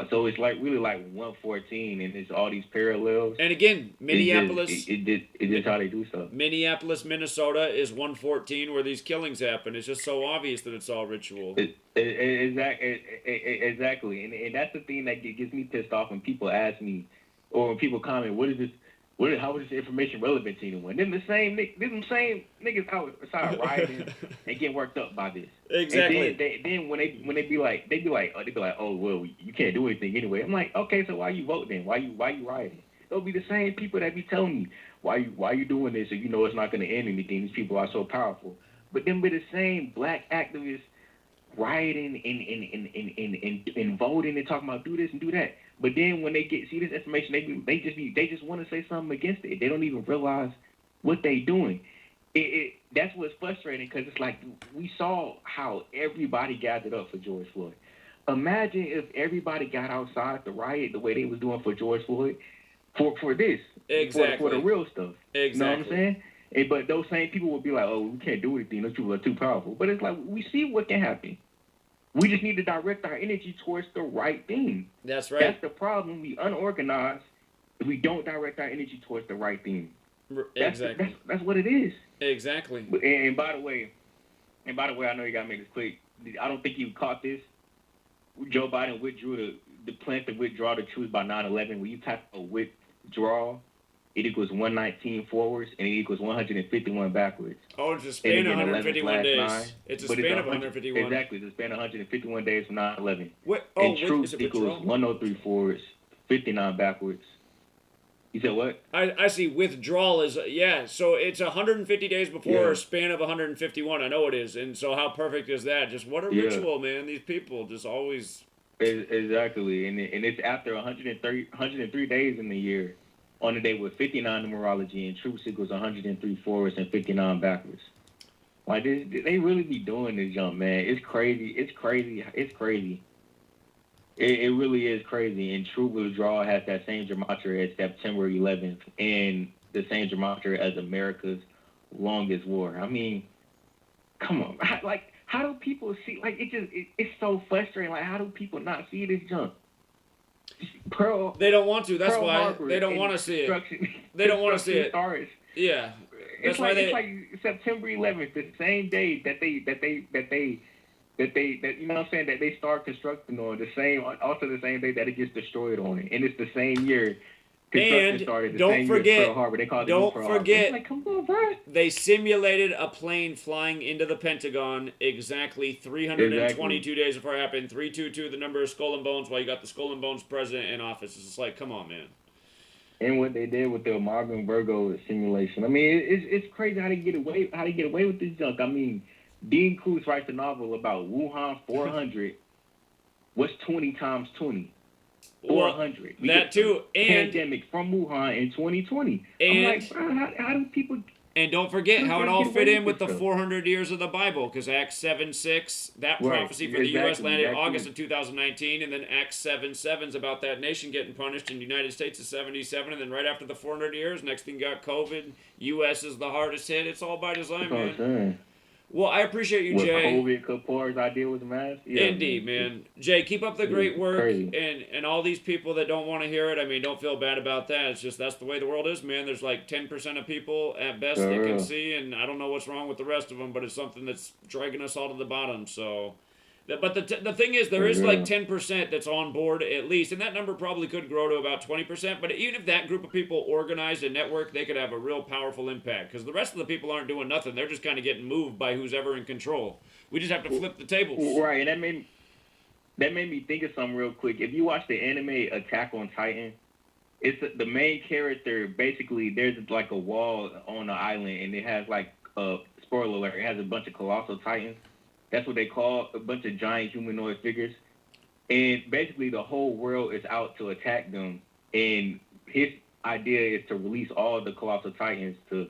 So it's like really like 1/14, and it's all these parallels. And again, Minneapolis. It's just how they do stuff. Minneapolis, Minnesota is 1/14 where these killings happen. It's just so obvious that it's all ritual. Exactly, and that's the thing that gets me pissed off when people ask me, or when people comment, how is this information relevant to anyone? Then the same niggas outside rioting and get worked up by this. Exactly. And then when they be like, oh well, you can't do anything anyway. I'm like, okay, so why you vote then? Why you rioting? They'll be the same people that be telling me why you doing this, and you know it's not going to end anything. These people are so powerful. But then be the same black activists rioting and voting and talking about do this and do that. But then when they see this information, they just want to say something against it. They don't even realize what they doing. That's what's frustrating, because it's like we saw how everybody gathered up for George Floyd. Imagine if everybody got outside the riot the way they was doing for George Floyd for this. Exactly. For the real stuff. Exactly. You know what I'm saying? But those same people would be like, oh, we can't do anything. Those people are too powerful. But it's like, we see what can happen. We just need to direct our energy towards the right thing. That's right. That's the problem. We unorganized if we don't direct our energy towards the right thing. Exactly. That's what it is. Exactly. And by the way, I know you got to make this quick. I don't think you caught this. Joe Biden withdrew the plan to withdraw the troops by 9/11. When you type a withdraw, it equals 119 forwards, and it equals 151 backwards. Oh, it's a span of 151 days. 9, It's a but span of 151. Exactly, it's a span of 151 days from 9/11. What? And Oh, truth is it equals withdrawal? 103 forwards, 59 backwards. You said what? I see. Withdrawal is, yeah, so it's 150 days before Yeah. a span of 151. I know it is. And so how perfect is that? Just what a Yeah. ritual, man. These people just always... Exactly, and it's after 103 days in the year, on the day with 59 numerology, and truth equals 103 forwards and 59 backwards. Like, they really be doing this jump, man. It's crazy. It's crazy. It's crazy. It really is crazy. And true withdrawal has that same gematria as September 11th and the same gematria as America's longest war. I mean, come on. How do people see? Like, it's so frustrating. Like, how do people not see this jump? They don't want to. That's Pearl why Harbor they don't and want to see it. construction- They don't want to see it. Stars. Yeah. That's It's why like, they... it's like September 11th, the same day that you know what I'm saying, that they start constructing on, also the same day that it gets destroyed on it, and it's the same year construction And started. The don't same year forget, Pearl Harbor. They call it don't Pearl Harbor. forget, It's like, come on, bro. they simulated a plane flying into the Pentagon exactly 322 days before it happened. 322, the number of skull and bones, while you got the skull and bones president in office. It's just like, come on, man. And what they did with the Marvin Virgo simulation. I mean, it's crazy how they get away with this junk. I mean, Dean Koontz writes a novel about Wuhan 400. What's 20 times 20? 400. Well, that too, and pandemic from Wuhan in 2020. And I'm like, bro, how do people? And don't forget how it all get fit away in with with the this 400 years of the Bible, because Acts 7:6, that Right, prophecy for the U.S. exactly, landed that August too. of 2019, and then Acts 7:7's about that nation getting punished, and the United States is 77, and then right after the 400 years, next thing got COVID, U.S. is the hardest hit. It's all by design, That's what I'm man. saying. Well, I appreciate you, What Jay. COVID Kapoor's idea with the mask? Yeah, Indeed, man. Jay, keep up the great it's work, crazy. and all these people that don't want to hear it, I mean, don't feel bad about that. It's just that's the way the world is, man. There's like 10% of people at best that can Yeah. see, and I don't know what's wrong with the rest of them, but it's something that's dragging us all to the bottom. So, but the thing is, there is like 10% that's on board at least, and that number probably could grow to about 20%. But even if that group of people organized a network, they could have a real powerful impact, because the rest of the people aren't doing nothing. They're just kind of getting moved by who's ever in control. We just have to flip the tables. Right, and that made me think of something real quick. If you watch the anime Attack on Titan, it's the main character. Basically, there's like a wall on the island, and it has like spoiler alert, it has a bunch of colossal titans. That's what they call a bunch of giant humanoid figures. And basically, the whole world is out to attack them. And his idea is to release all the colossal titans to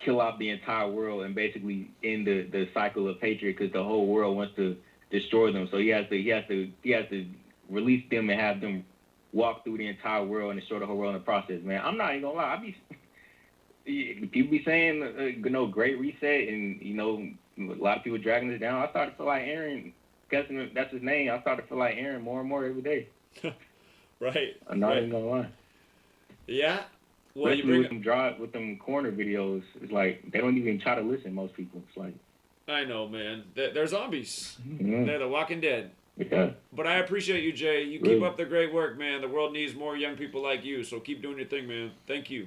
kill out the entire world and basically end the cycle of hatred, because the whole world wants to destroy them. So he has to release them and have them walk through the entire world and destroy the whole world in the process. Man, I'm not even gonna lie. People be saying, great reset, and a lot of people dragging this down. I started to feel like Aaron, guessing that's his name. I started to feel like Aaron more and more every day. Right. I'm not even gonna lie. Yeah. Well, Especially with them corner videos, it's like they don't even try to listen. Most people, it's like, I know, man. They're zombies. Yeah. They're the Walking Dead. Yeah. But I appreciate you, Jay. You keep Really. up the great work, man. The world needs more young people like you, so keep doing your thing, man. Thank you.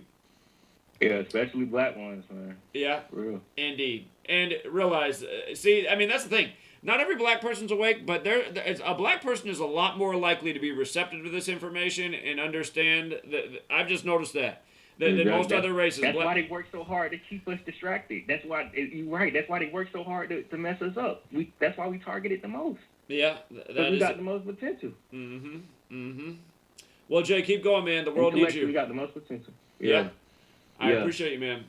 Yeah, especially black ones, man. Yeah. For real. Indeed. And realize, see, I mean, that's the thing. Not every black person's awake, but a black person is a lot more likely to be receptive to this information and understand that. I've just noticed that. Than most other races. That's why they work so hard to keep us distracted. That's why you're right. That's why they work so hard to mess us up. That's why we target it the most. Yeah, Because we got the most potential. Well, Jay, keep going, man. The world needs you. We got the most potential. Yeah. I Yeah. appreciate you, man.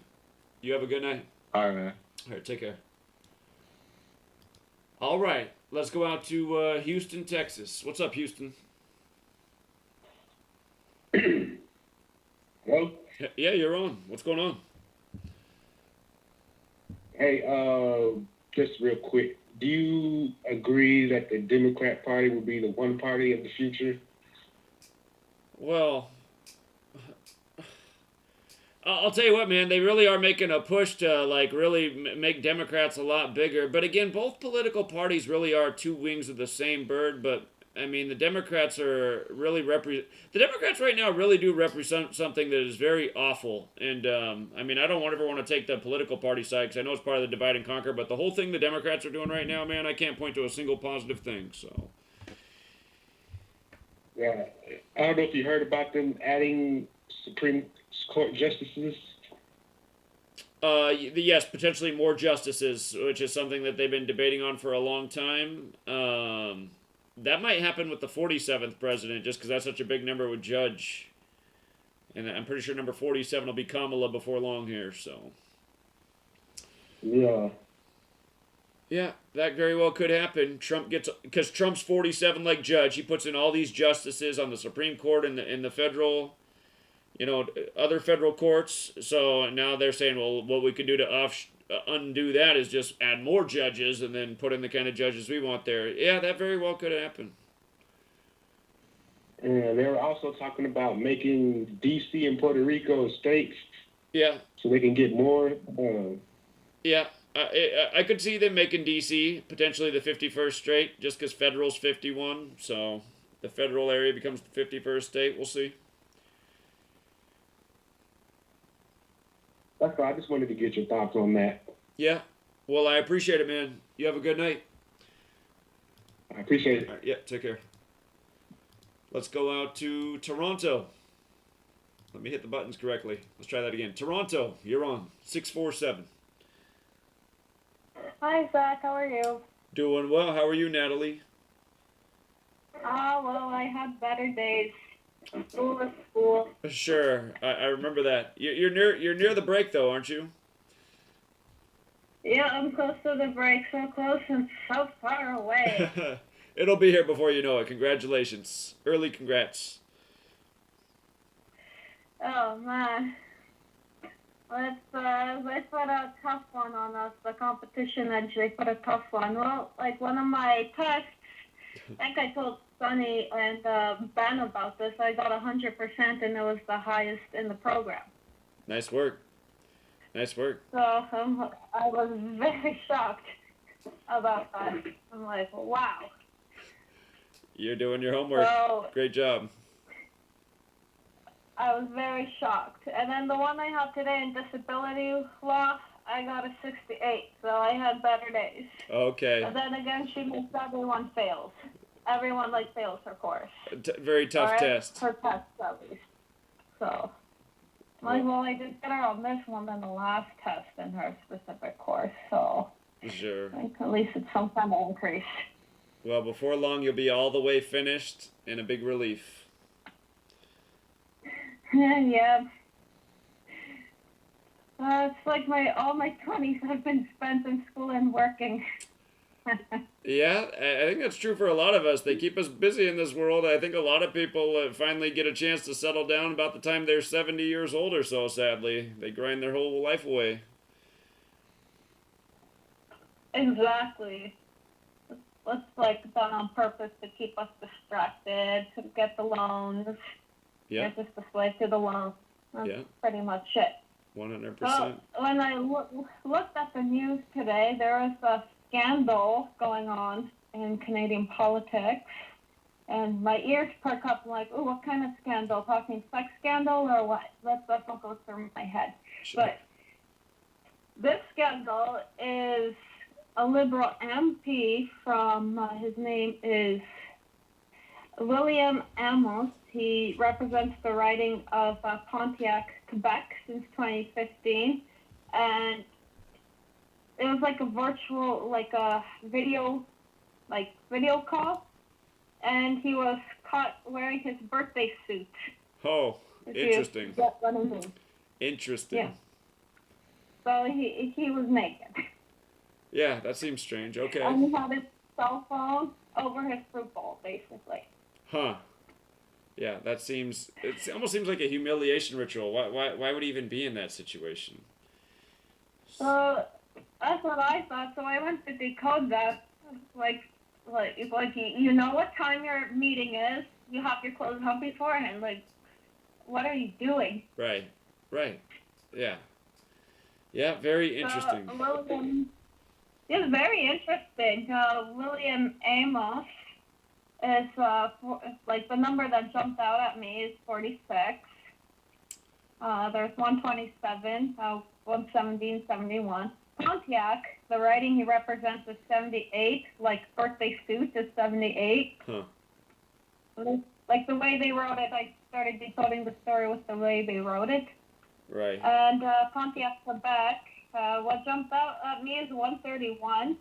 You have a good night. All right, man. All right, take care. All right, let's go out to Houston, Texas. What's up, Houston? Hello? Yeah, you're on. What's going on? Hey, just real quick, do you agree that the Democrat Party will be the one party of the future? Well, I'll tell you what, man. They really are making a push to, like, really make Democrats a lot bigger. But again, both political parties really are two wings of the same bird. But I mean, the Democrats are really the Democrats right now really do represent something that is very awful. And I mean, I don't ever want to take the political party side because I know it's part of the divide and conquer. But the whole thing the Democrats are doing right now, man, I can't point to a single positive thing. So. Yeah, I don't know if you heard about them adding Supreme Court justices. Yes, potentially more justices, which is something that they've been debating on for a long time. That might happen with the 47th president, just because that's such a big number with Judge. And I'm pretty sure number 47 will be Kamala before long here, so. Yeah. Yeah, that very well could happen. Trump gets, because Trump's 47 like Judge, he puts in all these justices on the Supreme Court and the federal, other federal courts. So now they're saying, well, what we could do to undo that is just add more judges and then put in the kind of judges we want there. Yeah, that very well could happen. And they were also talking about making D.C. and Puerto Rico states. Yeah. So they can get more. Yeah. I could see them making D.C. potentially the 51st state, just because federal's 51, so the federal area becomes the 51st state. We'll see. That's all. I just wanted to get your thoughts on that. Yeah. Well, I appreciate it, man. You have a good night. I appreciate it. Right, yeah, take care. Let's go out to Toronto. Let me hit the buttons correctly. Let's try that again. Toronto, you're on. 647. Hi, Zach. How are you? Doing well. How are you, Natalie? Well, I had better days. School is school. Sure, I remember that. You're near the break though, aren't you? Yeah, I'm close to the break. So close and so far away. It'll be here before you know it. Congratulations. Early congrats. Oh man. They put a tough one on us. The competition edge, they put a tough one. Well, like one of my tests, I think I told Sonny and Ben about this. I got 100%, and it was the highest in the program. Nice work. Nice work. So I was very shocked about that. I'm like, wow. You're doing your homework. So, great job. I was very shocked. And then the one I have today in disability law, I got a 68, so I had better days. Okay. But then again, she makes everyone fails. Everyone, fails her course. Very tough test. Her test, at least. So, well, I did better on this one than the last test in her specific course, so Sure. I think at least it's some kind of increase. Well, before long, you'll be all the way finished and a big relief. Yeah. It's like all my 20s have been spent in school and working. Yeah, I think that's true for a lot of us. They keep us busy in this world. I think a lot of people finally get a chance to settle down about the time they're 70 years old or so, sadly. They grind their whole life away. Exactly. It's done on purpose to keep us distracted, to get the loans. Yeah. Just a slave to the loan. That's pretty much it. 100%. Well, when I looked at the news today, there was a scandal going on in Canadian politics, and my ears perk up like, ooh, what kind of scandal? Talking sex scandal or what? That's what goes through my head. Sure. But this scandal is a Liberal MP from, his name is William Amos. He represents the riding of Pontiac, Quebec since 2015, and it was a virtual, a video call, and he was caught wearing his birthday suit. Oh, interesting. Interesting. Yeah. So he was naked. Yeah, that seems strange. Okay. And he had his cell phone over his fruit bowl, basically. Huh. Yeah, it almost seems like a humiliation ritual. Why would he even be in that situation? So that's what I thought. So I went to decode that. You know what time your meeting is. You have your clothes on beforehand. What are you doing? Right. Yeah. Yeah, very interesting. It's very interesting. William Amos is like the number that jumped out at me is 46. There's 127, 170, and 71. Pontiac, the writing he represents is 78. Like birthday suit is 78. Huh. Like the way they wrote it, I started decoding the story with the way they wrote it. Right. And Pontiac, Quebec, what jumped out at me is 131.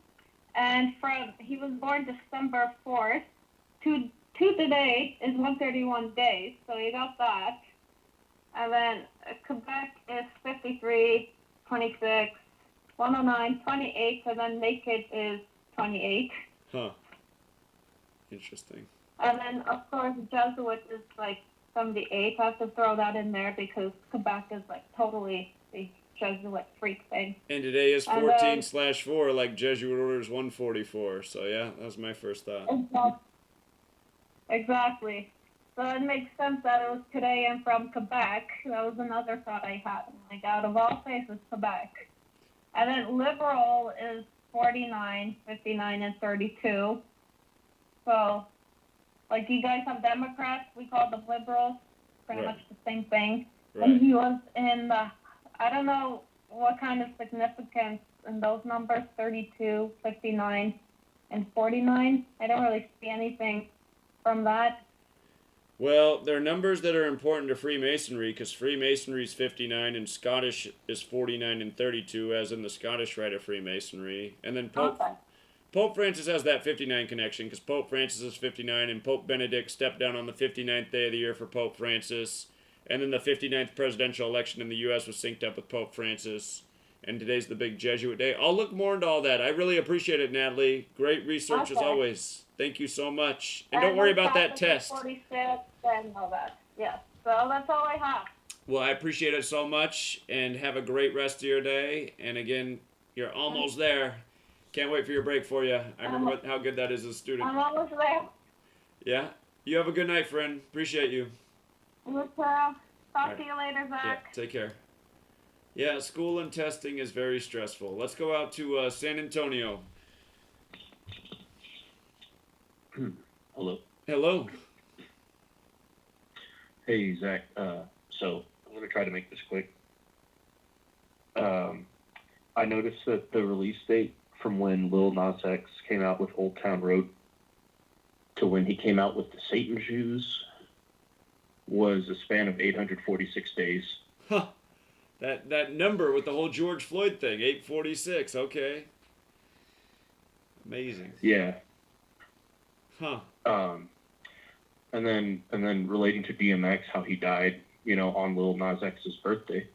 And he was born December 4th. To today is 131 days, so you got that. And then Quebec is 53, 26, 109, 28, and then naked is 28. Huh. Interesting. And then, of course, Jesuit is like 78. I have to throw that in there because Quebec is like totally the Jesuit freak thing. And today is 14/4, like Jesuit Orders 144. So yeah, that was my first thought. Exactly. So it makes sense that it was today and from Quebec. That was another thought I had. Like out of all places, Quebec. And then liberal is 49, 59, and 32. So, like you guys have Democrats, we call them liberals. Pretty much the same thing. Right. And he was in the, I don't know what kind of significance in those numbers, 32, 59, and 49. I don't really see anything from that. Well, there are numbers that are important to Freemasonry because Freemasonry is 59 and Scottish is 49 and 32, as in the Scottish Rite of Freemasonry. And then Pope Francis has that 59 connection because Pope Francis is 59 and Pope Benedict stepped down on the 59th day of the year for Pope Francis. And then the 59th presidential election in the U.S. was synced up with Pope Francis. And today's the big Jesuit day. I'll look more into all that. I really appreciate it, Natalie. Great research as always. Thank you so much. And don't worry about that test. 46 and all that. Yeah. So that's all I have. Well, I appreciate it so much, and have a great rest of your day. And again, you're almost there. Can't wait for your break for you. I remember how good that is as a student. I'm almost there. Yeah? You have a good night, friend. Appreciate you. Talk to you later, Zach. Yeah, take care. Yeah, school and testing is very stressful. Let's go out to San Antonio. Hello. Hello. Hey, Zach. So I'm going to try to make this quick. I noticed that the release date from when Lil Nas X came out with Old Town Road to when he came out with the Satan Shoes was a span of 846 days. Huh. That number with the whole George Floyd thing, 846. Okay. Amazing. Yeah. Huh. And then relating to DMX, how he died, on Lil Nas X's birthday.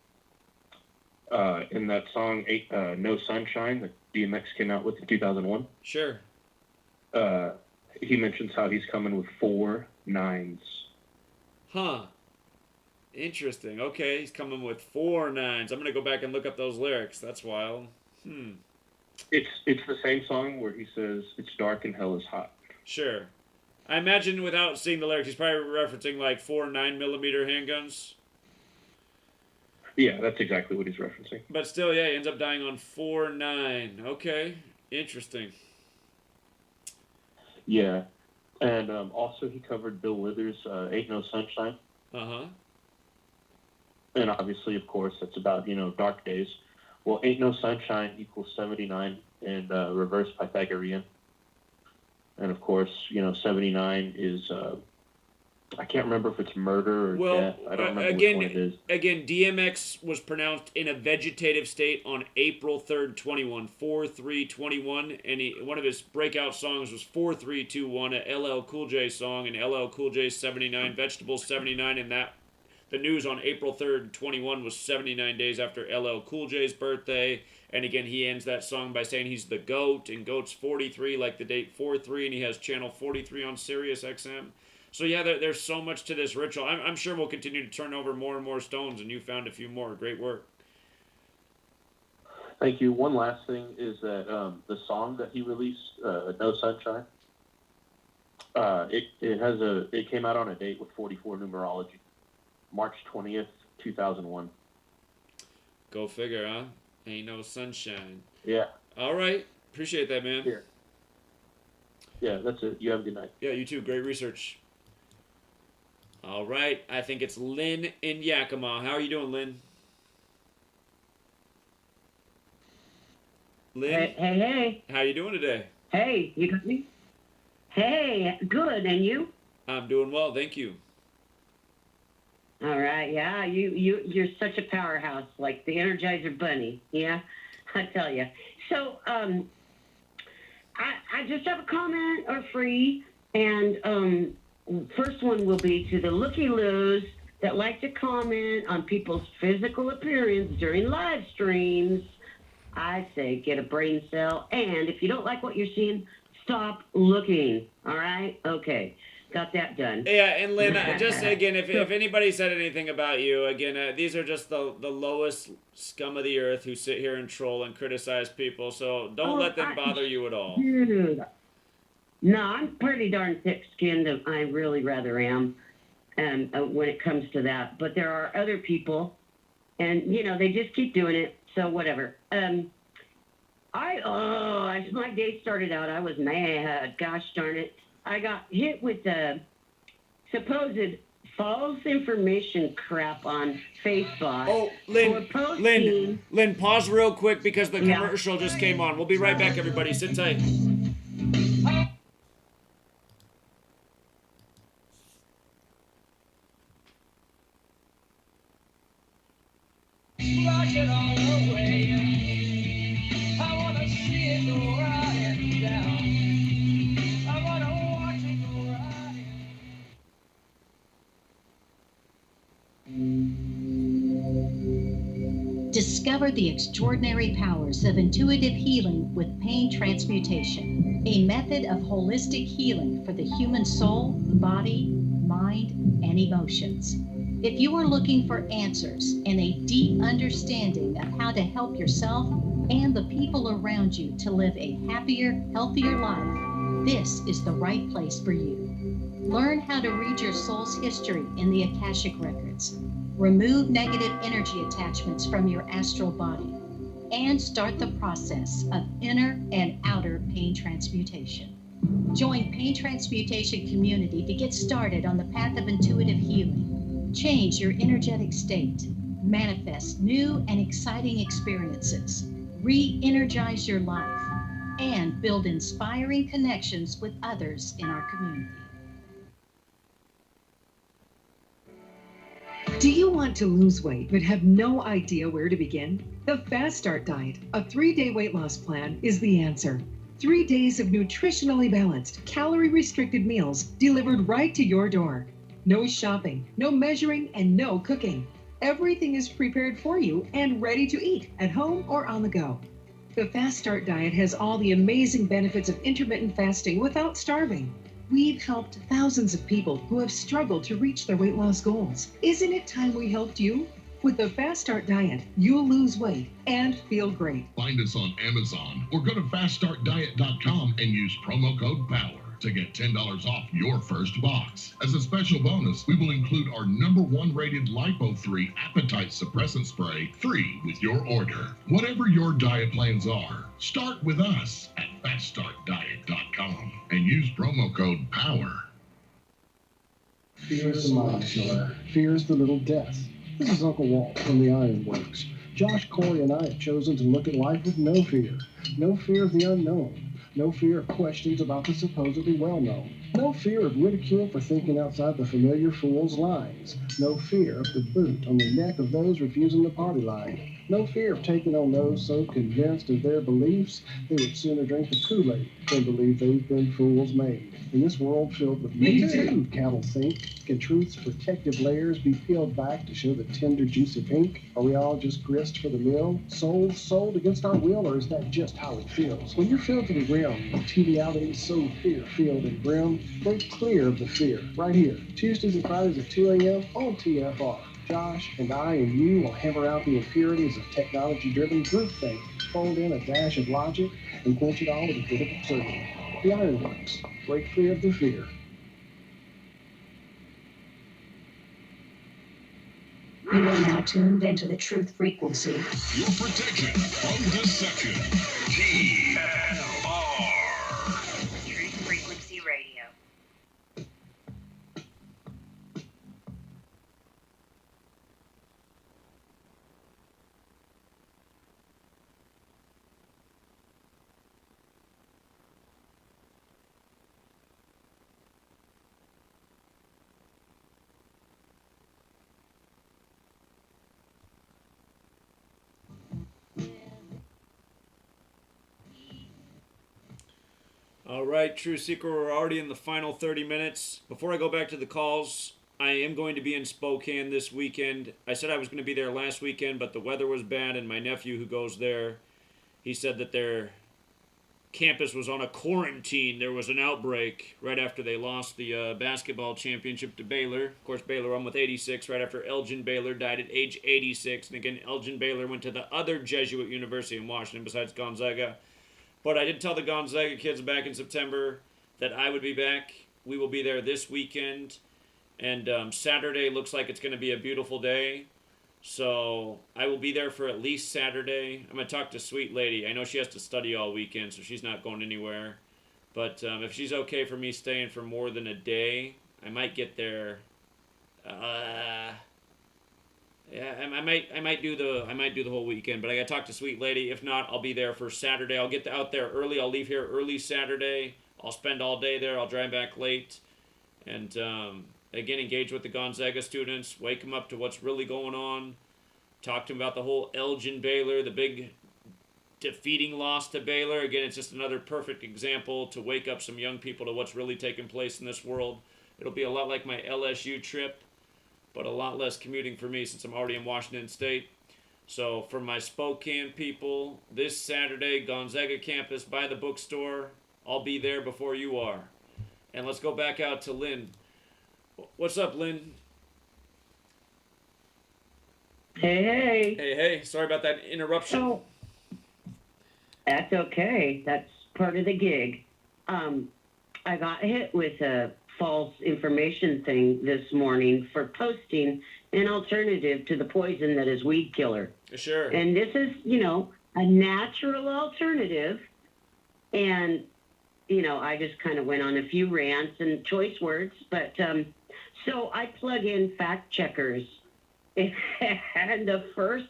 In that song, No Sunshine, that DMX came out with in 2001. Sure. He mentions how he's coming with 4 9s. Huh. Interesting. Okay, he's coming with 4 9s. I'm gonna go back and look up those lyrics. That's wild. It's the same song where he says it's dark and hell is hot. Sure. I imagine without seeing the lyrics, he's probably referencing like 4 9mm handguns. Yeah, that's exactly what he's referencing. But still, yeah, he ends up dying on 4 9. Okay, interesting. Yeah, and also he covered Bill Withers' Ain't No Sunshine. Uh-huh. And obviously, of course, it's about, dark days. Well, Ain't No Sunshine equals 79 in reverse Pythagorean. And of course, 79 is, I can't remember if it's murder or death. I don't remember which one it is. Again, DMX was pronounced in a vegetative state on April 3rd, 21, 4/3/21, and one of his breakout songs was 4/3/21, a LL Cool J song, and LL Cool J's 79, Vegetables 79, and the news on April 3rd, 21 was 79 days after LL Cool J's birthday. And again, he ends that song by saying he's the GOAT, and GOAT's 43, like the date 4/3, and he has channel 43 on Sirius XM. So yeah, there's so much to this ritual. I'm sure we'll continue to turn over more and more stones, and you found a few more. Great work. Thank you. One last thing is that the song that he released, No Sunshine, it came out on a date with 44 numerology, March 20th, 2001. Go figure, huh? Ain't no sunshine. Yeah. All right. Appreciate that, man. Here. Yeah, that's it. You have a good night. Yeah, you too. Great research. All right. I think it's Lynn in Yakima. How are you doing, Lynn? Lynn? Hey. How you doing today? Hey, you got me? Hey, good, and you? I'm doing well, thank you. All right, yeah, you're such a powerhouse, like the Energizer Bunny, yeah, I tell you. So, I just have a comment or free, and first one will be to the looky-loos that like to comment on people's physical appearance during live streams. I say get a brain cell, and if you don't like what you're seeing, stop looking, all right? Okay, got that done. Yeah, and Lynn, just again, if anybody said anything about you, again, these are just the lowest scum of the earth who sit here and troll and criticize people, so don't let them bother you at all. Dude, no, I'm pretty darn thick-skinned, I really rather am, when it comes to that. But there are other people, and, you know, they just keep doing it, so whatever. My day started out, I was mad, gosh darn it. I got hit with the supposed false information crap on Facebook. Oh, Lynn, pause real quick because the commercial just came on. We'll be right back, everybody. Sit tight. Rock it all away. I wanna see it go right and down. I wanna watch it go right. Discover the extraordinary powers of intuitive healing with pain transmutation, a method of holistic healing for the human soul, body, mind, and emotions. If you are looking for answers and a deep understanding of how to help yourself and the people around you to live a happier, healthier life, this is the right place for you. Learn how to read your soul's history in the Akashic Records, remove negative energy attachments from your astral body, and start the process of inner and outer pain transmutation. Join Pain Transmutation Community to get started on the path of intuitive healing. Change your energetic state, manifest new and exciting experiences, re-energize your life, and build inspiring connections with others in our community. Do you want to lose weight but have no idea where to begin? The Fast Start Diet, a 3-day weight loss plan, is the answer. 3 days of nutritionally balanced, calorie-restricted meals delivered right to your door. No shopping, no measuring, and no cooking. Everything is prepared for you and ready to eat at home or on the go. The Fast Start Diet has all the amazing benefits of intermittent fasting without starving. We've helped thousands of people who have struggled to reach their weight loss goals. Isn't it time we helped you? With the Fast Start Diet, you'll lose weight and feel great. Find us on Amazon or go to faststartdiet.com and use promo code POWER to get $10 off your first box. As a special bonus, we will include our #1 rated Lipo-3 appetite suppressant spray free with your order. Whatever your diet plans are, start with us at faststartdiet.com and use promo code POWER. Fear is the mind killer. Fear is the little death. This is Uncle Walt from the Ironworks. Josh, Corey, and I have chosen to look at life with no fear. No fear of the unknown. No fear of questions about the supposedly well-known. No fear of ridicule for thinking outside the familiar fool's lines. No fear of the boot on the neck of those refusing the party line. No fear of taking on those so convinced of their beliefs they would sooner drink the Kool-Aid than believe they've been fools made. In this world filled with me too, cattle think, can truth's protective layers be peeled back to show the tender, juicy pink? Are we all just grist for the mill? Souls sold against our will, or is that just how it feels? When you're filled to the rim, with triviality so fear-filled and grim, break clear of the fear, right here. Tuesdays and Fridays at 2 a.m. on TFR. Josh and I and you will hammer out the impurities of technology-driven groupthink, fold in a dash of logic, and quench it all with a bit of absurdity. The Ironworks. Break free of the fear. You are now tuned into the truth frequency. Your protection from deception. TFR. Truth frequency. All right, True Seeker, we're already in the final 30 minutes. Before I go back to the calls, I am going to be in Spokane this weekend. I said I was going to be there last weekend, but the weather was bad, and my nephew who goes there, he said that their campus was on a quarantine. There was an outbreak right after they lost the basketball championship to Baylor. Of course, Baylor won with 86 right after Elgin Baylor died at age 86. And again, Elgin Baylor went to the other Jesuit university in Washington besides Gonzaga. But I did tell the Gonzaga kids back in September that I would be back. We will be there this weekend. And Saturday looks like it's going to be a beautiful day. So I will be there for at least Saturday. I'm going to talk to Sweet Lady. I know she has to study all weekend, so she's not going anywhere. But if she's okay for me staying for more than a day, I might get there. Yeah, I might do the whole weekend, but I gotta talk to Sweet Lady. If not, I'll be there for Saturday. I'll get out there early. I'll leave here early Saturday. I'll spend all day there. I'll drive back late, and again engage with the Gonzaga students, wake them up to what's really going on, talk to them about the whole Elgin Baylor, the big defeating loss to Baylor. Again, it's just another perfect example to wake up some young people to what's really taking place in this world. It'll be a lot like my LSU trip, but a lot less commuting for me since I'm already in Washington State. So for my Spokane people, this Saturday, Gonzaga campus by the bookstore, I'll be there before you are. And let's go back out to Lynn. What's up, Lynn? Hey. Hey. Sorry about that interruption. So, that's okay. That's part of the gig. I got hit with a false information thing this morning for posting an alternative to the poison that is weed killer. Sure. And this is, a natural alternative. And, I just kind of went on a few rants and choice words. But so I plug in fact checkers. And the first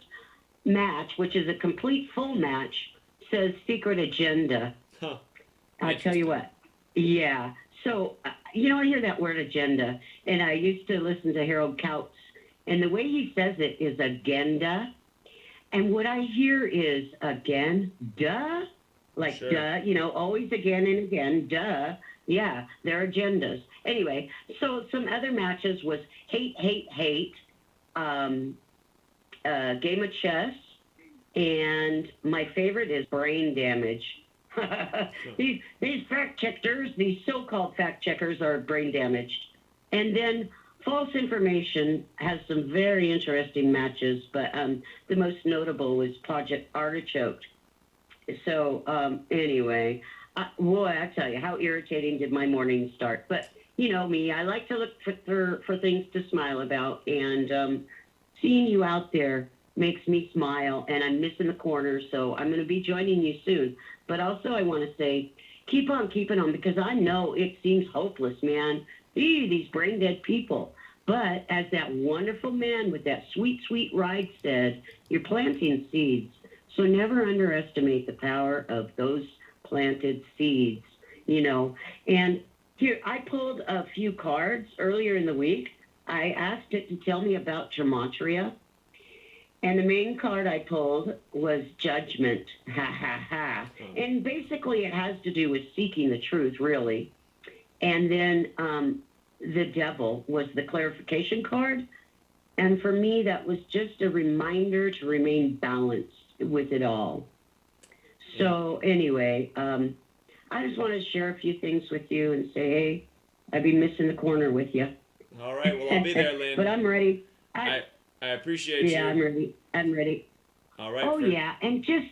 match, which is a complete full match, says secret agenda. Huh. I tell you what. Yeah. So, I hear that word agenda, and I used to listen to Harold Kautz, and the way he says it is agenda. And what I hear is again, duh, like Sure. duh, always again and again, duh. Yeah, their agendas. Anyway, so some other matches was hate, game of chess, and my favorite is brain damage. These fact checkers, these so-called fact checkers, are brain damaged. And then false information has some very interesting matches, but the most notable was Project Artichoke. So anyway, boy, I tell you, how irritating did my morning start. But you know me, I like to look for things to smile about, and seeing you out there makes me smile, and I'm missing the corner, so I'm going to be joining you soon. But also I want to say, keep on keeping on, because I know it seems hopeless, man. These brain-dead people. But as that wonderful man with that sweet, sweet ride said, you're planting seeds. So never underestimate the power of those planted seeds, And here, I pulled a few cards earlier in the week. I asked it to tell me about Gematria. And the main card I pulled was Judgment. Ha, ha, ha. And basically it has to do with seeking the truth, really. And then the Devil was the clarification card. And for me, that was just a reminder to remain balanced with it all. So anyway, I just want to share a few things with you and say, hey, I'd be missing the corner with you. All right, well, I'll be there, Lynn. But I'm ready. I appreciate you. Yeah, I'm ready. All right. Oh, yeah. And just,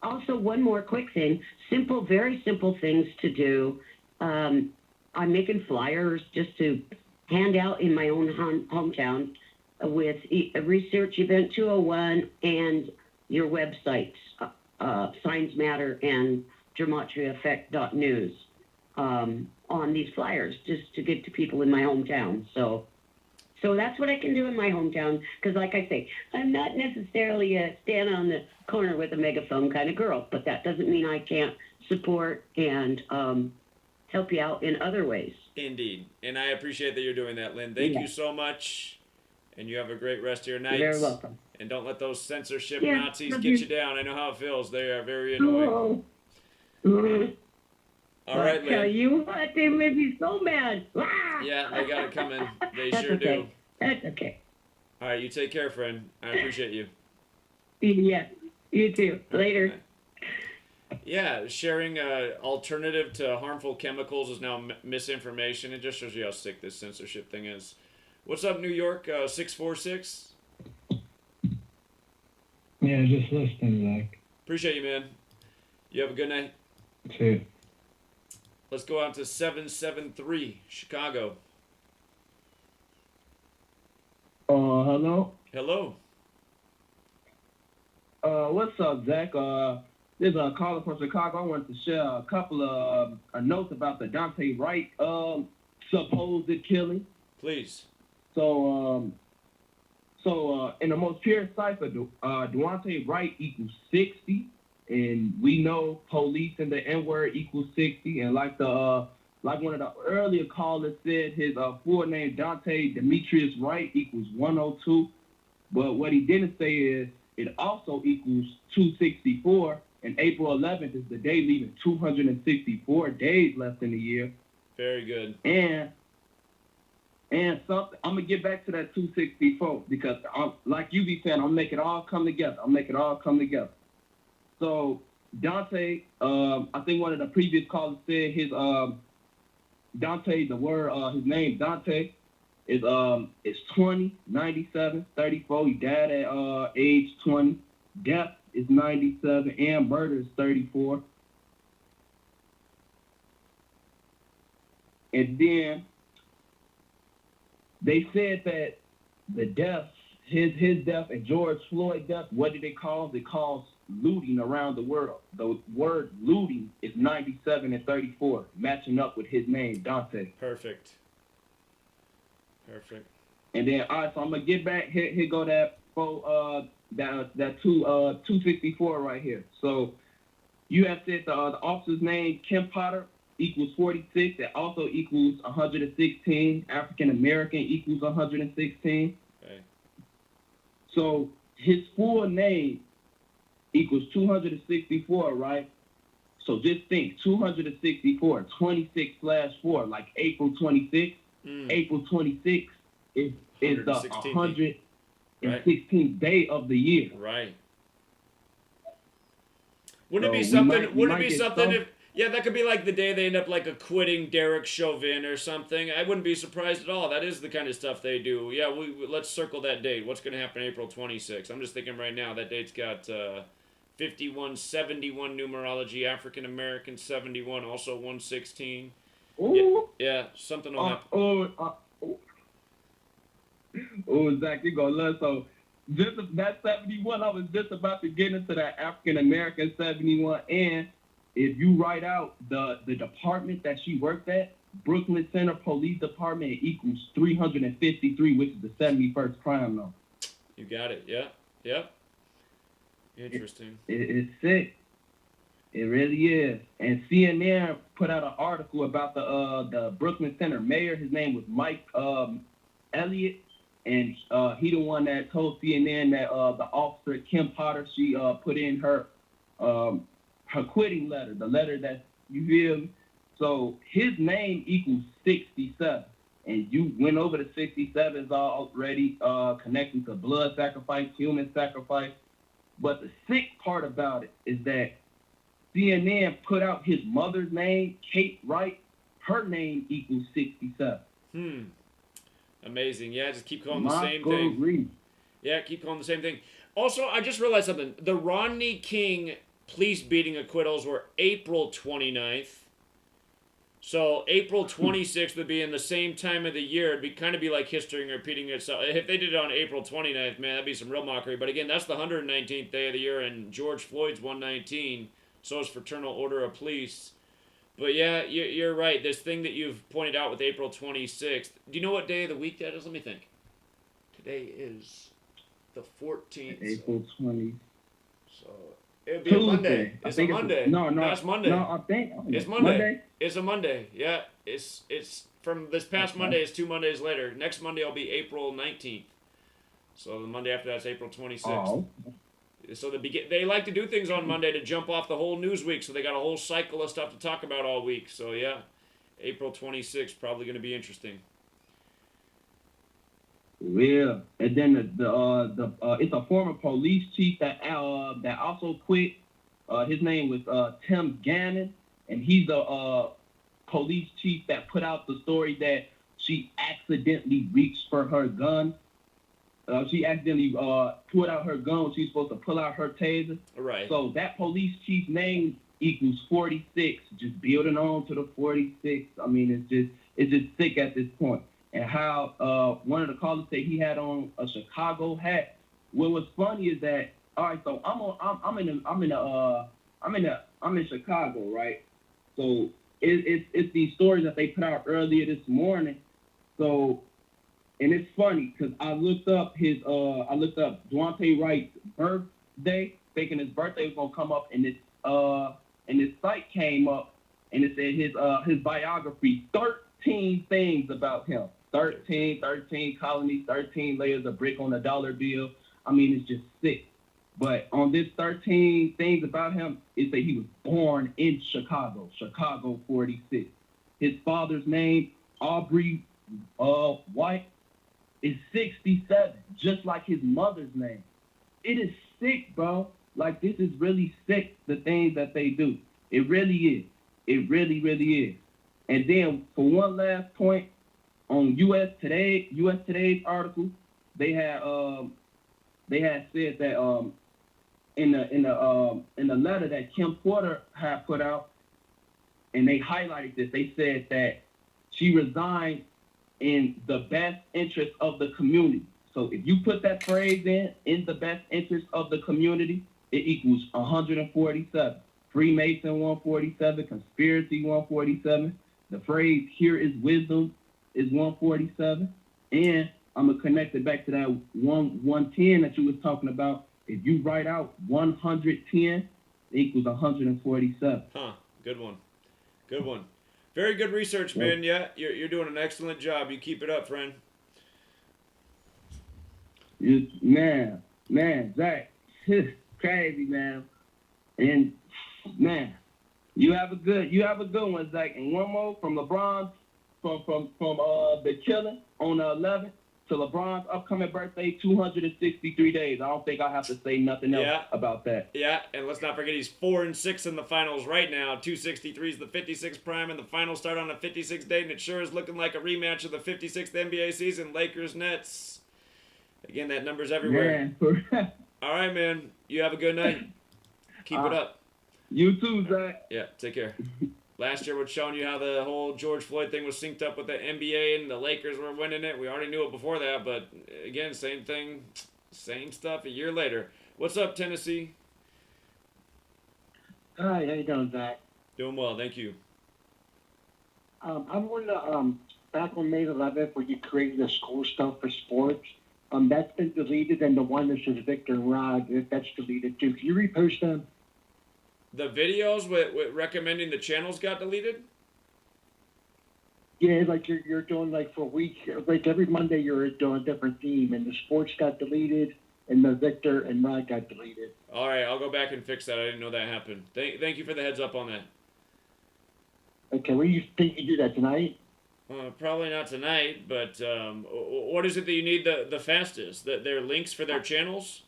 also one more quick thing. Very simple things to do. I'm making flyers just to hand out in my own hometown with Research Event 201 and your websites, Signs Matter and GematriaEffectNews, on these flyers, just to get to people in my hometown. So that's what I can do in my hometown, because like I say, I'm not necessarily a stand on the corner with a megaphone kind of girl, but that doesn't mean I can't support and help you out in other ways. Indeed. And I appreciate that you're doing that, Lynn. Thank you so much, and you have a great rest of your night. You're very welcome. And don't let those censorship Yeah, Nazis love get you. you down. I know how it feels. They are very annoying. Oh. All right, tell Lynn. you what, they made me so mad. Yeah, they got it coming. They That's sure okay. do. That's okay. All right, you take care, friend. I appreciate you. Yeah, you too. Later. Yeah, sharing alternative to harmful chemicals is now misinformation. It just shows you how sick this censorship thing is. What's up, New York? 646? Yeah, just listening, Zach. Appreciate you, man. You have a good night. See you. Let's go out to 773, Chicago. Hello. Hello. What's up, Zach? This is a caller from Chicago. I wanted to share a couple of notes about the Dante Wright supposed killing. Please. So in the most pure cipher, Dante Wright equals 60, and we know police and the N-word equals 60, and like one of the earlier callers said, his full name Dante Demetrius Wright equals 102, but what he didn't say is it also equals 264, and April 11th is the day leaving 264 days left in the year. Very good. And something, I'm gonna get back to that 264 because like you be saying, I'm making it all come together. So Dante, I think one of the previous callers said his Dante, his name Dante is 20, 97, 34. He died at age 20. Death is 97 and murder is 34. And then they said that the deaths, his death and George Floyd death, what did they cause? They caused looting around the world. The word looting is 97 and 34, matching up with his name, Dante. Perfect. And then, all right, so I'm gonna get back. Here go that 264 right here. So you have said the officer's name, Kim Potter, equals 46. That also equals 116. African American equals 116. Okay. So his full name equals 264, right? So just think, 264, 26/4, like April 26th. April 26th is the 116th day of the year. Right. Wouldn't So it be something? If that could be like the day they end up like acquitting Derek Chauvin or something. I wouldn't be surprised at all. That is the kind of stuff they do. Yeah, let's circle that date. What's going to happen April 26th? I'm just thinking right now that date's got 5171 numerology, African American 71, also 116. Yeah, something will happen. Zach, you gonna love. So that 71, I was just about to get into that African American 71, and if you write out the department that she worked at, Brooklyn Center Police Department, equals 353, which is the 71st crime number. You got it. Yeah. Yep. Interesting. It's sick. It really is. And CNN put out an article about the Brooklyn Center mayor. His name was Mike Elliott, and he the one that told CNN that the officer Kim Potter, she put in her quitting letter, the letter that you feel. So his name equals 67, and you went over the 67s already, connecting to blood sacrifice, human sacrifice. But the sick part about it is that CNN put out his mother's name, Kate Wright. Her name equals 67. Amazing. Yeah, just keep calling the same thing. Yeah, keep calling the same thing. Also, I just realized something. The Rodney King police beating acquittals were April 29th. So April 26th would be in the same time of the year. It'd kind of be like history repeating itself. If they did it on April 29th, man, that'd be some real mockery. But again, that's the 119th day of the year, and George Floyd's 119. So is Fraternal Order of Police. But yeah, you're right. This thing that you've pointed out with April 26th. Do you know what day of the week that is? Let me think. Today is the 14th. April 20th. So it would be a Monday. It's a Monday. No, it's Monday. No, I think it's Monday. It's a Monday. Yeah, it's from this past Monday. It's 2 Mondays later. Next Monday will be April 19th. So the Monday after that's April 26th. Oh. So they like to do things on Monday to jump off the whole news week. So they got a whole cycle of stuff to talk about all week. So yeah, April 26th probably going to be interesting. Yeah, and then it's a former police chief that also quit. His name was Tim Gannon, and he's the police chief that put out the story that she accidentally reached for her gun. She accidentally pulled out her gun when she was supposed to pull out her taser. Right. So that police chief name equals 46. Just building on to the 46. I mean, it's just sick at this point. And how one of the callers said he had on a Chicago hat. What was funny is that, all right, so I'm in Chicago, right? So it's these stories that they put out earlier this morning. So, and it's funny because I looked up Dwante Wright's birthday, thinking his birthday was gonna come up, and this site came up, and it said his biography, 13 things about him. 13 colonies, 13 layers of brick on a dollar bill. I mean, it's just sick. But on this 13 things about him, it said he was born in Chicago, Chicago 46. His father's name, Aubrey White, is 67, just like his mother's name. It is sick, bro. Like, this is really sick, the things that they do. It really is. It really, really is. And then, for one last point, on U.S. Today's article, they had said that in the letter that Kim Porter had put out, and they highlighted this. They said that she resigned in the best interest of the community. So if you put that phrase in the best interest of the community, it equals 147. Freemason 147, conspiracy 147. The phrase "here is wisdom" is 147, and I'm gonna connect it back to that 110 that you was talking about. If you write out 110, it equals 147. Huh. Good one. Good one. Very good research, man. Yeah, you're doing an excellent job. You keep it up, friend. Man, Zach, crazy, man. And man, you have a good one, Zach. And one more from LeBron, from the killing on the 11th to LeBron's upcoming birthday, 263 days. I don't think I have to say nothing else about that. Yeah, and let's not forget he's 4-6 in the finals right now. 263 is the 56th prime, and the finals start on a 56th date, and it sure is looking like a rematch of the 56th NBA season, Lakers-Nets. Again, that number's everywhere. Man. All right, man. You have a good night. Keep it up. You too, Zach. Yeah, take care. Last year was showing you how the whole George Floyd thing was synced up with the NBA and the Lakers were winning it. We already knew it before that, but again, same thing, same stuff a year later. What's up, Tennessee? Hi, how you doing, Zach? Doing well, thank you. I wonder, back on May 11th, when you created the school stuff for sports, that's been deleted, and the one that says Victor and Rod, that's deleted too. Can you repost them? The videos with recommending the channels got deleted? Yeah, like you're doing like for a week, like every Monday you're doing a different theme, and the sports got deleted, and the Victor and Rod got deleted. All right, I'll go back and fix that. I didn't know that happened. Thank you for the heads up on that. Okay, when do you think you do that, tonight? Probably not tonight, but what is it that you need the fastest? Their links for their channels?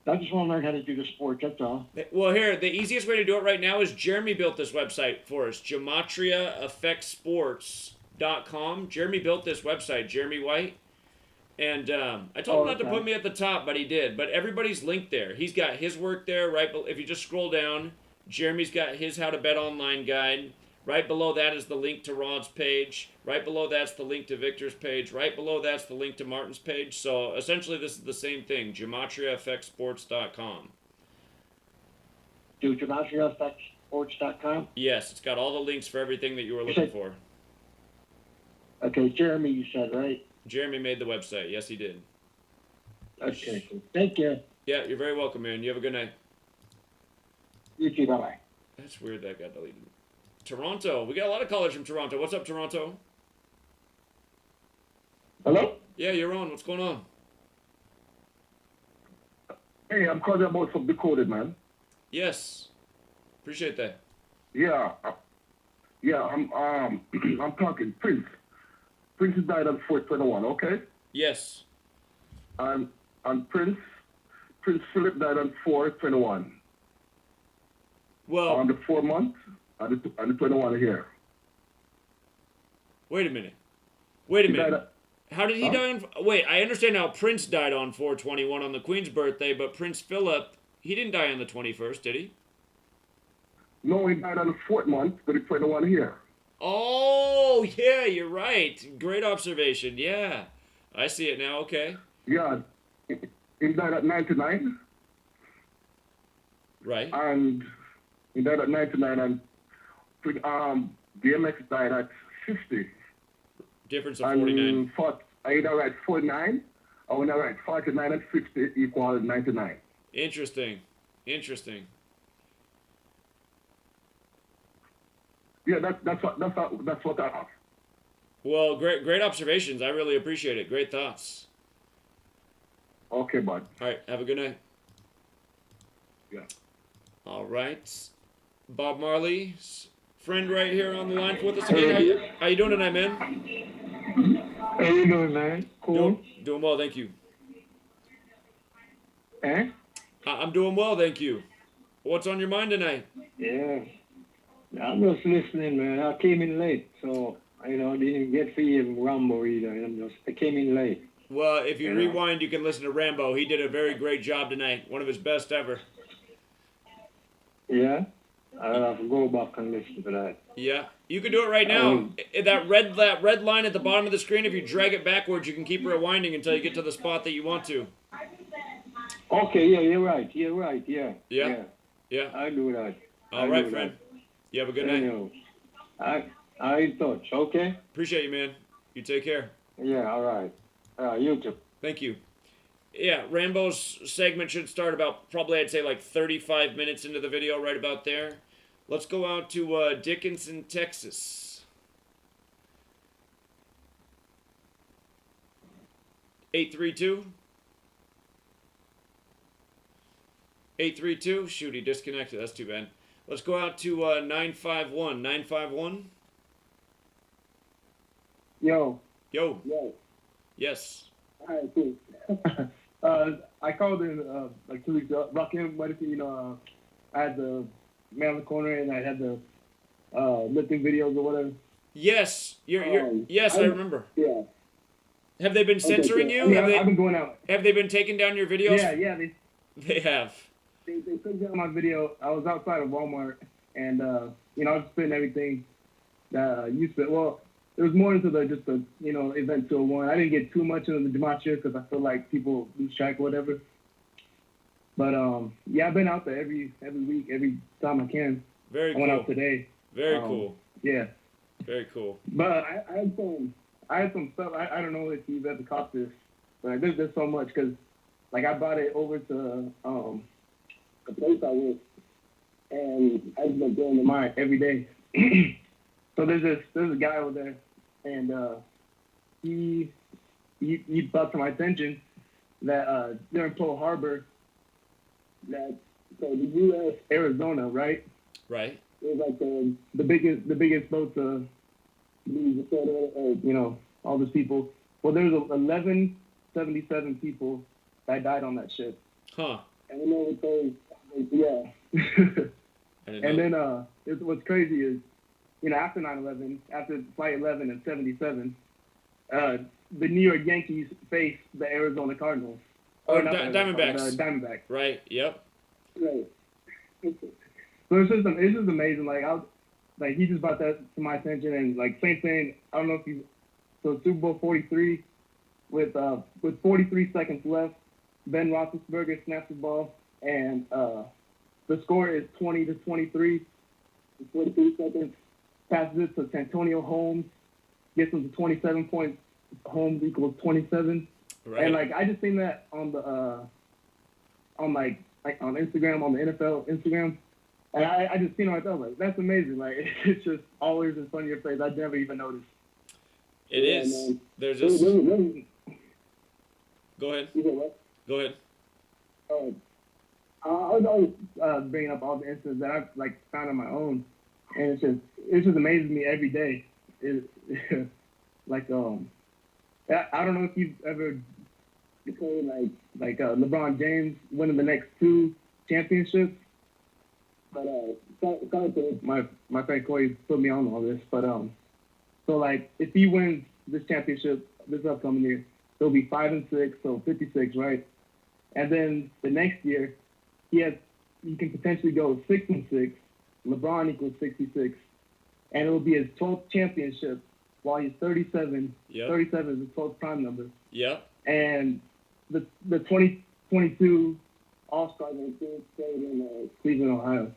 I just want to learn how to do the sports, that's all. Well, here, the easiest way to do it right now is Jeremy built this website for us, GematriaEffectNews.com. Jeremy built this website, Jeremy White. And I told him not to put me at the top, but he did. But everybody's linked there. He's got his work there, right? If you just scroll down, Jeremy's got his How to Bet Online guide. Right below that is the link to Rod's page. Right below that's the link to Victor's page. Right below that's the link to Martin's page. So essentially this is the same thing, GematriaEffectSports.com. Do GematriaEffectSports.com? Yes, it's got all the links for everything that you were looking for. Okay, Jeremy, you said, right? Jeremy made the website. Yes, he did. Okay, cool. Thank you. Yeah, you're very welcome, man. You have a good night. You too, bye-bye. That's weird that got deleted. Toronto. We got a lot of callers from Toronto. What's up, Toronto? Hello? Yeah, you're on. What's going on? Hey, I'm calling about some decoded, man. Yes. Appreciate that. Yeah, I'm I'm talking Prince. Prince died on 4/21, okay? Yes. And Prince Philip died on 4/21. Well, on the 4 month, on the 21 here. Wait a minute. How did he die on... Wait, I understand how Prince died on 4/21 on the Queen's birthday, but Prince Philip, he didn't die on the 21st, did he? No, he died on the 4th month, but the 21 here. Oh, yeah, you're right. Great observation. Yeah. I see it now. Okay. Yeah. He died at 99. Right. And he died at 99, and DMX died at 50. Difference of 49. Either at 49 or when I write 49 and 50 equal 99. Interesting. Interesting. Yeah, that's what I have. Well, great observations. I really appreciate it. Great thoughts. Okay, bud. All right. Have a good night. Yeah. All right. Bob Marley, friend right here on the line with us again. How you doing tonight, man? How you doing, man? Cool. Doing well, thank you. Eh? I'm doing well, thank you. What's on your mind tonight? Yeah. I'm just listening, man. I came in late, so didn't get for you Rambo either. I came in late. Well, if you rewind, you can listen to Rambo. He did a very great job tonight. One of his best ever. Yeah? I'll have to go back and listen to that. Yeah, you can do it right now. That red line at the bottom of the screen, if you drag it backwards, you can keep rewinding until you get to the spot that you want to. Okay, yeah, you're right. Yeah. Yeah. I'll do that. All right, friend. You have a good night. I in touch, okay? Appreciate you, man. You take care. Yeah, all right. You too. Thank you. Yeah, Rambo's segment should start about, probably I'd say like 35 minutes into the video, right about there. Let's go out to Dickinson, Texas. 832? 832? Shoot, he disconnected. That's too bad. Let's go out to 951. 951? Yo. Yes. All right, cool. I called in like 2 weeks ago. Rockin', what if I had the man on the corner and I had the lifting videos or whatever. Yes, I remember. Yeah. Have they been censoring you? I've been going out. Have they been taking down your videos? Yeah. They have. They took down my video. I was outside of Walmart, and I was spitting everything that you spit. Well, it was more into just the event 201. I didn't get too much into the Gematria because I feel like people lose track or whatever. But I've been out there every week, every time I can. Very cool. I went out today. Very cool. Yeah. Very cool. But I had some stuff. I don't know if you've ever caught this, but there's so much because I brought it over to the place I work, and I just been doing mine every day. So there's a guy over there, and he brought to my attention that they're in Pearl Harbor. So the U.S. Arizona, right? Right. It was like the biggest boat to lose all those people. Well, there's 1177 people that died on that ship. Huh. And you know what those? Yeah. And then what's crazy is, after 9/11, after Flight 11 and 77, the New York Yankees faced the Arizona Cardinals. Diamondbacks. Diamondbacks. Right. Yep. Right. So it's just amazing. He just brought that to my attention, and same thing. I don't know if so Super Bowl 43 with 43 seconds left, Ben Roethlisberger snaps the ball, and the score is 20-23. 43 seconds. Passes it to Santonio Holmes, gets him to 27 points. Holmes equals 27. Right. And I just seen that on the on Instagram, on the NFL Instagram, and I just seen it myself. That's amazing. It's just always in front of your face. I never even noticed. It is. Man. There's just. Go ahead. You said what? Go ahead. I was always bringing up all the incidents that I've like found on my own, and it just amazes me every day. It like I don't know if you've ever decoded like LeBron James winning the next 2 championships, but my friend Corey put me on all this, but so like if he wins this championship this upcoming year, he'll be 5 and 6, so 56, right? And then the next year, he can potentially go 6 and 6. LeBron equals 66, and it will be his 12th championship while he's 37. Yep. 37 is his 12th prime number. Yep. And the 2022 All-Star game stayed in Cleveland, Ohio.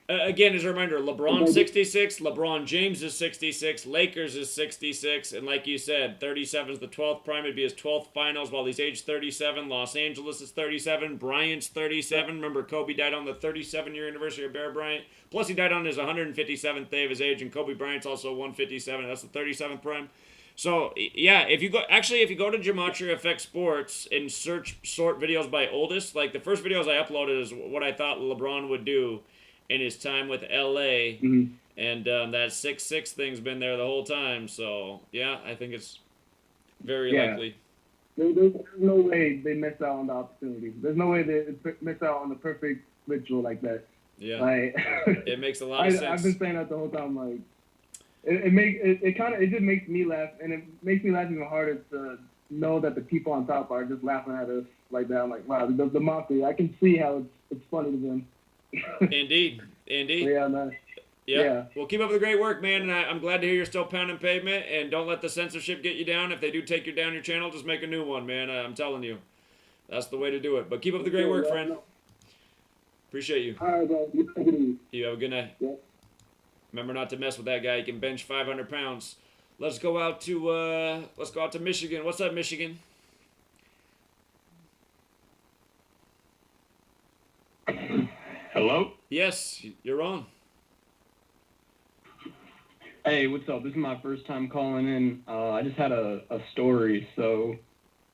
Again, as a reminder, LeBron 66, LeBron James is 66, Lakers is 66, and like you said, 37 is the 12th prime. It'd be his 12th finals while he's age 37. Los Angeles is 37. Bryant's 37. Remember, Kobe died on the 37-year anniversary of Bear Bryant. Plus, he died on his 157th day of his age, and Kobe Bryant's also 157. That's the 37th prime. So, yeah, if you go to Gematria Effect Sports and sort videos by oldest, like the first videos I uploaded is what I thought LeBron would do in his time with LA, and that 6'6" thing's been there the whole time. So yeah, I think it's very likely. There's no way they miss out on the opportunity. There's no way they miss out on the perfect ritual like that. Yeah, like, it makes a lot of sense. I've been saying that the whole time. Like, it just makes me laugh, and it makes me laugh even harder to know that the people on top are just laughing at us like that. I'm like, wow, the mockery. I can see how it's funny to them. Indeed. Yeah, man. Yeah. Well, keep up the great work, man. And I'm glad to hear you're still pounding pavement. And don't let the censorship get you down. If they do take you down your channel, just make a new one, man. I'm telling you, that's the way to do it. But keep up the great work, friend. Appreciate you. All right, bro. You have a good night. Yeah. Remember not to mess with that guy. He can bench 500 pounds. Let's go out to Michigan. What's up, Michigan? Hello? Yes, you're on. Hey, what's up? This is my first time calling in. I just had a story. So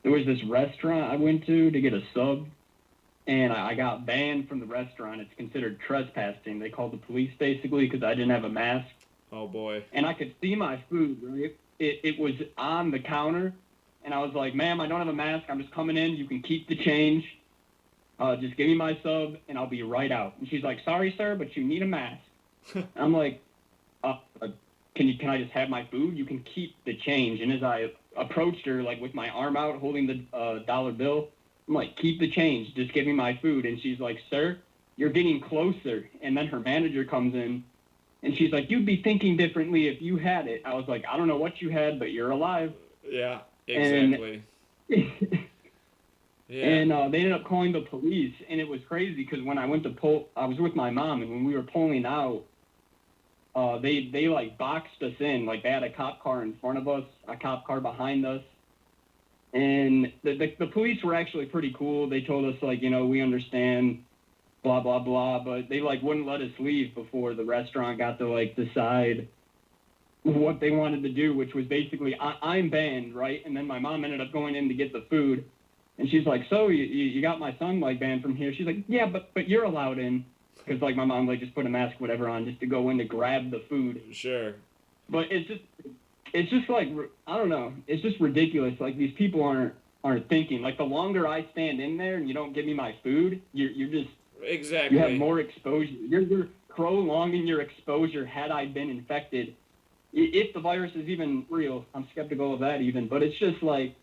there was this restaurant I went to get a sub, and I got banned from the restaurant. It's considered trespassing. They called the police basically because I didn't have a mask. Oh, boy. And I could see my food, right? It was on the counter, and I was like, ma'am, I don't have a mask. I'm just coming in. You can keep the change. Just give me my sub, and I'll be right out. And she's like, sorry, sir, but you need a mask. I'm like, can I just have my food? You can keep the change. And as I approached her, like with my arm out, holding the dollar bill, I'm like, keep the change. Just give me my food. And she's like, sir, you're getting closer. And then her manager comes in, and she's like, you'd be thinking differently if you had it. I was like, I don't know what you had, but you're alive. Yeah, exactly. Yeah. And they ended up calling the police, and it was crazy because when I went to pull, I was with my mom, and when we were pulling out, they like boxed us in. Like they had a cop car in front of us, a cop car behind us, and the police were actually pretty cool. They told us like, we understand, blah blah blah, but they like wouldn't let us leave before the restaurant got to like decide what they wanted to do, which was basically I'm banned, right? And then my mom ended up going in to get the food. And she's like, so you got my son like banned from here? She's like, yeah, but you're allowed in, because like my mom like just put a mask whatever on just to go in to grab the food. Sure. But it's just like I don't know. It's just ridiculous. Like these people aren't thinking. Like the longer I stand in there and you don't give me my food, you're just exactly. You have more exposure. You're prolonging your exposure. Had I been infected, if the virus is even real, I'm skeptical of that even. But it's just like.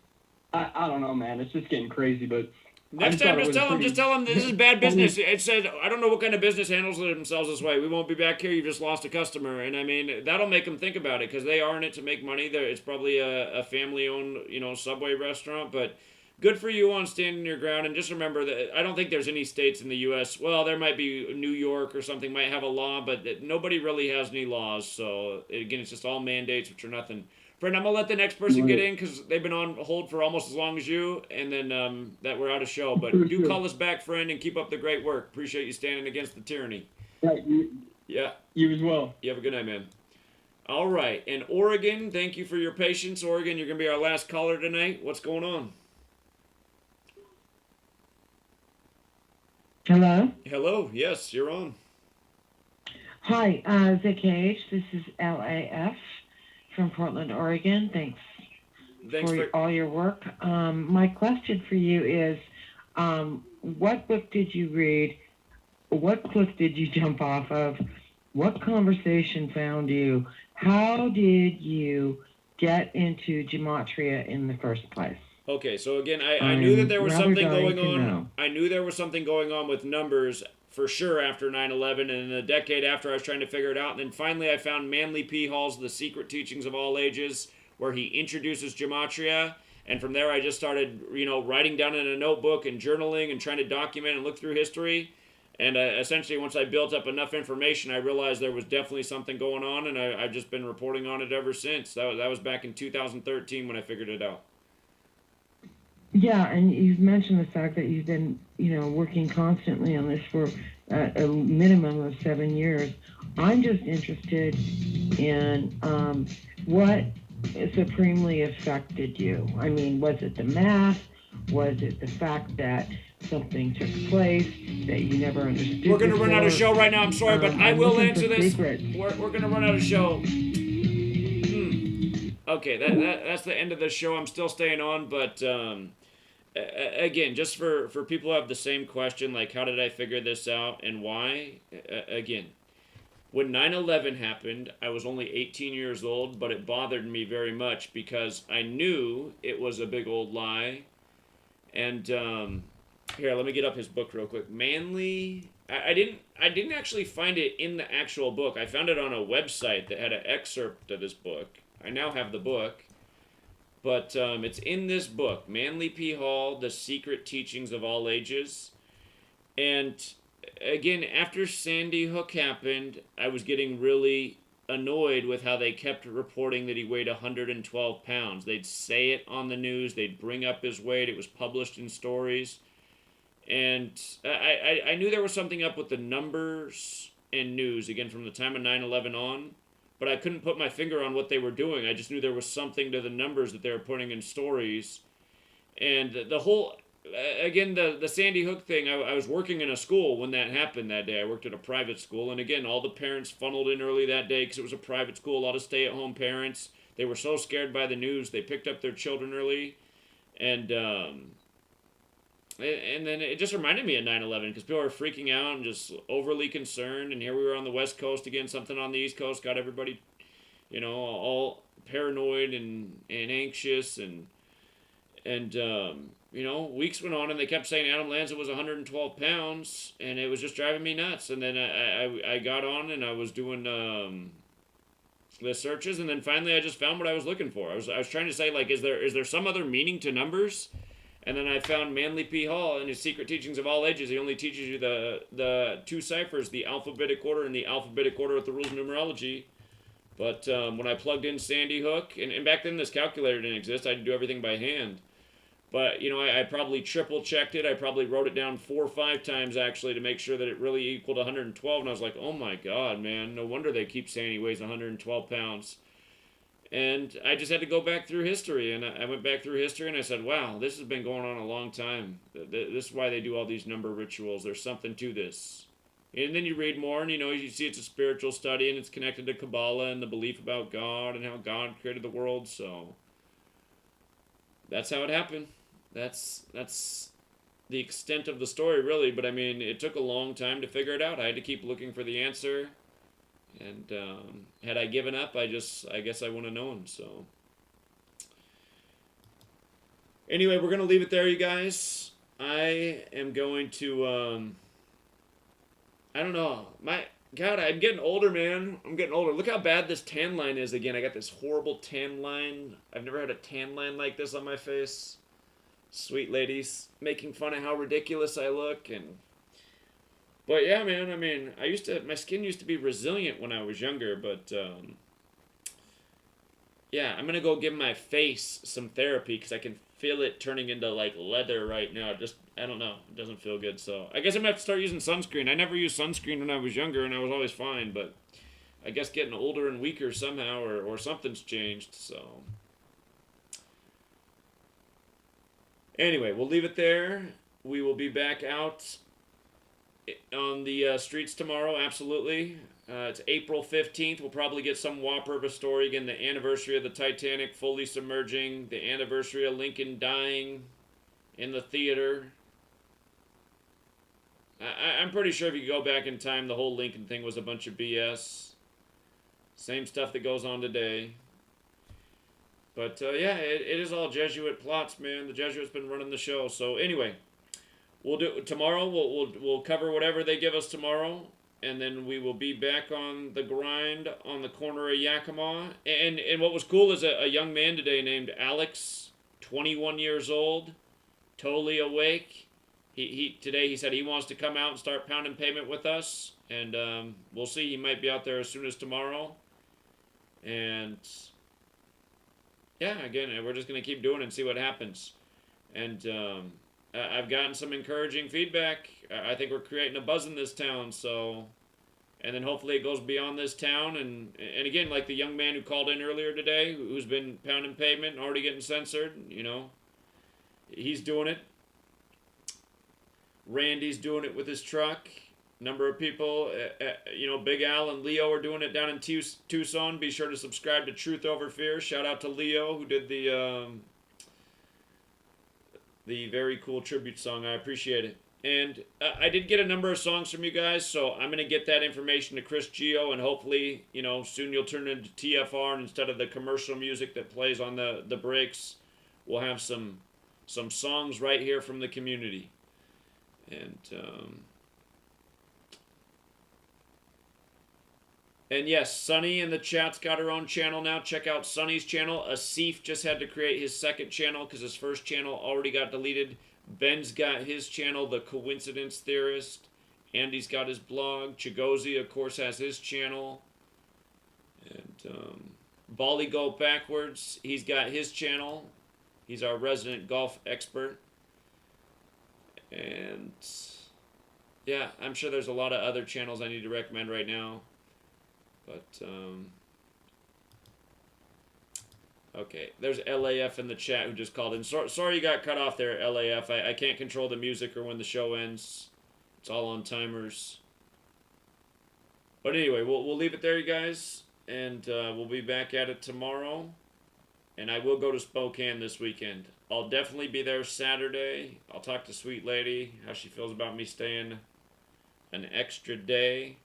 I don't know, man. It's just getting crazy, but next time, just tell them this is bad business. It said, I don't know what kind of business handles themselves this way. We won't be back here. You just lost a customer, and I mean that'll make them think about it because they are in it to make money. It's probably a family-owned, Subway restaurant, but good for you on standing your ground. And just remember that I don't think there's any states in the U.S. Well, there might be New York or something might have a law, but nobody really has any laws. So again, it's just all mandates, which are nothing. Friend, I'm going to let the next person get in because they've been on hold for almost as long as you, and then that we're out of show. But do call us back, friend, and keep up the great work. Appreciate you standing against the tyranny. Yeah. You as well. You have a good night, man. All right. And Oregon, thank you for your patience. Oregon, you're going to be our last caller tonight. What's going on? Hello? Hello. Yes, you're on. Hi, Vic H. This is LAF from Portland, Oregon. Thanks for all your work. My question for you is, what book did you read? What cliff did you jump off of? What conversation found you? How did you get into Gematria in the first place? Okay, so again, I knew that there was rather something dying going to on. know. I knew there was something going on with numbers for sure after 9/11, and in the decade after, I was trying to figure it out. And then finally, I found Manly P. Hall's The Secret Teachings of All Ages, where he introduces Gematria. And from there, I just started, writing down in a notebook and journaling and trying to document and look through history. And essentially, once I built up enough information, I realized there was definitely something going on, and I've just been reporting on it ever since. That was back in 2013 when I figured it out. Yeah, and you've mentioned the fact that you've been, working constantly on this for a minimum of 7 years. I'm just interested in what supremely affected you. I mean, was it the math? Was it the fact that something took place that you never understood? We're going to run out of show right now. I'm sorry, but I will answer this. Secrets. We're going to run out of show. Okay, that's the end of the show. I'm still staying on, but again, just for people who have the same question, like how did I figure this out and why? Again, when 9/11 happened, I was only 18 years old, but it bothered me very much because I knew it was a big old lie. And here, let me get up his book real quick. Manly. I didn't actually find it in the actual book. I found it on a website that had an excerpt of this book. I now have the book. But it's in this book, Manly P. Hall, The Secret Teachings of All Ages. And again, after Sandy Hook happened, I was getting really annoyed with how they kept reporting that he weighed 112 pounds. They'd say it on the news. They'd bring up his weight. It was published in stories. And I knew there was something up with the numbers and news, again, from the time of 9/11 on. But I couldn't put my finger on what they were doing. I just knew there was something to the numbers that they were putting in stories. And the whole, again, the Sandy Hook thing, I was working in a school when that happened that day. I worked at a private school. And again, all the parents funneled in early that day because it was a private school, a lot of stay-at-home parents. They were so scared by the news, they picked up their children early. And then it just reminded me of 9/11 because people were freaking out and just overly concerned. And here we were on the West Coast again, something on the East Coast got everybody, all paranoid and anxious. And weeks went on and they kept saying Adam Lanza was 112 pounds. And it was just driving me nuts. And then I got on and I was doing the searches. And then finally I just found what I was looking for. I was trying to say, like, is there some other meaning to numbers? And then I found Manly P. Hall in his Secret Teachings of All Ages. He only teaches you the two ciphers, the alphabetic order and the alphabetic order with the rules of numerology. But when I plugged in Sandy Hook, and back then this calculator didn't exist, I had to do everything by hand. But, I probably triple checked it. I probably wrote it down 4 or 5 times, actually, to make sure that it really equaled 112. And I was like, oh my God, man, no wonder they keep saying he weighs 112 pounds. And I just had to go back through history, and I went back through history, and I said, wow, this has been going on a long time. This is why they do all these number rituals. There's something to this. And then you read more, and, you see it's a spiritual study, and it's connected to Kabbalah and the belief about God and how God created the world, so that's how it happened. That's the extent of the story, really, but, it took a long time to figure it out. I had to keep looking for the answer. And had I given up, I guess I wouldn't have known. So anyway, we're gonna leave it there, you guys. I am going to I don't know. God, I'm getting older, man. I'm getting older. Look how bad this tan line is again. I got this horrible tan line. I've never had a tan line like this on my face. Sweet ladies making fun of how ridiculous I look. But yeah, man, my skin used to be resilient when I was younger, but yeah, I'm gonna go give my face some therapy because I can feel it turning into like leather right now. I don't know, it doesn't feel good. So I guess I'm gonna have to start using sunscreen. I never used sunscreen when I was younger, and I was always fine. But I guess getting older and weaker somehow, or something's changed. So anyway, we'll leave it there. We will be back out on the streets tomorrow, absolutely. It's April 15th. We'll probably get some whopper of a story. Again, the anniversary of the Titanic fully submerging, the anniversary of dying in the theater. I'm pretty sure if you go back in time, the whole Lincoln thing was a bunch of BS. Same stuff that goes on today. But yeah, it is all Jesuit plots, man. The Jesuits been running the show. So anyway, we'll do tomorrow. We'll cover whatever they give us tomorrow, and then we will be back on the grind on the corner of Yakima. And what was cool is a young man today named Alex, 21 years old, totally awake. Today he said he wants to come out and start pounding pavement with us, and we'll see. He might be out there as soon as tomorrow. And yeah, again, we're just gonna keep doing it and see what happens. And I've gotten some encouraging feedback. I think we're creating a buzz in this town. So, and then hopefully it goes beyond this town. And again, like the young man who called in earlier today, who's been pounding pavement and already getting censored. You know, he's doing it. Randy's doing it with his truck. Number of people, Big Al and Leo are doing it down in Tucson. Be sure to subscribe to Truth Over Fear. Shout out to Leo who did the very cool tribute song. I appreciate it. And I did get a number of songs from you guys, so I'm going to get that information to Chris Geo, and hopefully, soon you'll turn into TFR, and instead of the commercial music that plays on the breaks, we'll have some songs right here from the community. And yes, Sunny in the chat's got her own channel now. Check out Sunny's channel. Asif just had to create his second channel because his first channel already got deleted. Ben's got his channel, The Coincidence Theorist. Andy's got his blog. Chigozi, of course, has his channel. And Bali Go Backwards, he's got his channel. He's our resident golf expert. And yeah, I'm sure there's a lot of other channels I need to recommend right now. But okay, there's LAF in the chat who just called in. Sorry you got cut off there, LAF. I can't control the music or when the show ends. It's all on timers. But anyway, we'll leave it there, you guys, and we'll be back at it tomorrow. And I will go to Spokane this weekend. I'll definitely be there Saturday. I'll talk to Sweet Lady, how she feels about me staying an extra day.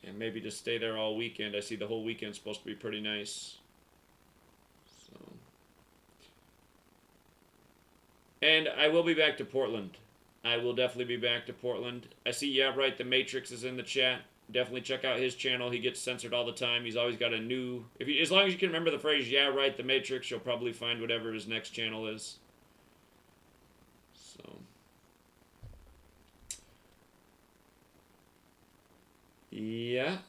And maybe just stay there all weekend. I see the whole weekend's supposed to be pretty nice. So. And I will be back to Portland. I will definitely be back to Portland. I see, yeah, right, the Matrix is in the chat. Definitely check out his channel. He gets censored all the time. He's always got a new... as long as you can remember the phrase, yeah, right, the Matrix, you'll probably find whatever his next channel is. So... Yeah.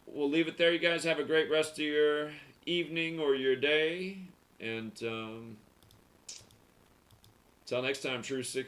We'll leave it there. You guys have a great rest of your evening or your day. And until next time, True Seeker.